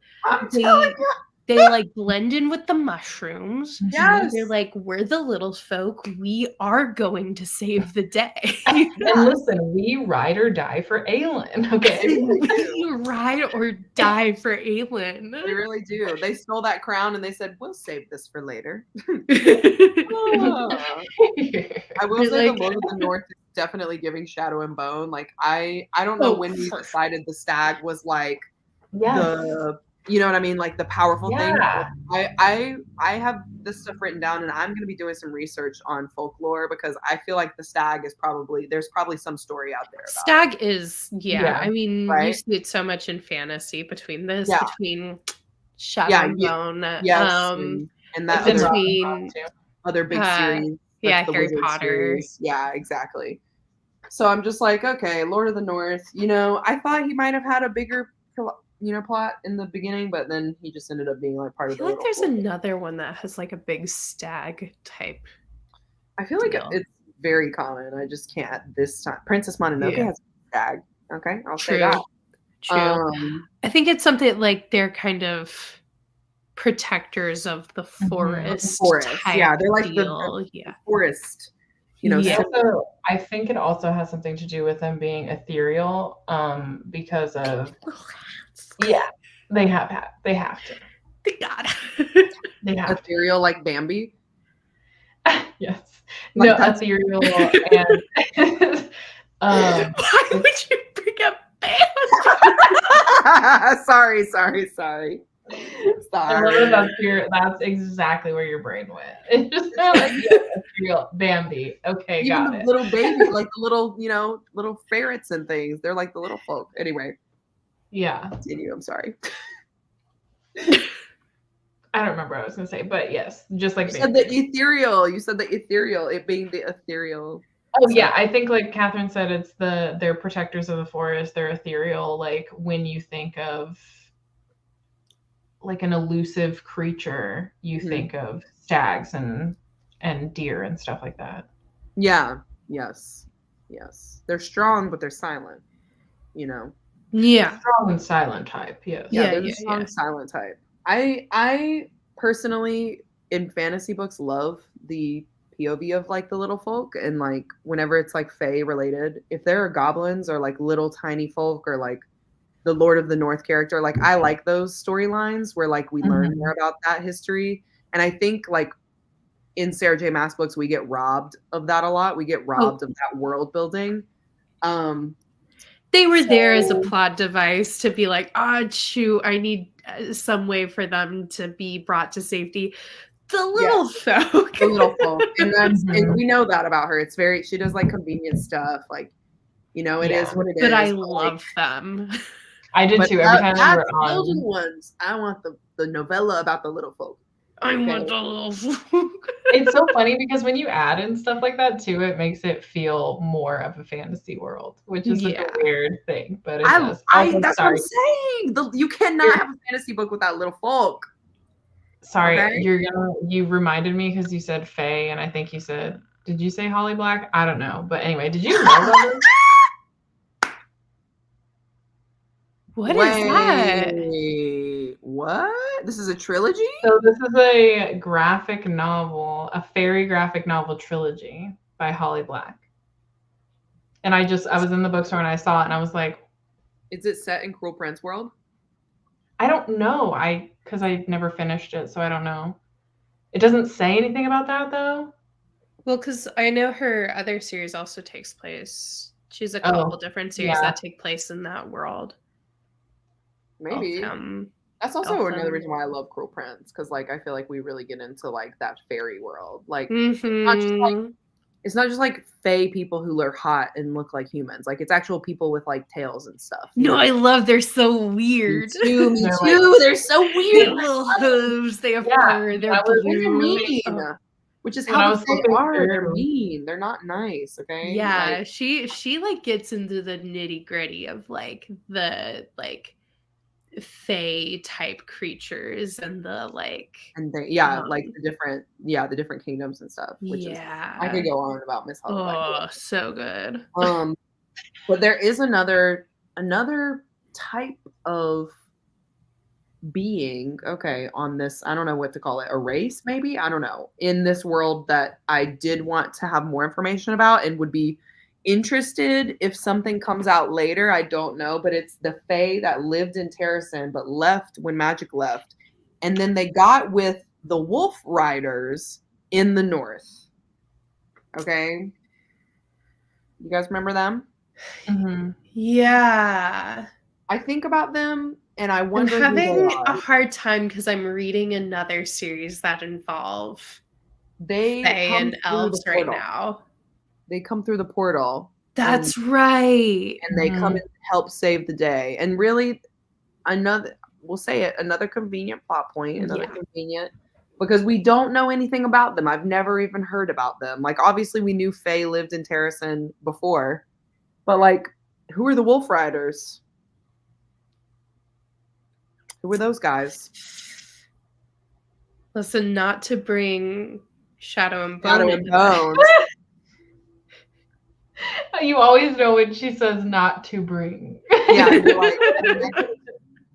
Speaker 2: They like blend in with the mushrooms.
Speaker 1: Yes.
Speaker 2: They're like, we're the little folk. We are going to save the day.
Speaker 3: And listen, we ride or die for Aelin. Okay.
Speaker 2: We ride or die for Aelin.
Speaker 1: They really do. They stole that crown and they said, we'll save this for later. I will say the Lord of the North is definitely giving Shadow and Bone. Like I don't know when we decided the stag was like the, you know what I mean? Like the powerful thing. I have this stuff written down, and I'm going to be doing some research on folklore, because I feel like the stag is there's probably some story out there about
Speaker 2: stag is, I mean, you see it so much in fantasy between Shadow and Bone.
Speaker 1: And that
Speaker 2: between
Speaker 1: other big series.
Speaker 2: Harry Potter.
Speaker 1: Series. Yeah, exactly. So I'm just like, okay, Lord of the North, I thought he might have had a bigger plot in the beginning, but then he just ended up being like part of the.
Speaker 2: I feel like there's another one that has like a big stag type.
Speaker 1: I feel like it's very common. I just can't at this time. Princess Mononoke has a stag. Okay, I'll say that.
Speaker 2: True. I think it's something like they're kind of protectors of the forest. Type
Speaker 1: they're like
Speaker 2: deal.
Speaker 1: the forest.
Speaker 3: Also, I think it also has something to do with them being ethereal, because of they have to.
Speaker 2: Thank God.
Speaker 1: Ethereal like Bambi.
Speaker 3: Yes.
Speaker 1: Like
Speaker 3: No, ethereal and
Speaker 2: Why would you bring up Bambi?
Speaker 1: sorry.
Speaker 3: I love that's exactly where your brain went. It's just like ethereal Bambi. Okay,
Speaker 1: Even
Speaker 3: got
Speaker 1: the
Speaker 3: it.
Speaker 1: little baby, like the little, little ferrets and things. They're like the little folk. Anyway.
Speaker 3: Yeah.
Speaker 1: Continue. I'm sorry.
Speaker 3: I don't remember what I was gonna say, but yes, just like
Speaker 1: you said the ethereal. You said the ethereal. It being the ethereal.
Speaker 3: Oh yeah, I think like Catherine said, it's they're protectors of the forest. They're ethereal. Like when you think of like an elusive creature, you think of stags and deer and stuff like that.
Speaker 1: Yeah. Yes. They're strong, but they're silent.
Speaker 2: Yeah.
Speaker 3: Strong and silent type. Yes.
Speaker 1: Yeah, they're the strong silent type. I personally in fantasy books love the POV of like the little folk, and like whenever it's like fae related, if there are goblins or like little tiny folk or like the Lord of the North character, like I like those storylines where like we learn more about that history. And I think like in Sarah J. Maas books we get robbed of that a lot. We get robbed of that world building.
Speaker 2: They were there as a plot device to be like, shoot, I need some way for them to be brought to safety. The little folk.
Speaker 1: The little folk. And and we know that about her. She does like convenient stuff. Like, it is what it is.
Speaker 2: But I love them.
Speaker 3: I did too. Every time we were on.
Speaker 1: Those ones, I want the novella about the little folk.
Speaker 2: I want the little folk.
Speaker 3: It's so funny because when you add in stuff like that too, it makes it feel more of a fantasy world, which is such a weird thing. But it does.
Speaker 1: That's what I'm saying. You cannot have a fantasy book without little folk.
Speaker 3: Sorry, you reminded me because you said Faye, and I think you said, did you say Holly Black? I don't know. But anyway, did you know that?
Speaker 2: What is that?
Speaker 1: What? This is a trilogy?
Speaker 3: So this is a graphic novel, a fairy graphic novel trilogy by Holly Black. And I was in the bookstore and I saw it and I was like,
Speaker 1: is it set in Cruel Prince world?
Speaker 3: I don't know. Because I never finished it, so I don't know. It doesn't say anything about that though.
Speaker 2: Well, because I know her other series also takes place. She's a couple different series that take place in that world.
Speaker 1: Maybe. That's also another reason why I love Cruel Prince, because like I feel like we really get into like that fairy world. Like it's not just like fae people who are hot and look like humans. Like it's actual people with like tails and stuff.
Speaker 2: No, I love. They're so weird.
Speaker 1: Me too. They're so weird.
Speaker 2: Little hooves. They have fur. They're
Speaker 1: mean. Which is how they are. They're mean. They're not nice. Okay.
Speaker 2: Yeah, like, she like gets into the nitty gritty of like the like fae type creatures and the like
Speaker 1: like the different kingdoms and stuff, which is I could go on about Miss Holly.
Speaker 2: So good.
Speaker 1: But there is another type of being on this, I don't know what to call it, a race maybe, I don't know, in this world that I did want to have more information about and would be interested if something comes out later. I don't know, but it's the fae that lived in Terrasen but left when magic left, and then they got with the wolf riders in the north. Okay, you guys remember them?
Speaker 2: Yeah,
Speaker 1: I think about them and I wonder.
Speaker 2: I'm having a hard time because I'm reading another series that involve fae and elves right now. They come through the portal. That's right.
Speaker 1: And they come and help save the day. And really, another convenient plot point, convenient, because we don't know anything about them. I've never even heard about them. Like, obviously, we knew Faye lived in Terrasen before, but like, who are the Wolf Riders? Who are those guys?
Speaker 2: Listen, not to bring Shadow and Bone.
Speaker 3: You always know when she says not to bring.
Speaker 1: Yeah, like,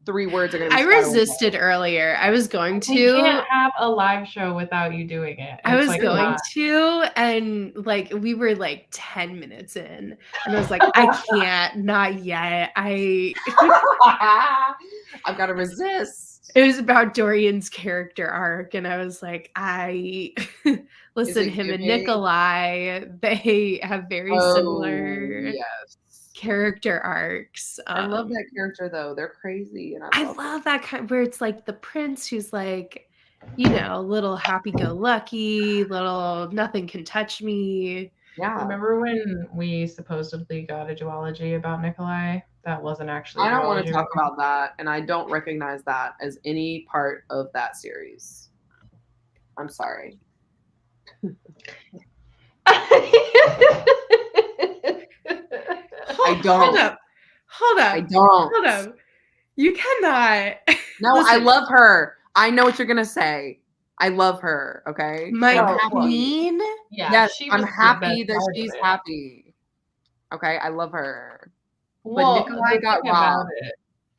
Speaker 1: 3 words are going to be
Speaker 2: I resisted earlier. I was going to.
Speaker 3: You can't have a live show without you doing it.
Speaker 2: I was going to, and like we were like 10 minutes in, and I was like, I can't, not yet. I've
Speaker 1: got to resist.
Speaker 2: It was about Dorian's character arc, and I was like, listen, him and Nikolai, they have very similar character arcs.
Speaker 1: I love that character though. They're crazy, and
Speaker 2: I love that kind where it's like the prince who's like, you know, little happy-go-lucky, little nothing can touch me.
Speaker 3: Yeah. Remember when we supposedly got a duology about Nikolai? That wasn't actually.
Speaker 1: I don't want to talk about that, and I don't recognize that as any part of that series. I'm sorry. I don't.
Speaker 2: Hold up.
Speaker 1: I don't.
Speaker 2: Hold up. You cannot.
Speaker 1: No, listen. I love her. I know what you're gonna say. I love her. Okay.
Speaker 2: My queen.
Speaker 1: Yeah. Yes, I'm happy that she's happy. Okay, I love her.
Speaker 3: Well, but Nikolai got robbed.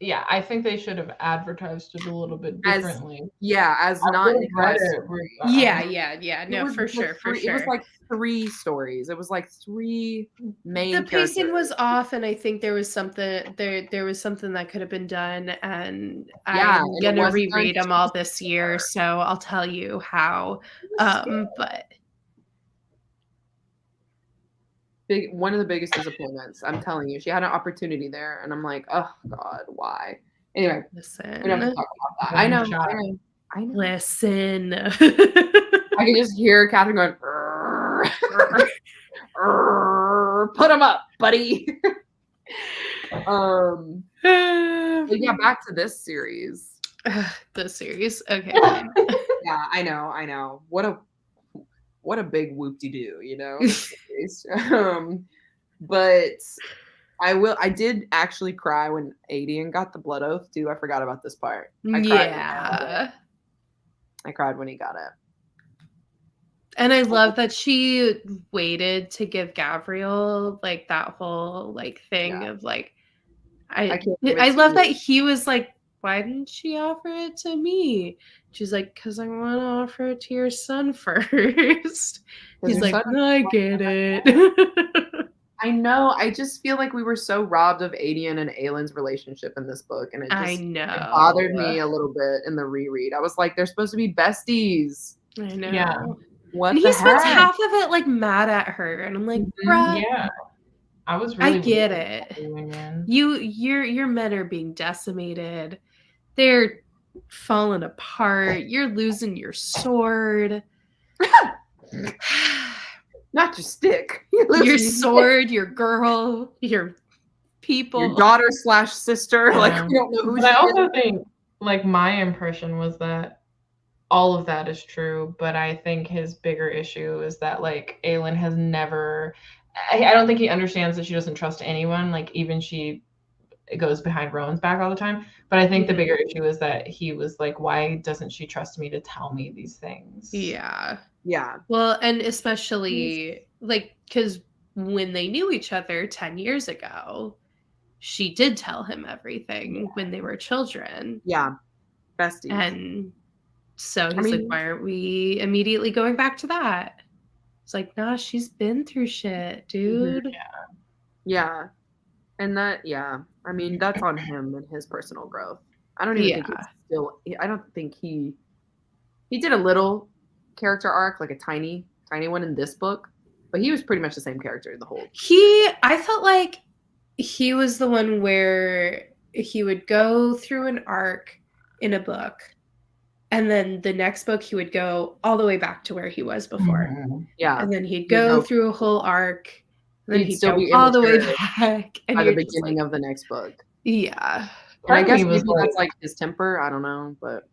Speaker 3: Yeah, I think they should have advertised it a little bit differently.
Speaker 1: As not Nikolai's
Speaker 2: story. Yeah. No, for sure.
Speaker 1: It was like 3 stories. It was like 3 main.
Speaker 2: The pacing was off, and I think there was something there was something that could have been done. And I'm gonna reread them all this year, so I'll tell you how. But.
Speaker 1: One of the biggest disappointments. I'm telling you, she had an opportunity there, and I'm like, oh God, why? Anyway,
Speaker 2: listen,
Speaker 1: we don't have to talk about that. I know.
Speaker 2: Listen,
Speaker 1: I can just hear Catherine going, put them up, buddy. But yeah, back to this series.
Speaker 2: This series, okay.
Speaker 1: Yeah, I know. What a big whoop-de-doo, you know? But I did actually cry when Adian got the blood oath too. I forgot about this part. I cried when he got it.
Speaker 2: And I love that she waited to give Gabriel like that whole like thing of like I love that he was like, why didn't she offer it to me? She's like, because I want to offer it to your son first. He's like, no, I get it.
Speaker 1: I know. I just feel like we were so robbed of Adian and Aylin's relationship in this book. And it bothered me a little bit in the reread. I was like, they're supposed to be besties.
Speaker 2: I know.
Speaker 1: Yeah.
Speaker 2: And he spends half of it like mad at her. And I'm like, bruh.
Speaker 3: Yeah. I was really
Speaker 2: I get it. Your men are being decimated. They're falling apart. You're losing your sword.
Speaker 1: Not your stick.
Speaker 2: Your sword, your girl, your people.
Speaker 1: Your daughter/sister. Like, we don't know who.
Speaker 3: But I also think, like, my impression was that all of that is true. But I think his bigger issue is that, like, Aylin has never. I don't think he understands that she doesn't trust anyone. Like, even she goes behind Rowan's back all the time. But I think the bigger issue is that he was like, why doesn't she trust me to tell me these things?
Speaker 2: Yeah.
Speaker 1: Yeah.
Speaker 2: Well, and especially like, because when they knew each other 10 years ago, she did tell him everything when they were children.
Speaker 1: Yeah. Besties.
Speaker 2: And so he's like, why aren't we immediately going back to that? It's like, nah, she's been through shit, dude.
Speaker 1: Yeah. And that, I mean, that's on him and his personal growth. I don't even think I don't think he did a little character arc, like a tiny one in this book, but he was pretty much the same character the whole.
Speaker 2: I felt like he was the one where he would go through an arc in a book, and then the next book he would go all the way back to where he was before.
Speaker 1: Yeah.
Speaker 2: And then he'd go through a whole arc. Then he'd still go all the way back
Speaker 1: by the beginning of the next book.
Speaker 2: Yeah.
Speaker 1: And I guess maybe that's like his temper. I don't know, but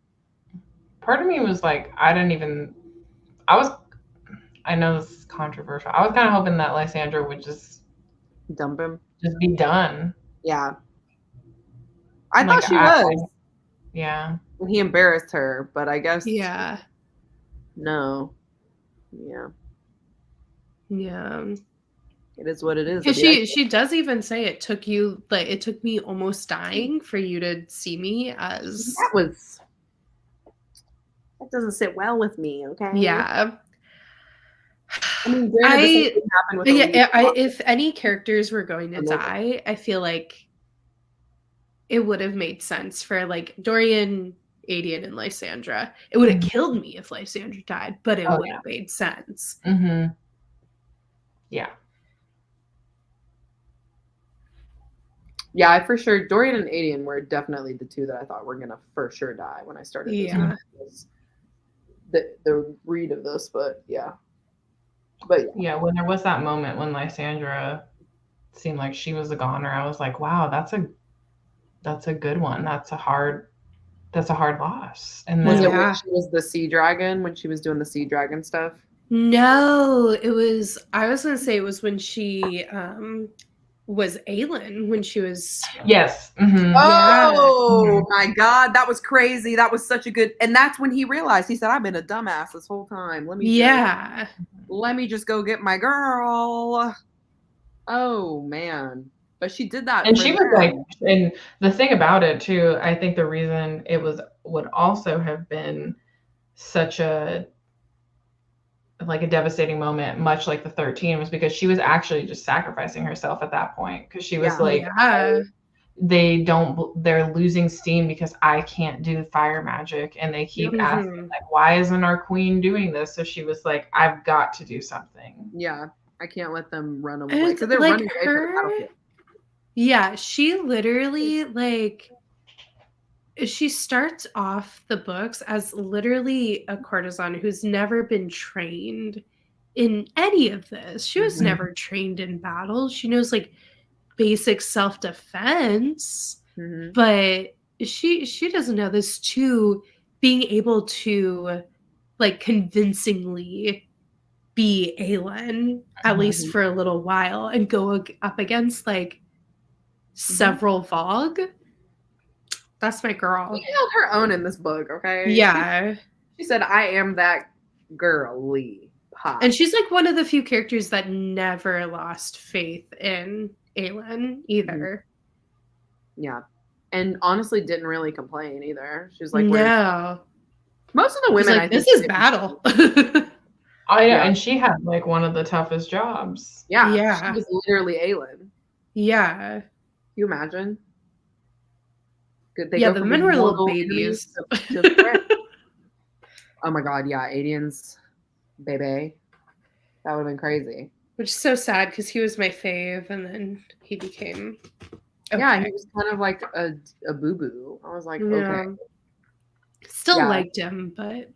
Speaker 3: part of me was like, I know this is controversial. I was kind of hoping that Lysandra would just
Speaker 1: dump him,
Speaker 3: just be done.
Speaker 1: Yeah. I thought she was.
Speaker 3: Yeah.
Speaker 1: When he embarrassed her, but I guess.
Speaker 2: Yeah.
Speaker 1: No. Yeah.
Speaker 2: Yeah.
Speaker 1: It is what it is.
Speaker 2: Because she does even say it took me almost dying for you to see me as.
Speaker 1: That doesn't sit well with me. Okay.
Speaker 2: Yeah.
Speaker 1: I mean,
Speaker 2: if any characters were going to die, I feel like it would have made sense for like Dorian Adian and Lysandra. It would have killed me if Lysandra died, but it would have made sense.
Speaker 3: Mm-hmm. Yeah.
Speaker 1: Yeah, I for sure, Dorian and Adian were definitely the two that I thought were gonna for sure die when I started this. The read of this, but yeah.
Speaker 3: Yeah, when there was that moment when Lysandra seemed like she was a goner, I was like, wow, that's a good one. That's a hard loss. And
Speaker 1: was
Speaker 3: then,
Speaker 1: it when she was the sea dragon, when she was doing the sea dragon stuff?
Speaker 2: No, I was gonna say it was when she was Aelin, when she was
Speaker 3: yes. Mm-hmm.
Speaker 1: Oh my God, that was crazy. That was such a good, and that's when he realized, he said, I've been a dumbass this whole time. Let me just go get my girl. Oh man. But she did that.
Speaker 3: And she was like, and the thing about it too, I think the reason it would also have been such a devastating moment, much like the 13, was because she was actually just sacrificing herself at that point. Because she was they're losing steam because I can't do fire magic, and they keep asking, like, why isn't our queen doing this? So she was like, I've got to do something.
Speaker 1: Yeah, I can't let them run away, because they're running away from the battlefield.
Speaker 2: Yeah, she literally, like, she starts off the books as literally a courtesan who's never been trained in any of this. She was never trained in battle. She knows, like, basic self-defense, but she doesn't know this too. Being able to, like, convincingly be Aelin, at least for a little while, and go up against, like, several Vogue. That's my girl.
Speaker 1: She held her own in this book, okay?
Speaker 2: Yeah.
Speaker 1: She said, I am that girly pop.
Speaker 2: And she's like one of the few characters that never lost faith in Aelin either.
Speaker 1: Yeah. And honestly didn't really complain either. She was like,
Speaker 2: no.
Speaker 1: Most of the women,
Speaker 2: like, this is battle.
Speaker 3: Oh yeah, and she had like one of the toughest jobs.
Speaker 1: Yeah. She was literally Aelin.
Speaker 2: Yeah.
Speaker 1: Can you imagine?
Speaker 2: The men were little babies.
Speaker 1: Oh my God, yeah, Adian's baby. That would have been crazy.
Speaker 2: Which is so sad because he was my fave, and then he became.
Speaker 1: Okay. Yeah, he was kind of like a boo-boo. I was like, okay.
Speaker 2: Still liked him, but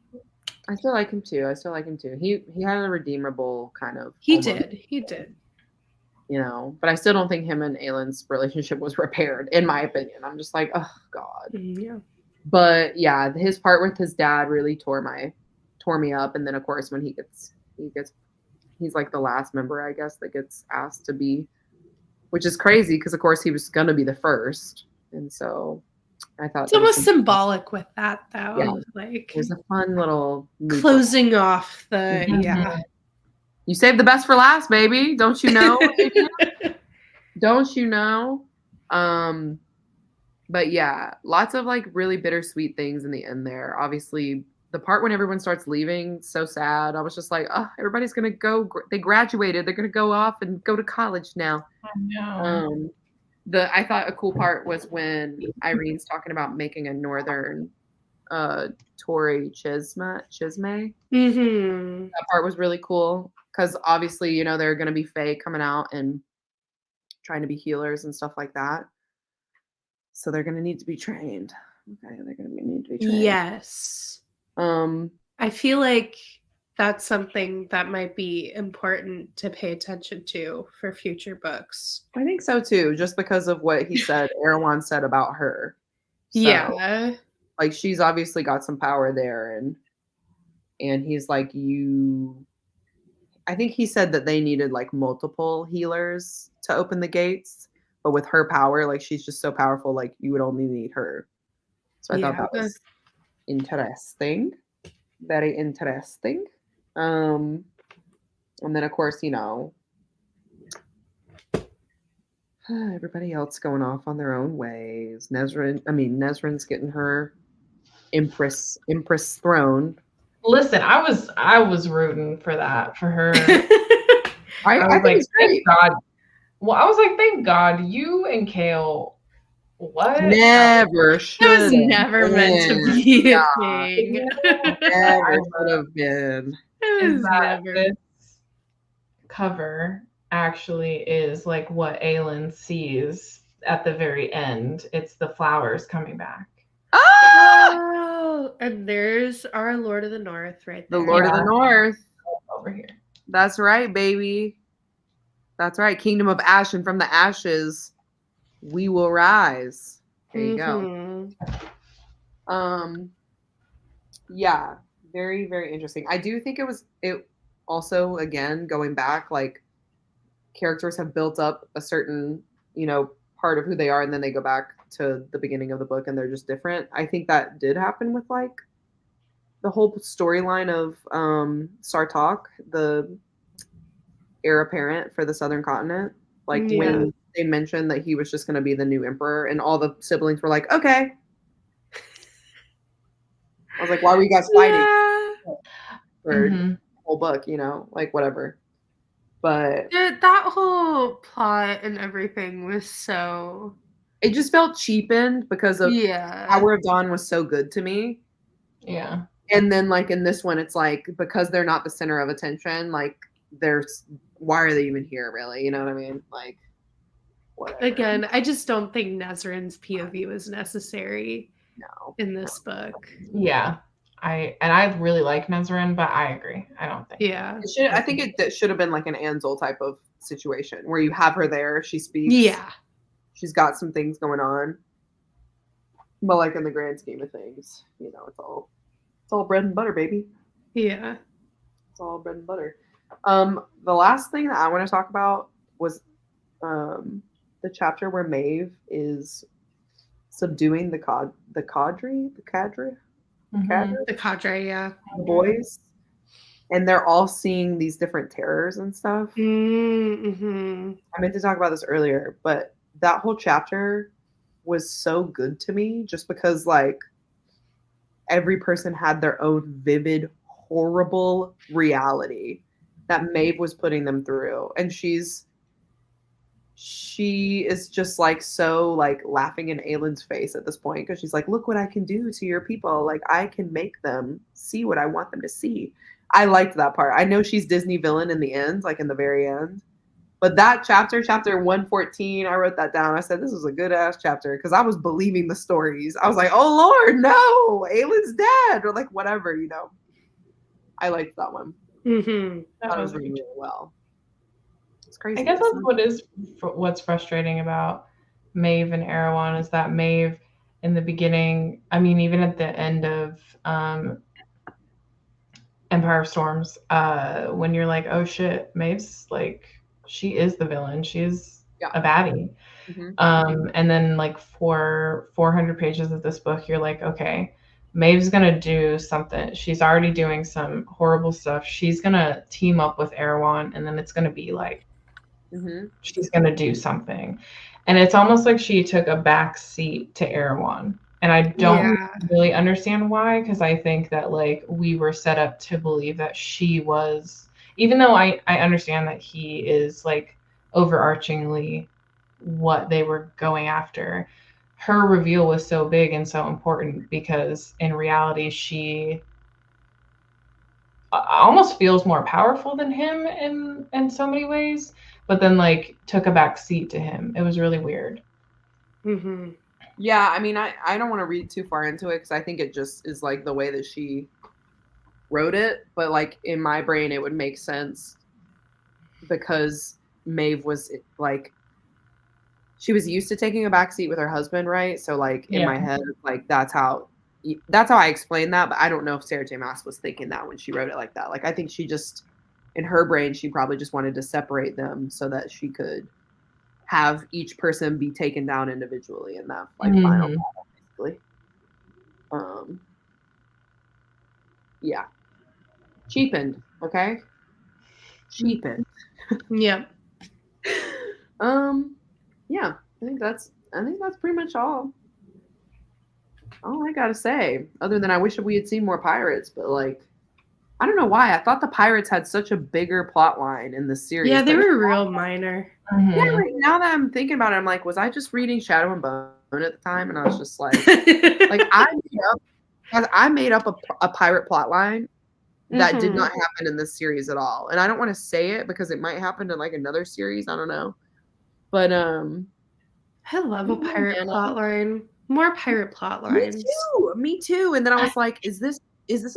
Speaker 1: I still like him too. He had a redeemable kind of.
Speaker 2: He did.
Speaker 1: You know, but I still don't think him and Aelin's relationship was repaired, in my opinion. I'm just like, oh God.
Speaker 2: Yeah.
Speaker 1: But yeah, his part with his dad really tore me up. And then of course when he's like the last member, I guess, that gets asked to be, which is crazy because of course he was gonna be the first. And so I thought
Speaker 2: it's almost symbolic with that though.
Speaker 1: Yeah.
Speaker 2: Like
Speaker 1: there's a fun little
Speaker 2: closing off the
Speaker 1: You saved the best for last, baby. Don't you know? Don't you know? But yeah, lots of like really bittersweet things in the end there. Obviously, the part when everyone starts leaving, so sad. I was just like, oh, everybody's gonna go. They graduated. They're gonna go off and go to college now.
Speaker 3: Oh, no.
Speaker 1: I thought a cool part was when Irene's talking about making a northern Tory Chisme. That part was really cool. Because obviously, you know, there are going to be Fae coming out and trying to be healers and stuff like that. So they're going to need to be trained. Okay, they're going to need to be trained.
Speaker 2: Yes. I feel like that's something that might be important to pay attention to for future books.
Speaker 1: I think so too, just because of what he said, Erewhon said about her. So,
Speaker 2: yeah.
Speaker 1: Like she's obviously got some power there, and he's like, I think he said that they needed like multiple healers to open the gates, but with her power, like she's just so powerful, like you would only need her. So I thought that was interesting, very interesting. And then of course, you know, everybody else going off on their own ways. Nesrin's getting her Empress throne.
Speaker 3: Listen, I was rooting for that for her.
Speaker 1: I was like, thank God.
Speaker 3: Well, I was like, thank God you and Kale What?
Speaker 1: Never should.
Speaker 2: It was never meant to be a thing.
Speaker 1: Never should have been.
Speaker 2: It was never.
Speaker 3: This cover actually is like what Aelin sees at the very end. It's the flowers coming back.
Speaker 2: Oh, and there's our Lord of the North right there.
Speaker 1: The Lord of the North.
Speaker 3: Over here.
Speaker 1: That's right, baby. That's right. Kingdom of Ash, and from the ashes, we will rise. There you go. Yeah, very, very interesting. I do think it also, again, going back, like, characters have built up a certain, part of who they are, and then they go back to the beginning of the book and they're just different. I think that did happen with, like, the whole storyline of Sartok, the heir apparent for the Southern Continent. Like, when they mentioned that he was just going to be the new emperor, and all the siblings were like, okay. I was like, why were you guys fighting for the whole book, like, whatever. But
Speaker 2: that whole plot and everything was so...
Speaker 1: It just felt cheapened because of Hour of Dawn was so good to me.
Speaker 3: Yeah.
Speaker 1: And then, like, in this one, it's like, because they're not the center of attention, like, why are they even here, really? You know what I mean? Like, whatever.
Speaker 2: Again, I just don't think Nezrin's POV was necessary in this book.
Speaker 3: Yeah. I really like Nezrin, but I agree. I don't think.
Speaker 2: Yeah.
Speaker 1: I think it should have been like an Ansel type of situation where you have her there, she speaks.
Speaker 2: Yeah.
Speaker 1: She's got some things going on. But, like, in the grand scheme of things, it's all bread and butter, baby.
Speaker 2: Yeah.
Speaker 1: It's all bread and butter. The last thing that I want to talk about was the chapter where Maeve is subduing the cadre,
Speaker 2: yeah.
Speaker 1: the boys, and they're all seeing these different terrors and stuff.
Speaker 2: Mm-hmm.
Speaker 1: I meant to talk about this earlier, but that whole chapter was so good to me just because, like, every person had their own vivid, horrible reality that Maeve was putting them through. And she is just, like, so, like, laughing in Aelin's face at this point because she's like, look what I can do to your people. Like, I can make them see what I want them to see. I liked that part. I know she's Disney villain in the end, like, in the very end. But that chapter 114, I wrote that down. I said, this was a good-ass chapter because I was believing the stories. I was like, oh, Lord, no, Aelin's dead, or, like, whatever, I liked that one.
Speaker 2: Mm-hmm.
Speaker 1: That was really, really well. It's crazy.
Speaker 3: I guess that's what's frustrating about Maeve and Erewhon is that Maeve, in the beginning, I mean, even at the end of Empire of Storms, when you're like, oh, shit, Maeve's, like... she is the villain. She's a baddie. Mm-hmm. And then, like, for 400 pages of this book, you're like, okay, Maeve's going to do something. She's already doing some horrible stuff. She's going to team up with Erewhon, and then it's going to be like, she's going to do something. And it's almost like she took a back seat to Erewhon. And I don't really understand why, because I think that, like, we were set up to believe that she was... Even though I understand that he is, like, overarchingly what they were going after, her reveal was so big and so important because in reality, she almost feels more powerful than him in so many ways, but then, like, took a back seat to him. It was really weird.
Speaker 2: Mm-hmm.
Speaker 1: Yeah, I mean, I don't want to read too far into it because I think it just is, like, the way that she wrote it, but, like, in my brain it would make sense because Maeve was, like, she was used to taking a backseat with her husband, right? So, like, in my head, like, that's how I explain that, but I don't know if Sarah J. Maas was thinking that when she wrote it like that. Like, I think she just, in her brain, she probably just wanted to separate them so that she could have each person be taken down individually in that, like, final battle, basically. Yeah. Cheapened, okay? Cheapened.
Speaker 2: Yeah.
Speaker 1: Yeah, I think that's pretty much all I gotta say. Other than I wish we had seen more pirates, but, like, I don't know why. I thought the pirates had such a bigger plot line in this series.
Speaker 2: Yeah, they were real minor.
Speaker 1: Yeah, like now that I'm thinking about it, I'm like, was I just reading Shadow and Bone at the time? And I was just like I made up a pirate plot line that did not happen in this series at all. And I don't want to say it because it might happen in like another series. I don't know. But
Speaker 2: I love a pirate plot line. More pirate plot lines.
Speaker 1: Me too. And then I was like, is this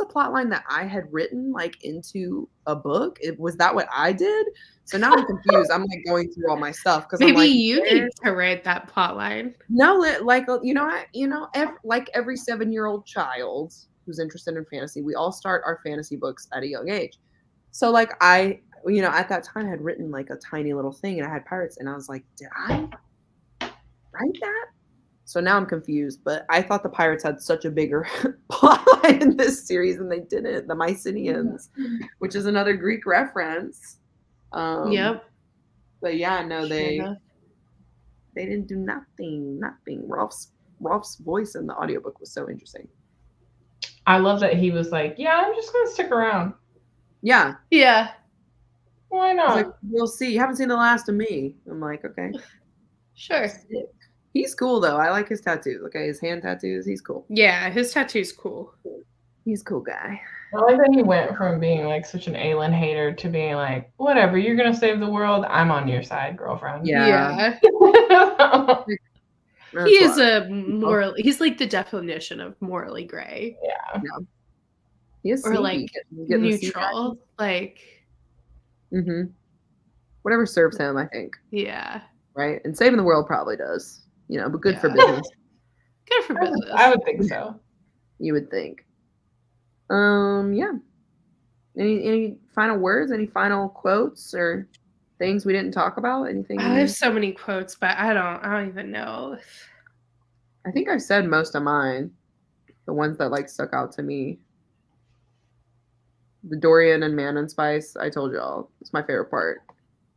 Speaker 1: a plot line that I had written like into a book? Was that what I did? So now I'm confused. I'm like going through all my stuff because
Speaker 2: maybe
Speaker 1: I'm like,
Speaker 2: you need to write that plot line.
Speaker 1: No, like like every 7-year-old child who's interested in fantasy, we all start our fantasy books at a young age. So like I, at that time had written like a tiny little thing and I had pirates and I was like, did I write that? So now I'm confused, but I thought the pirates had such a bigger plot line in this series and they didn't. The Mycenaeans, which is another Greek reference.
Speaker 2: Yep.
Speaker 1: But yeah, no, they didn't do nothing. Rolf's voice in the audiobook was so interesting.
Speaker 3: I love that he was like, yeah, I'm just going to stick around.
Speaker 1: Yeah.
Speaker 2: Yeah.
Speaker 3: Why not?
Speaker 1: Like, we'll see. You haven't seen the last of me. I'm like, okay.
Speaker 2: Sure.
Speaker 1: He's cool, though. I like his tattoos. Okay, his hand tattoos. He's cool.
Speaker 2: Yeah, his tattoo's cool.
Speaker 1: He's a cool guy.
Speaker 3: I like that he went from being like such an Aelin hater to being like, whatever, you're going to save the world. I'm on your side, girlfriend.
Speaker 1: Yeah.
Speaker 2: He is he's like the definition of morally gray.
Speaker 3: Yeah.
Speaker 1: He is
Speaker 2: or like neutral. Like
Speaker 1: whatever serves him, I think.
Speaker 2: Yeah.
Speaker 1: Right? And saving the world probably does. But good for business.
Speaker 2: Good for business.
Speaker 3: I would think so.
Speaker 1: You would think. Yeah. Any final words? Any final quotes or things we didn't talk about? Anything?
Speaker 2: I have so many quotes, but I don't even know.
Speaker 1: I think I've said most of mine. The ones that like stuck out to me. The Dorian and Man and Spice. I told y'all it's my favorite part.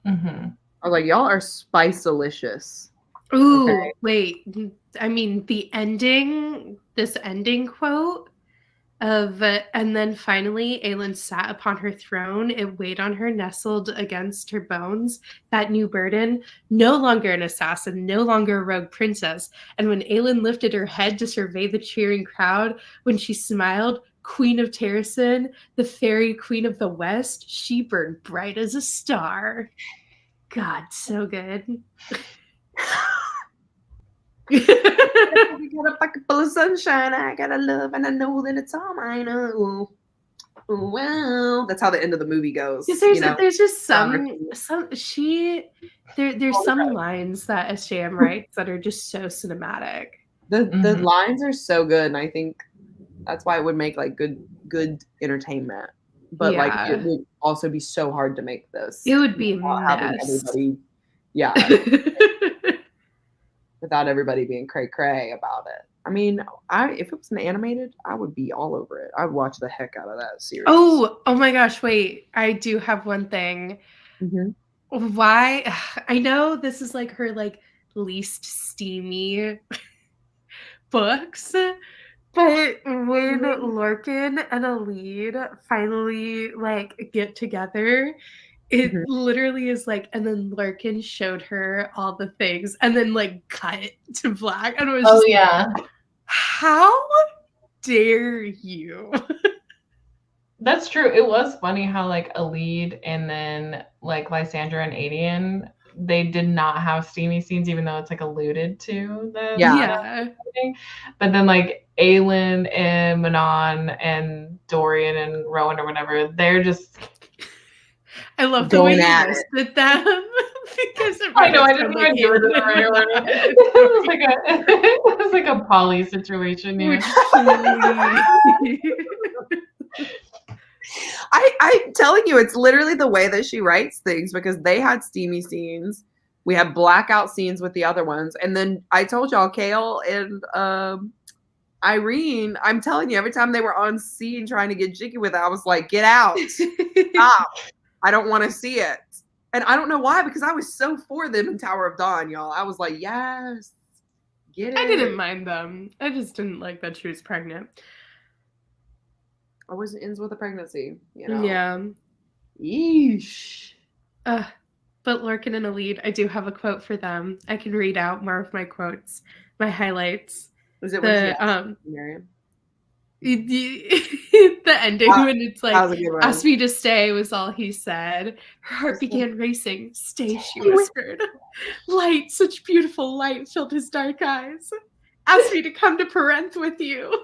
Speaker 1: I was like, y'all are spice-delicious.
Speaker 2: Ooh, okay. Wait. I mean, this ending quote of, and then finally Aelin sat upon her throne, it weighed on her, nestled against her bones, that new burden, no longer an assassin, no longer a rogue princess. And when Aelin lifted her head to survey the cheering crowd, when she smiled, Queen of Terrasen, the fairy queen of the West, she burned bright as a star. God, so good.
Speaker 1: We got a pocket full of sunshine. I got a love, and I know that it's all mine. Oh, well, that's how the end of the movie goes.
Speaker 2: There's just some lines that SJM writes that are just so cinematic.
Speaker 1: The lines are so good, and I think that's why it would make like good entertainment. But like it would also be so hard to make this.
Speaker 2: It would be a mess.
Speaker 1: Without everybody being cray about it. I mean, if it was an animated, I would be all over it. I'd watch the heck out of that series.
Speaker 2: Oh my gosh, wait. I do have one thing. Why? I know this is like her like least steamy books, but when Larkin and Alid finally like get together, it literally is like, and then Larkin showed her all the things and then like cut to black. And it was just how dare you?
Speaker 3: That's true. It was funny how like Alid and then like Lysandra and Adian, they did not have steamy scenes, even though it's like alluded to them.
Speaker 2: Yeah.
Speaker 3: But then like Aelin and Manon and Dorian and Rowan or whatever, they're just
Speaker 2: I love the way you listed them because
Speaker 3: I know I didn't want to do it the right way. It was like a Polly situation. Yeah.
Speaker 1: I'm telling you, it's literally the way that she writes things because they had steamy scenes. We had blackout scenes with the other ones, and then I told y'all, Kale and Irene. I'm telling you, every time they were on scene trying to get jiggy with it, I was like, "Get out! Stop! I don't want to see it." And I don't know why, because I was so for them in Tower of Dawn, y'all. I was like, yes, get it.
Speaker 2: I didn't mind them. I just didn't like that she was pregnant.
Speaker 1: Always ends with a pregnancy, you know?
Speaker 2: Yeah.
Speaker 1: Yeesh.
Speaker 2: But Lorcan and Alid, I do have a quote for them. I can read out more of my quotes, my highlights.
Speaker 1: Is it when she asked Miriam?
Speaker 2: The ending when it's like, asked me to stay was all he said. Her heart began racing. Stay, she whispered. Light, such beautiful light filled his dark eyes. Asked me to come to Parenth with you.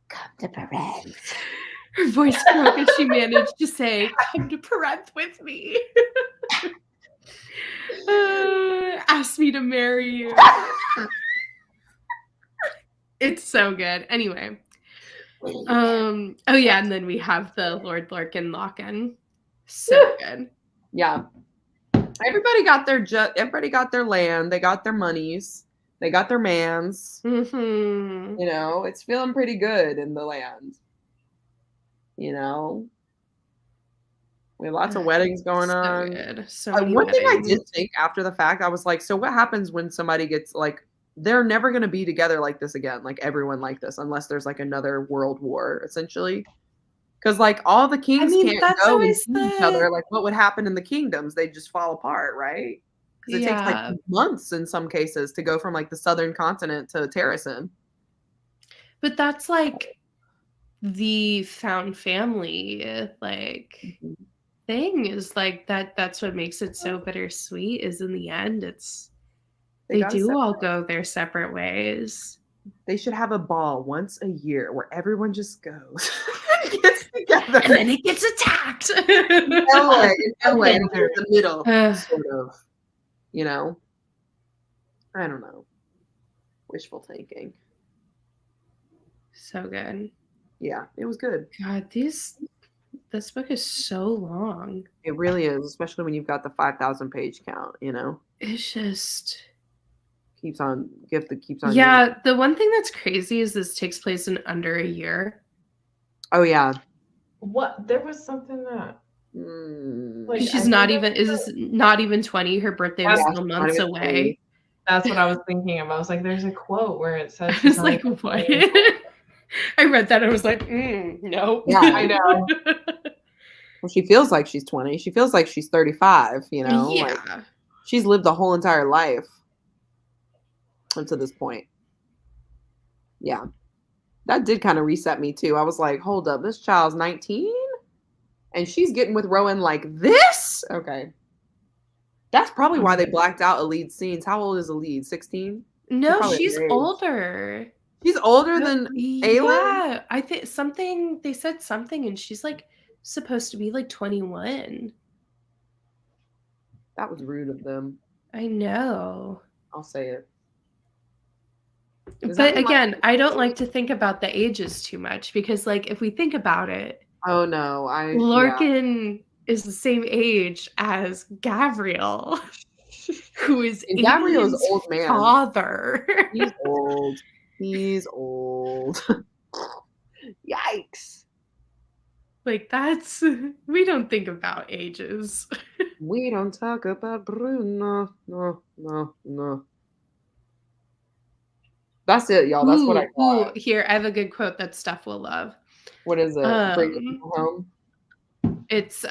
Speaker 1: Come to Parenth.
Speaker 2: Her voice broke as she managed to say, come to Parenth with me. Asked me to marry you. It's so good. Anyway. Oh yeah, and then we have the Lord Lorcan Locken. So good.
Speaker 1: Yeah. Everybody got their land, they got their monies, they got their mans.
Speaker 2: Mm-hmm.
Speaker 1: You know, it's feeling pretty good in the land. You know, we have lots of weddings going on.
Speaker 2: Good. So many
Speaker 1: one
Speaker 2: weddings.
Speaker 1: thing I did think after the fact, I was like, so what happens when somebody gets like, they're never going to be together like this again, like everyone like this, unless there's like another world war, essentially. Because like all the kings can't go and see each other. Like what would happen in the kingdoms? They just fall apart, right? Because it takes like months in some cases to go from like the southern continent to Terracin.
Speaker 2: But that's like the found family like thing is like that's what makes it so bittersweet is in the end it's they do all go their separate ways.
Speaker 1: They should have a ball once a year where everyone just goes and gets together
Speaker 2: and then it gets attacked.
Speaker 1: in LA in the middle sort of, you know, I don't know, wishful thinking.
Speaker 2: So good.
Speaker 1: Yeah, it was good.
Speaker 2: God, this book is so long.
Speaker 1: It really is, especially when you've got the 5,000 page count, you know?
Speaker 2: It's just
Speaker 1: keeps on.
Speaker 2: Yeah, using. The one thing that's crazy is this takes place in under a year.
Speaker 1: Oh, yeah.
Speaker 3: What? There was something that...
Speaker 2: Like, she's not even 20. Her birthday was still months away.
Speaker 3: That's what I was thinking of. I was like, there's a quote where it says...
Speaker 2: I was like, what? I read that and I was like, no.
Speaker 1: Yeah, I know. Well, she feels like she's 20. She feels like she's 35, you know?
Speaker 2: Yeah.
Speaker 1: Like, she's lived the whole entire life up to this point. Yeah. That did kind of reset me, too. I was like, hold up, this child's 19? And she's getting with Rowan like this? Okay. That's probably why they blacked out Alid's scenes. How old is Alid? 16?
Speaker 2: No, she's older.
Speaker 1: She's older than Aelin?
Speaker 2: Yeah, I think they said something and she's like supposed to be like 21.
Speaker 1: That was rude of them.
Speaker 2: I know.
Speaker 1: I'll say it.
Speaker 2: But again, I don't like to think about the ages too much because like if we think about it.
Speaker 1: Oh no,
Speaker 2: Lorcan is the same age as Gavriel, who is
Speaker 1: Gavriel's old man.
Speaker 2: Father.
Speaker 1: He's old. Yikes.
Speaker 2: Like we don't think about ages.
Speaker 1: We don't talk about Bruno. No. That's it, y'all. That's what I got.
Speaker 2: Here, I have a good quote that Steph will love.
Speaker 1: What is it? Bring the people home.
Speaker 2: It's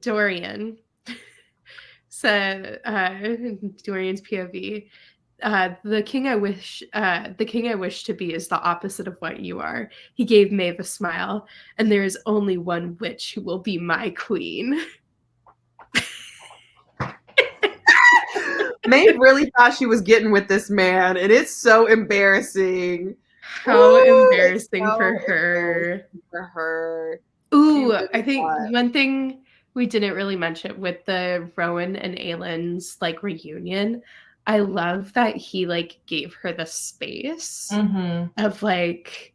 Speaker 2: Dorian. So Dorian's POV. The king I wish to be is the opposite of what you are. He gave Maeve a smile, and there is only one witch who will be my queen.
Speaker 1: Maeve really thought she was getting with this man, and it's so embarrassing.
Speaker 2: How embarrassing for her. Ooh, I think one thing we didn't really mention with the Rowan and Aelin's like reunion, I love that he like gave her the space of like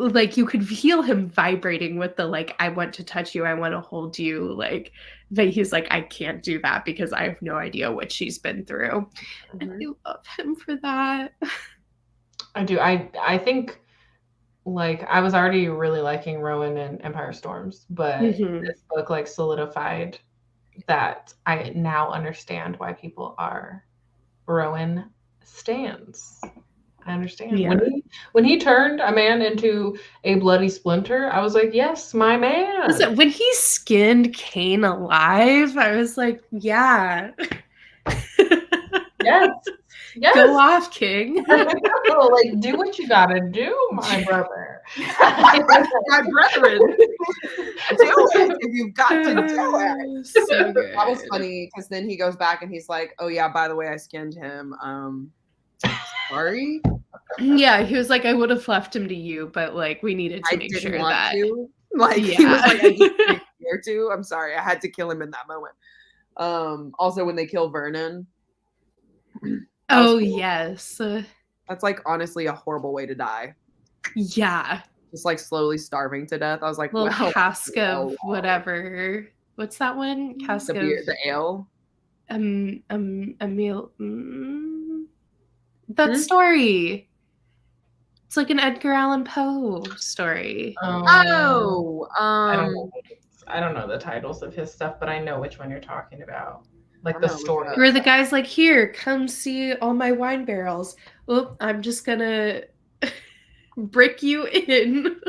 Speaker 2: like you could feel him vibrating with the like I want to touch you, I want to hold you, like but he's like I can't do that because I have no idea what she's been through. And I love him for that.
Speaker 3: I do. I think like I was already really liking Rowan and Empire Storms, but this book like solidified that I now understand why people are Rowan stans. I understand.
Speaker 2: Yeah.
Speaker 3: When he turned a man into a bloody splinter, I was like, yes, my man.
Speaker 2: Listen, when he skinned Kane alive, I was like, yeah.
Speaker 3: Yes. Yes.
Speaker 2: Go off, King.
Speaker 3: Like, do what you gotta do, my brother.
Speaker 1: My brethren. Do it if you've got to do it.
Speaker 2: So good.
Speaker 1: That was funny because then he goes back and he's like, oh yeah, by the way, I skinned him. Sorry.
Speaker 2: Yeah, he was like, I would have left him to you, but like we needed to make sure that
Speaker 1: Like he was like, I just didn't care to. I'm sorry, I had to kill him in that moment. Also when they kill Vernon.
Speaker 2: Oh cool. Yes.
Speaker 1: That's like honestly a horrible way to die.
Speaker 2: Yeah.
Speaker 1: Just like slowly starving to death. I was like,
Speaker 2: well, cask of whatever. What's that one? Cask of
Speaker 1: the ale.
Speaker 2: A meal. That story. It's like an Edgar Allan Poe story.
Speaker 3: I don't know the titles of his stuff, but I know which one you're talking about. Like the story.
Speaker 2: Where the guy's like, here, come see all my wine barrels. Oh, I'm just gonna brick you in.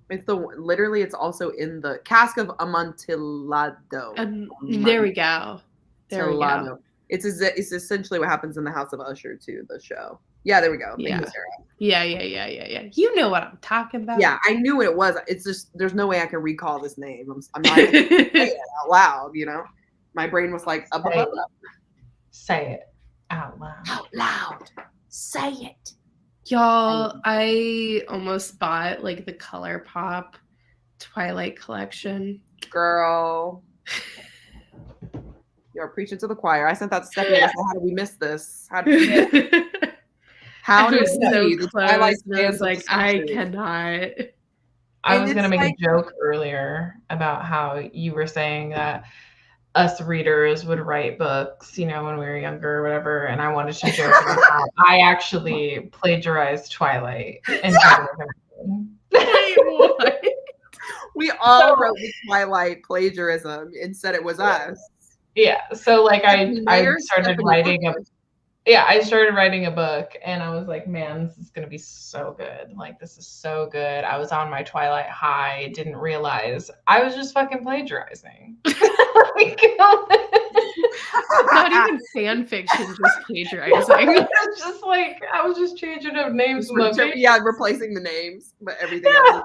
Speaker 1: It's also in the Cask of Amontillado.
Speaker 2: There we go. There we go.
Speaker 1: It's essentially what happens in the House of Usher too, the show. Yeah, there we go.
Speaker 2: Yeah. Yeah. You know what I'm talking about.
Speaker 1: Yeah, I knew what it was. It's just there's no way I can recall this name. I'm not going to say it out loud, you know? My brain was like,
Speaker 3: say it out loud.
Speaker 1: Out loud. Say it.
Speaker 2: Y'all, I almost bought like the ColourPop Twilight collection.
Speaker 1: Girl. You're preaching to the choir. I sent that to Stephanie. I said, how did we miss this? How did we miss this? How did we
Speaker 2: the Twilight fans like I cannot.
Speaker 3: I was gonna make a joke earlier about how you were saying that us readers would write books, you know, when we were younger or whatever, and I wanted to joke about how I actually plagiarized Twilight. And
Speaker 1: we all wrote the Twilight plagiarism and said it was us.
Speaker 3: Yeah, so like I started writing I started writing a book and I was like, man, this is going to be so good. Like, this is so good. I was on my Twilight high, didn't realize I was just fucking plagiarizing.
Speaker 2: Not even fan fiction, just plagiarizing.
Speaker 3: Just like, I was just changing up names.
Speaker 1: Replacing the names, but everything else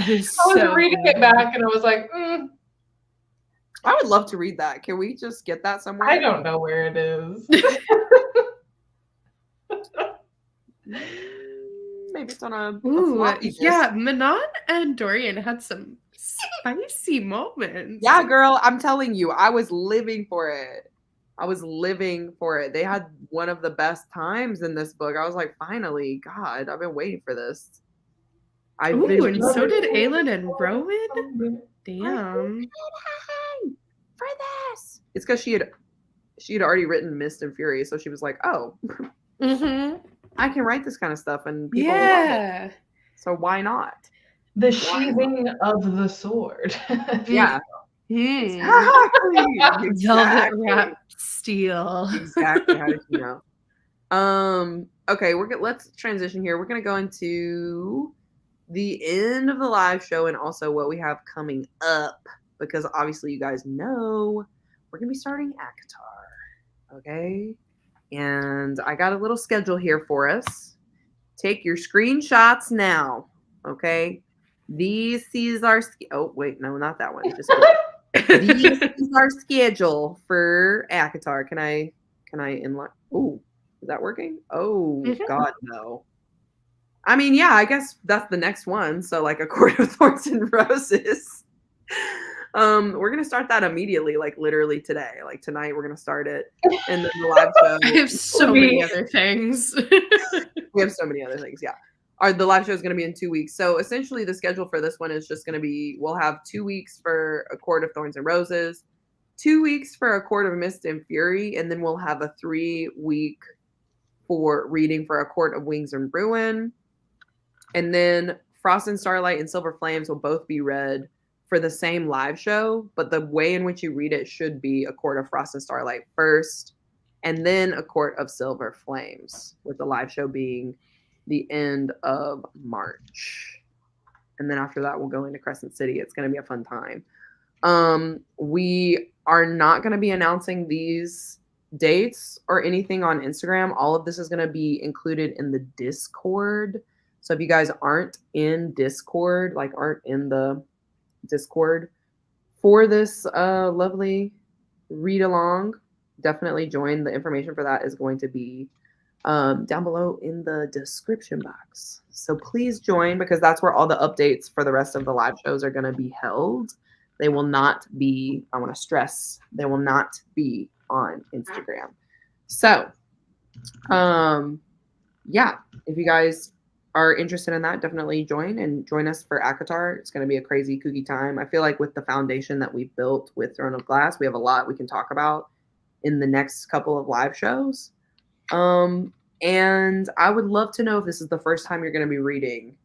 Speaker 1: is
Speaker 2: I
Speaker 3: was reading it back and I was like,
Speaker 1: I would love to read that. Can we just get that somewhere?
Speaker 3: I don't know where it is.
Speaker 1: Maybe it's on a
Speaker 2: yeah, Manon and Dorian had some spicy moments.
Speaker 1: Yeah, girl, I'm telling you, I was living for it. They had one of the best times in this book. I was like, finally, God, I've been waiting for this.
Speaker 2: And so did Aelin and Rowan. Damn.
Speaker 1: For this. It's because she had already written Mist and Fury, so she was like, oh, I can write this kind of stuff and people love it. So why not?
Speaker 3: The sheathing of the sword.
Speaker 1: Yeah.
Speaker 2: Exactly. Velvet wrapped steel.
Speaker 1: Exactly. How did you know? Okay, let's transition here. We're gonna go into the end of the live show and also what we have coming up, because obviously you guys know we're gonna be starting ACOTAR. Okay, and I got a little schedule here for us. Take your screenshots now. Okay, this is our oh wait, no, not that one. Just this is our schedule for ACOTAR. Can I inline? Oh, is that working? Oh God, no. I mean, yeah, I guess that's the next one. So like A Court of Thorns and Roses. We're gonna start that immediately, like literally today. Like tonight, we're gonna start it, and then the live show.
Speaker 2: I have so many other things.
Speaker 1: We have so many other things. Yeah, the live show is gonna be in 2 weeks. So essentially, the schedule for this one is just gonna be: we'll have 2 weeks for A Court of Thorns and Roses, 2 weeks for A Court of Mist and Fury, and then we'll have a 3-week for reading for A Court of Wings and Ruin, and then Frost and Starlight and Silver Flames will both be read for the same live show, but the way in which you read it should be A Court of Frost and Starlight first, and then A Court of Silver Flames, with the live show being the end of March. And then after that, we'll go into Crescent City. It's going to be a fun time. We are not going to be announcing these dates or anything on Instagram. All of this is going to be included in the Discord. So if you guys aren't in Discord, like aren't in the Discord for this lovely read along, definitely join. The information for that is going to be down below in the description box. So please join, because that's where all the updates for the rest of the live shows are going to be held. They will not be, I want to stress, they will not be on Instagram. So, yeah, if you guys are interested in that, definitely join us for ACOTAR. It's going to be a crazy, kooky time. I feel like with the foundation that we've built with Throne of Glass, we have a lot we can talk about in the next couple of live shows. And I would love to know if this is the first time you're going to be reading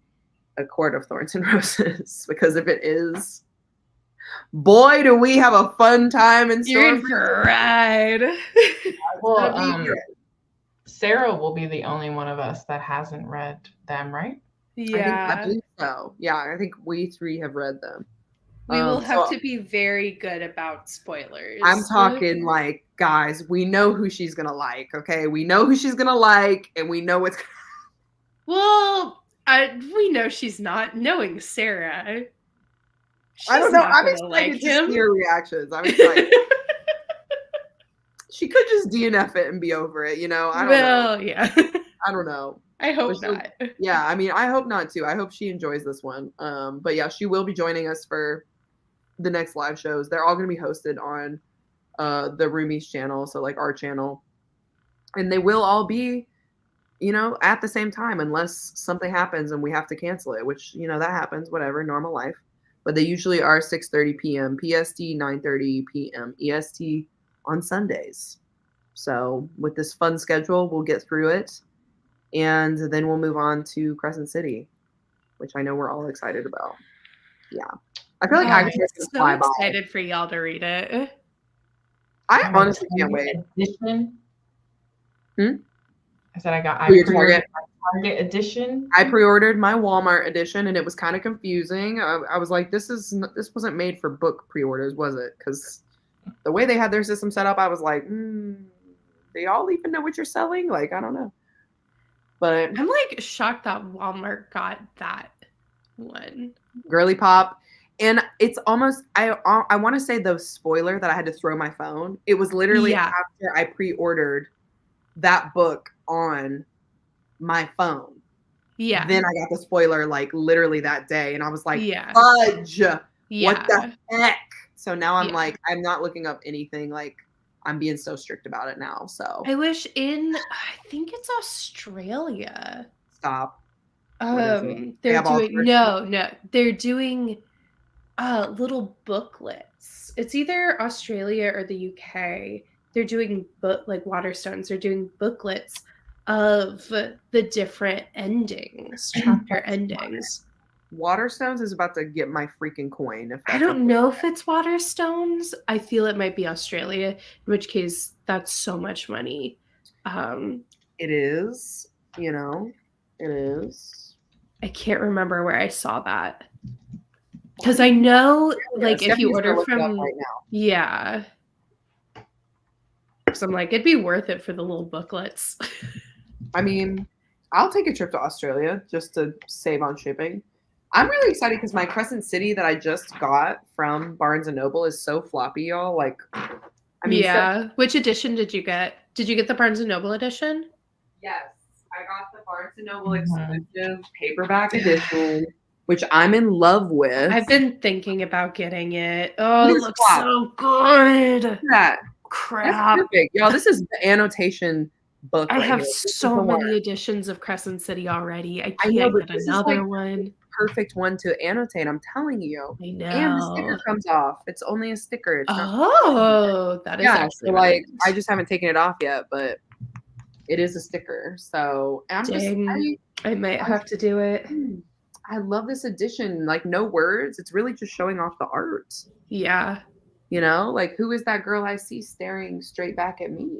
Speaker 1: A Court of Thorns and Roses, because if it is, boy, do we have a fun time in store.
Speaker 2: You're in for a ride.
Speaker 3: Well, Sarah will be the only one of us that hasn't read them, right?
Speaker 2: Yeah.
Speaker 1: I believe so. Yeah, I think we three have read them.
Speaker 2: We will have to be very good about spoilers.
Speaker 1: I'm talking like, guys, we know who she's going to like, okay? We know who she's going to like, and we know what's...
Speaker 2: Well, we know she's not, knowing Sarah.
Speaker 1: I don't know. I'm excited to see her reactions. I'm excited. She could just DNF it and be over it, you know? I don't know.
Speaker 2: Yeah.
Speaker 1: I don't know.
Speaker 2: I hope not.
Speaker 1: Yeah, I mean, I hope not too. I hope she enjoys this one. But yeah, she will be joining us for the next live shows. They're all going to be hosted on the Roomies channel, so like our channel. And they will all be, you know, at the same time, unless something happens and we have to cancel it, which, you know, that happens, whatever, normal life. But they usually are 6:30 p.m. PST, 9:30 p.m. EST on Sundays. So with this fun schedule, we'll get through it. And then we'll move on to Crescent City, which I know we're all excited about. Yeah. I feel like I'm
Speaker 2: so excited for y'all to read it.
Speaker 1: I honestly can't wait.
Speaker 3: Edition. I said I pre-ordered my Target edition.
Speaker 1: I pre-ordered my Walmart edition, and it was kind of confusing. I was like, this wasn't made for book pre-orders, was it? Because the way they had their system set up, I was like, they all even know what you're selling? Like, I don't know. But
Speaker 2: I'm like shocked that Walmart got that one.
Speaker 1: Girly Pop. And it's almost, I want to say the spoiler that I had to throw my phone. It was literally after I pre-ordered that book on my phone.
Speaker 2: Yeah.
Speaker 1: Then I got the spoiler like literally that day. And I was like, fudge.
Speaker 2: Yeah.
Speaker 1: What the heck? So now I'm like, I'm not looking up anything. Like, I'm being so strict about it now. So
Speaker 2: I wish I think it's Australia.
Speaker 1: Stop.
Speaker 2: They're doing little booklets. It's either Australia or the UK. They're doing Waterstones. They're doing booklets of the different endings, chapter endings.
Speaker 1: Waterstones is about to get my freaking coin.
Speaker 2: I don't know if it's Waterstones. I feel it might be Australia, in which case that's so much money.
Speaker 1: It is, you know, it is.
Speaker 2: I can't remember where I saw that. Because I know, like, if you order from,
Speaker 1: right now.
Speaker 2: So I'm like, it'd be worth it for the little booklets.
Speaker 1: I mean, I'll take a trip to Australia just to save on shipping. I'm really excited because my Crescent City that I just got from Barnes & Noble is so floppy, y'all. Like, I mean,
Speaker 2: Which edition did you get? Did you get the Barnes & Noble edition?
Speaker 1: Yes, I got the Barnes & Noble exclusive paperback edition, which I'm in love with.
Speaker 2: I've been thinking about getting it. Oh, it looks so good.
Speaker 1: That
Speaker 2: crap.
Speaker 1: That's perfect. Y'all, this is the annotation book.
Speaker 2: I have so many editions of Crescent City already. I can't get another one.
Speaker 1: Perfect one to annotate. I'm telling you.
Speaker 2: I know.
Speaker 1: And the sticker comes off. It's only a sticker. It's
Speaker 2: that is actually
Speaker 1: like I just haven't taken it off yet, but it is a sticker. So
Speaker 2: I might have to do it.
Speaker 1: I love this edition. Like, no words. It's really just showing off the art.
Speaker 2: Yeah.
Speaker 1: You know, like, who is that girl I see staring straight back at me?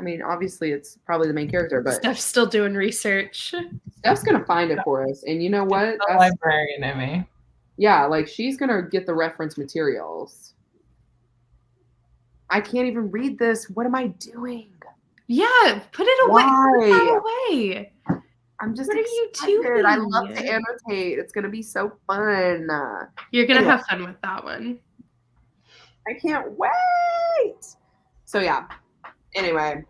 Speaker 1: I mean, obviously it's probably the main character, but
Speaker 2: Steph's still doing research.
Speaker 1: Steph's gonna find it for us. And you know what?
Speaker 3: The librarian in me.
Speaker 1: Yeah, like she's gonna get the reference materials. I can't even read this. What am I doing?
Speaker 2: Yeah, put it away.
Speaker 1: Why?
Speaker 2: Put that away.
Speaker 1: I'm just
Speaker 2: What are you
Speaker 1: excited.
Speaker 2: doing?
Speaker 1: I love to annotate. It's gonna be so fun.
Speaker 2: You're gonna have fun with that one.
Speaker 1: I can't wait. So yeah. Anyway,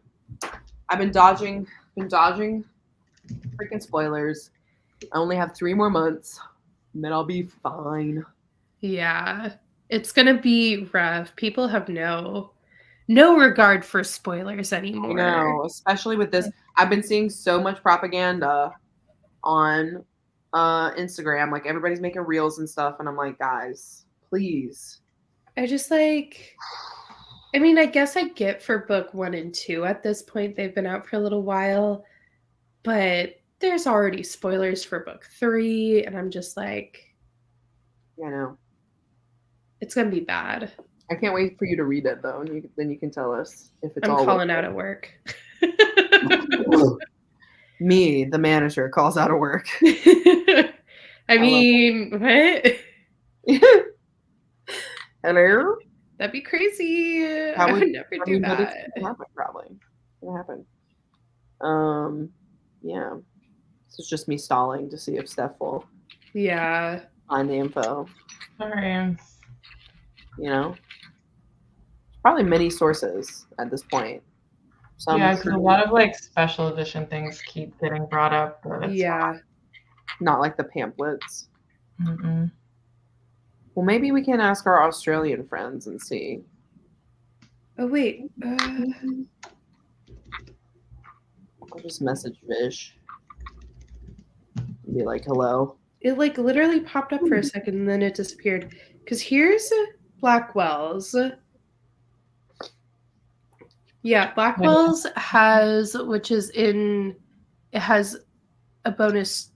Speaker 1: I've been dodging freaking spoilers. I only have 3 more months, and then I'll be fine.
Speaker 2: Yeah, it's gonna be rough. People have no regard for spoilers anymore.
Speaker 1: No, especially with this. I've been seeing so much propaganda on Instagram. Like everybody's making reels and stuff, and I'm like, guys, please.
Speaker 2: I just like. I mean, I guess I get for book 1 and 2 at this point. They've been out for a little while, but there's already spoilers for book 3, and I'm just like,
Speaker 1: I know.
Speaker 2: It's gonna be bad.
Speaker 1: I can't wait for you to read it though, and then you can tell us if it's all.
Speaker 2: I'm calling out at work.
Speaker 1: Me, the manager, calls out of work.
Speaker 2: I mean, what?
Speaker 1: Hello?
Speaker 2: That'd be crazy. I would never do that.
Speaker 1: It's gonna happen, probably. It's gonna happen. Yeah. So it's just me stalling to see if Steph will find the info.
Speaker 3: Sorry.
Speaker 1: You know? Probably many sources at this point.
Speaker 3: Yeah, because a lot of like special edition things keep getting brought up. But it's
Speaker 1: not like the pamphlets.
Speaker 3: Mm-mm.
Speaker 1: Well, maybe we can ask our Australian friends and see.
Speaker 2: Oh, wait.
Speaker 1: I'll just message Vish. Be like, hello.
Speaker 2: It like literally popped up for a second and then it disappeared. Because here's Blackwell's. Yeah, Blackwell's has, it has a bonus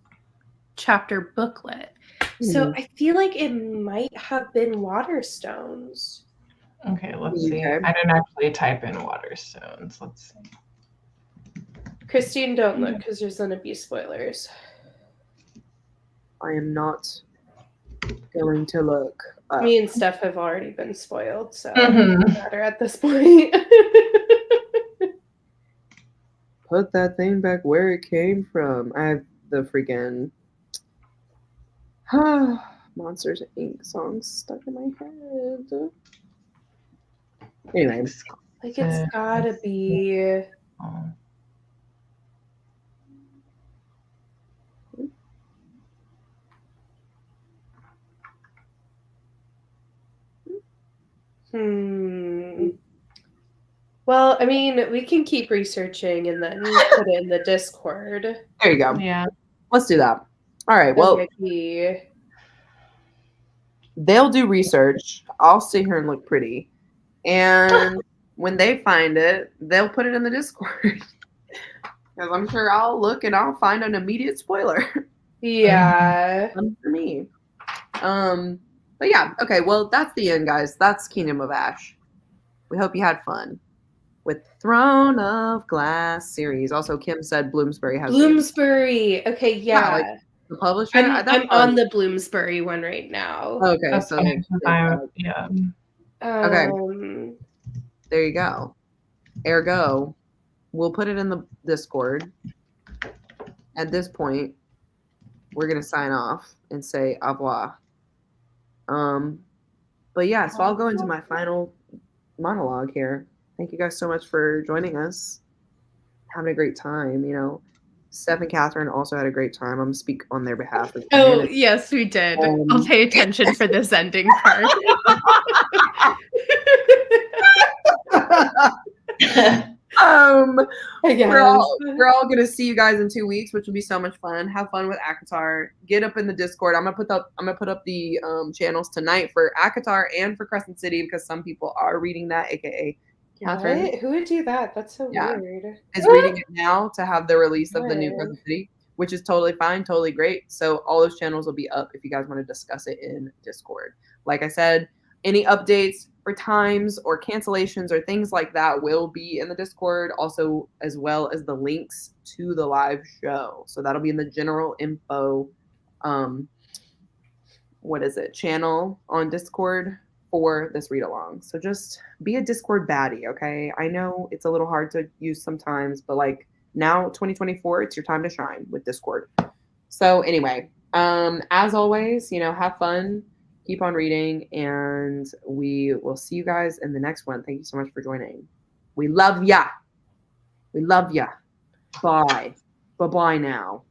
Speaker 2: chapter booklet. So I feel like it might have been Waterstones.
Speaker 3: Okay, let's see. I didn't actually type in Waterstones. Let's see.
Speaker 2: Christine, don't look because there's going to be spoilers.
Speaker 1: I am not going to look up.
Speaker 2: Me and Steph have already been spoiled, so it doesn't matter at this point.
Speaker 1: Put that thing back where it came from. I have the freaking Monsters Inc. songs stuck in my head. Anyway.
Speaker 2: Like it's gotta be. Well, I mean, we can keep researching and then put it in the Discord.
Speaker 1: There you go.
Speaker 3: Yeah.
Speaker 1: Let's do that. All right. Well, they'll do research. I'll sit here and look pretty. And when they find it, they'll put it in the Discord. Because I'm sure I'll look and I'll find an immediate spoiler.
Speaker 2: Yeah.
Speaker 1: For me. But yeah, okay, well, that's the end, guys. That's Kingdom of Ash. We hope you had fun with Throne of Glass series. Also, Kim said Bloomsbury has
Speaker 2: Bloomsbury. Okay, yeah.
Speaker 1: Like the publisher.
Speaker 2: I'm on the Bloomsbury one right now.
Speaker 1: Okay,
Speaker 3: that's
Speaker 1: so
Speaker 3: yeah.
Speaker 1: Okay. There you go. Ergo, we'll put it in the Discord. At this point, we're gonna sign off and say au revoir. But yeah, so I'll go into my final monologue here. Thank you guys so much for joining us. Having a great time, you know. Steph and Catherine also had a great time. I'm gonna speak on their behalf.
Speaker 2: Oh, yes, we did. I'll pay attention for this ending part.
Speaker 1: We're all gonna see you guys in 2 weeks, which will be so much fun. Have fun with ACOTAR. Get up in the Discord. I'm gonna put up the channels tonight for ACOTAR and for Crescent City because some people are reading that, aka Catherine.
Speaker 2: What? Who would do that? That's so weird.
Speaker 1: Is reading it now to have the release of the new Crescent City, which is totally fine, totally great. So all those channels will be up if you guys want to discuss it in Discord. Like I said, any updates, or times or cancellations or things like that will be in the Discord, also as well as the links to the live show. So that'll be in the general info channel on Discord for this read along. So just be a Discord baddie, okay? I know it's a little hard to use sometimes, but like now 2024, it's your time to shine with Discord. So anyway, as always, have fun, keep on reading, and we will see you guys in the next one. Thank you so much for joining. We love ya. We love ya. Bye. Bye-bye now.